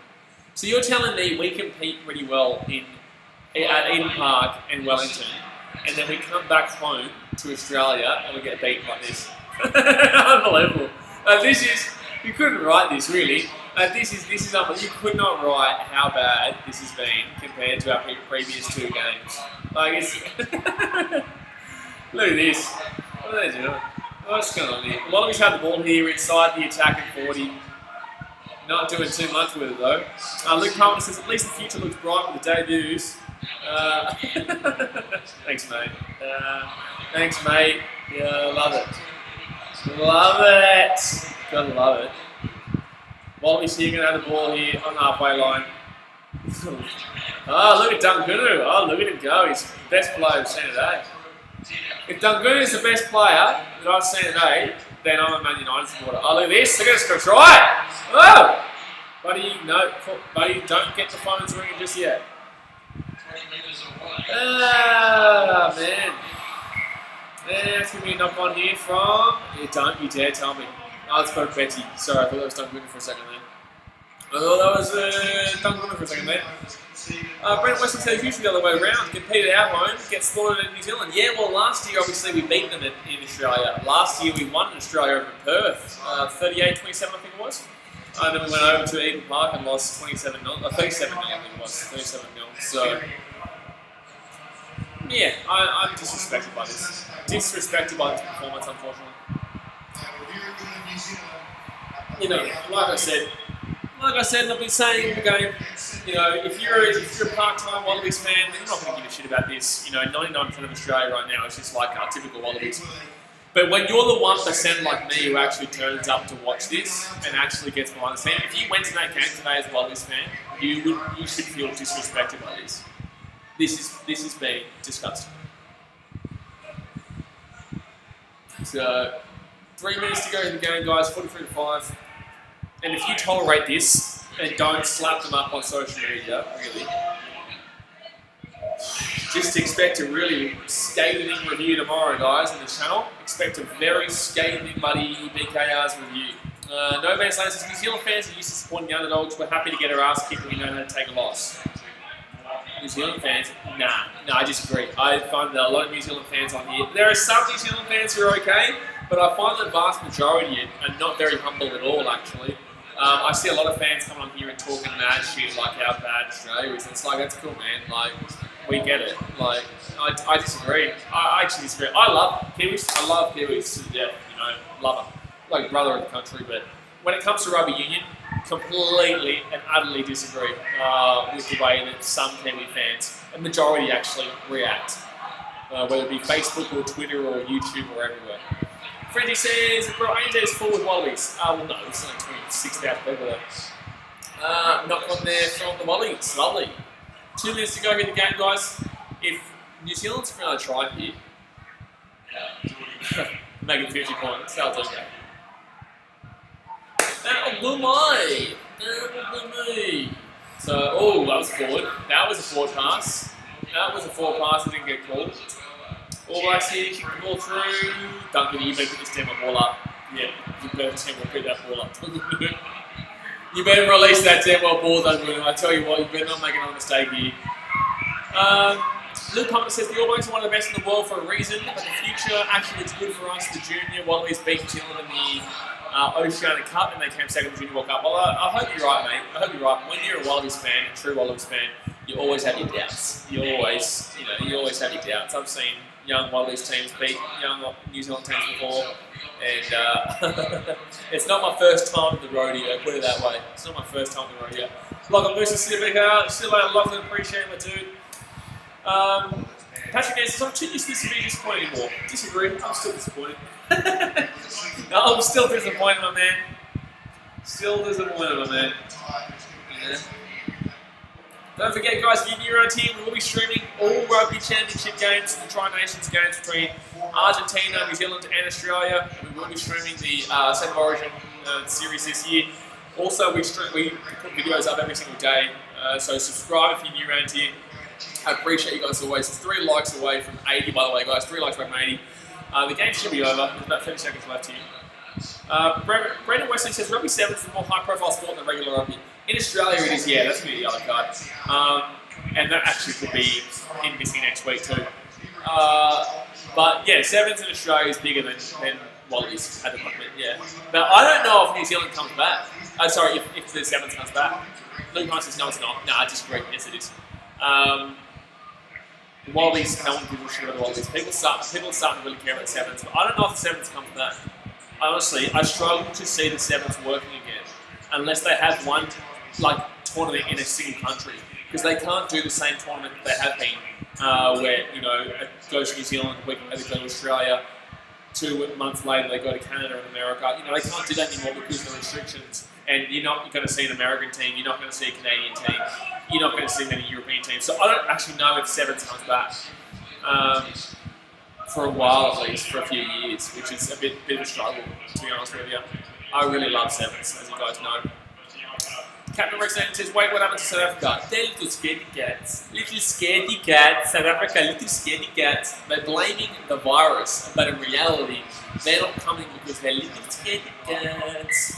So you're telling me we compete pretty well at Eden Park and Wellington, and then we come back home to Australia and we get beaten like this? Unbelievable. You couldn't write this really. This is unbelievable. You could not write how bad this has been compared to our previous 2 games. Like it's look at this. What are they doing? What's going on here? Wallabies have the ball here inside the attacking 40. Not doing too much with it though. Luke Palmer says at least the future looks bright with the debuts. Thanks, mate. Thanks, mate. Yeah, love it. Love it. Gotta love it. Wallabies here going to have the ball here on the halfway line. Oh, look at Dungunu. Oh, look at him go. He's the best player I've seen today. If Dungunu is the best player that I've seen today, then I'm a Man United supporter. Oh, look at this. Look at us go try. Oh! Buddy, no. Buddy, don't get the phones ringing just yet. Ah, man. That's going to be a knock on here from... Don't you dare tell me. Oh, it's got a Betty. Sorry, I thought that was Dungunu for a second there. I thought that was Dungunu for a second there. Brent Weston says usually the other way around. Compete at our home, get slaughtered in New Zealand. Yeah, well, last year, obviously, we beat them in Australia. Last year, we won in Australia over Perth. 38-27, I think it was. And then we went over to Eden Park and lost 27 0, 37 0 I think it was, 37 0. So, yeah, I'm disrespected by this. Disrespected by this performance, unfortunately. You know, like I said, and I've been saying all the game, you know, if you're a part-time Wallabies fan, then you're not going to give a shit about this. You know, 99% of Australia right now is just like our typical Wallabies. But when you're the 1% like me who actually turns up to watch this and actually gets behind the scene, if you went to that game today as a Wallabies fan, you should feel disrespected by this. This is being disgusting. So 3 minutes to go in the game, guys. 43-5. And if you tolerate this and don't slap them up on social media, really, just expect a really scathing review tomorrow, guys, on the channel. Expect a very scathing, bloody BKR's review. No man's land says New Zealand fans are used to supporting the underdogs. We're happy to get our ass kicked when we know how to take a loss. New Zealand fans, nah, I disagree. I find that a lot of New Zealand fans on here. There are some New Zealand fans who are okay, but I find the vast majority are not very humble at all, actually. I see a lot of fans coming on here and talking mad shit like how bad Australia is. And it's like, that's cool, man. Like, we get it. Like, I disagree. I actually disagree. I love Kiwis. I love Kiwis to death, you know. Love them. Like, brother of the country. But when it comes to rugby union, completely and utterly disagree with the way that some Kiwi fans, a majority actually, react. Whether it be Facebook or Twitter or YouTube or everywhere. Frenzy says, bro, ANZ is full with Wallabies. Well, no, it's only 26,000 people there. Knock on there from the Wallabies. Lovely. 2 minutes to go here in the game, guys. If New Zealand's going to try here, make it 50 points, that'll do that. That'll do me. That'll do me. So, oh, that was forward. That was a forward pass. That was a forward pass that didn't get called. All I see, kick the ball through. Duncan, you better put this damn ball up. Yeah, you better put that ball up. You better release that damn ball, Duncan. I tell you what, you better not make another mistake here. Luke Hunter says the All Blacks are one of the best in the world for a reason, but the future actually it's good for us. The junior Wallabies beat New Zealand in the Oceania Cup, and they came second in the Junior World Cup. Well, I hope you're right, mate. I hope you're right. When you're a Wallabies fan, a true Wallabies fan, you always have your doubts. You always have your doubts. I've seen young Wallabies teams beat young New Zealand teams before, and it's not my first time at the rodeo, put it that way. It's not my first time at the rodeo. Like I'm Musa Civic, still I love and appreciate my dude. Patrick Dan says, I'm too used to this to be disappointed anymore. Disagree, I'm still disappointed. No, I'm still disappointed, my man. Still disappointed, my man. Yeah. Don't forget, guys, if you're new around here, we will be streaming all Rugby Championship games, the Tri-Nations games between Argentina, New Zealand, and Australia. We will be streaming the State of Origin series this year. Also, we put videos up every single day, so subscribe if you're new around here. I appreciate you guys always. It's 3 likes away from 80, by the way, guys. 3 likes away from 80. The game should be over. There's about 30 seconds left here. Brendan Wesley says, Rugby 7 is a more high-profile sport than regular rugby. In Australia, it is, yeah, that's going to be the other card. And that actually could be in missing next week too. But yeah, 7s in Australia is bigger than Wallabies at the moment, yeah. But I don't know if New Zealand comes back. Sorry, if the 7s comes back. Luke Hunt says, no, it's not. No, I disagree. Yes, it is. The Wallabies, no one gives a shit about the Wallabies. People starting to really care about 7s, but I don't know if the 7s come back. Honestly, I struggle to see the 7s working again unless they have one tournament in a single country, because they can't do the same tournament that they have been, where it goes to New Zealand, a week later they go to Australia, 2 months later they go to Canada and America. They can't do that anymore because of the restrictions. And you're not going to see an American team, you're not going to see a Canadian team, you're not going to see many European teams. So I don't actually know if 7s comes back for a while, at least, for a few years, which is a bit of a struggle, to be honest with you. I really love 7s, as you guys know. Captain Rex says, wait, what happened to South Africa? They're little scaredy cats. Little scaredy cats. South Africa, little scaredy cats. They're blaming the virus, but in reality, they're not coming because they're little scaredy cats.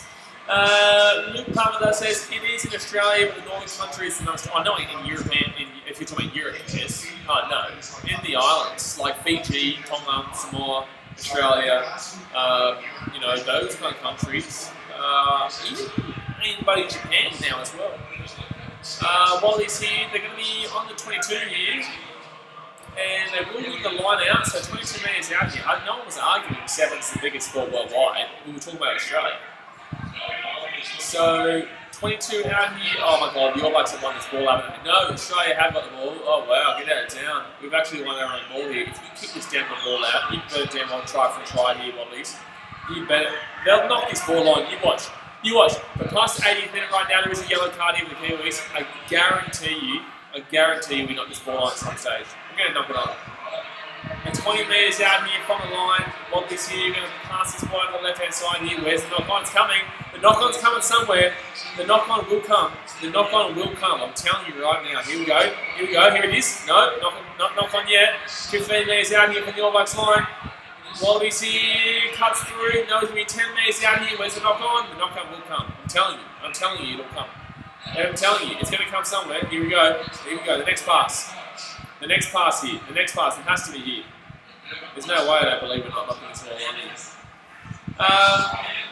Luke Palmer says, it is in Australia, but the northern countries, I know in European, if you're talking Europe, yes. Oh, no. In the islands, like Fiji, Tonga, Samoa, Australia, those kind of countries. in bloody Japan now as well. Wallabies here, they're going to be on the 22 year, and they will win the line out, so 22 metres out here. No one was arguing 7's the biggest sport worldwide. We were talking about Australia. So 22 out here. Oh my God, the All Blacks have won this ball, haven't they? No, Australia have got the ball. Oh wow, get that down. We've actually won our own ball here. If you kick this damn ball out, you better damn well try for a try here, Wallabies. You better. They'll knock this ball on. You watch. You watch. But past the 80th minute right now, there is a yellow card here for the Kiwis. I guarantee you we knock this ball on at some stage. We're going to knock it on. And 20 metres out here from the line. Wallabies here, you're going to pass this ball on the left-hand side here. Where's the knock-on? It's coming. The knock-on's coming somewhere. The knock-on will come. The knock-on will come. I'm telling you right now. Here we go. Here we go. Here it is. No, not knock-on yet. 15 metres out here from the All Blacks line. Wallabies here, cuts through. No, it's going to be 10 metres out here. Where's the knock-on? The knock-on will come. I'm telling you it'll come. I'm telling you, it's going to come somewhere. Here we go. Here we go. The next pass. The next pass here. The next pass. It has to be here. There's no way I don't believe we're not knocking this ball on here.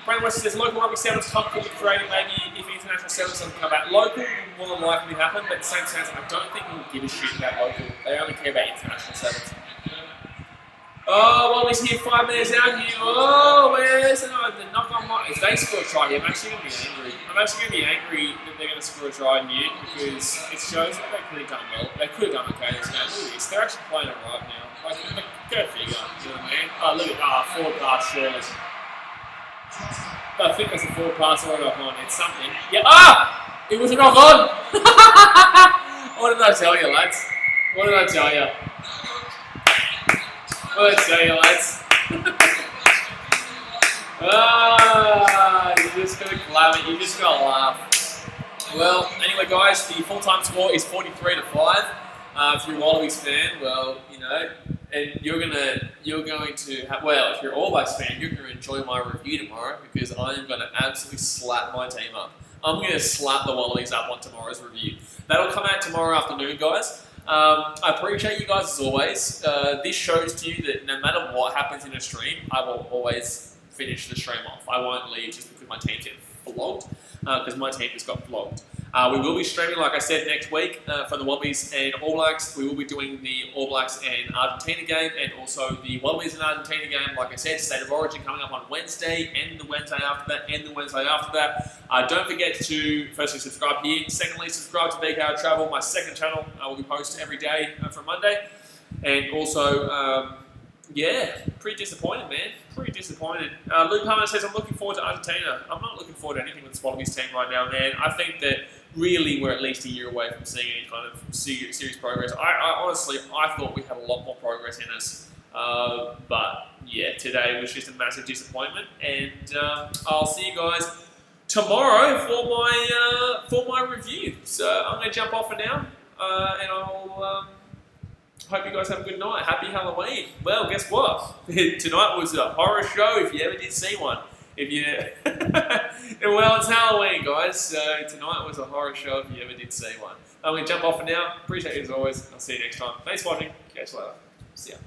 Brandon West says local rugby sevens top could be created maybe if international sevens doesn't come back. Local will more than likely happen, but at the same sense, I don't think we'll give a shit about local. They only care about international sevens. Oh, Wallabies here 5 minutes out here. Oh, where's the knock-on? If they score a try here, I'm actually going to be angry. I'm actually going to be angry that they're going to score a try here because it shows that they could have done well. They could have done okay this game. Look at this. They're actually playing it right now. Like, go figure. You know what I mean? Oh, look at forward pass, surely. I think that's a forward pass or a knock-on. It's something. Yeah. Ah! It was a knock-on! What did I tell you, lads? What did I tell you? What did I tell you, lads? You just gotta clap it. You just gotta laugh. Well, anyway, guys, the full-time score is 43-5. If you're a Wallabies fan, well, you know, and you're going to have, well, if you're an All Blacks fan, you're going to enjoy my review tomorrow because I am going to absolutely slap my team up. I'm going to slap the Wallabies up on tomorrow's review. That'll come out tomorrow afternoon, guys. I appreciate you guys as always. This shows to you that no matter what happens in a stream, I will always finish the stream off. I won't leave just because my team gets flogged, because my team just got flogged. We will be streaming, like I said, next week for the Wallabies and All Blacks. We will be doing the All Blacks and Argentina game and also the Wallabies and Argentina game. Like I said, State of Origin coming up on Wednesday and the Wednesday after that and the Wednesday after that. Don't forget to firstly subscribe here. Secondly, subscribe to BKR Travel, my second channel. I will be posting every day from Monday. And also, yeah, pretty disappointed, man. Pretty disappointed. Luke Palmer says, I'm looking forward to Argentina. I'm not looking forward to anything with the Wallabies team right now, man. I think that really we're at least a year away from seeing any kind of serious progress. I honestly, I thought we had a lot more progress in us. But yeah, today was just a massive disappointment. And I'll see you guys tomorrow for my review. So I'm going to jump off for now. And I'll... hope you guys have a good night. Happy Halloween. Well, guess what? Tonight was a horror show if you ever did see one. If you... well, it's Halloween, guys. So tonight was a horror show if you ever did see one. I'm going to jump off for now. Appreciate you as always. I'll see you next time. Thanks for watching. Catch you later. See ya.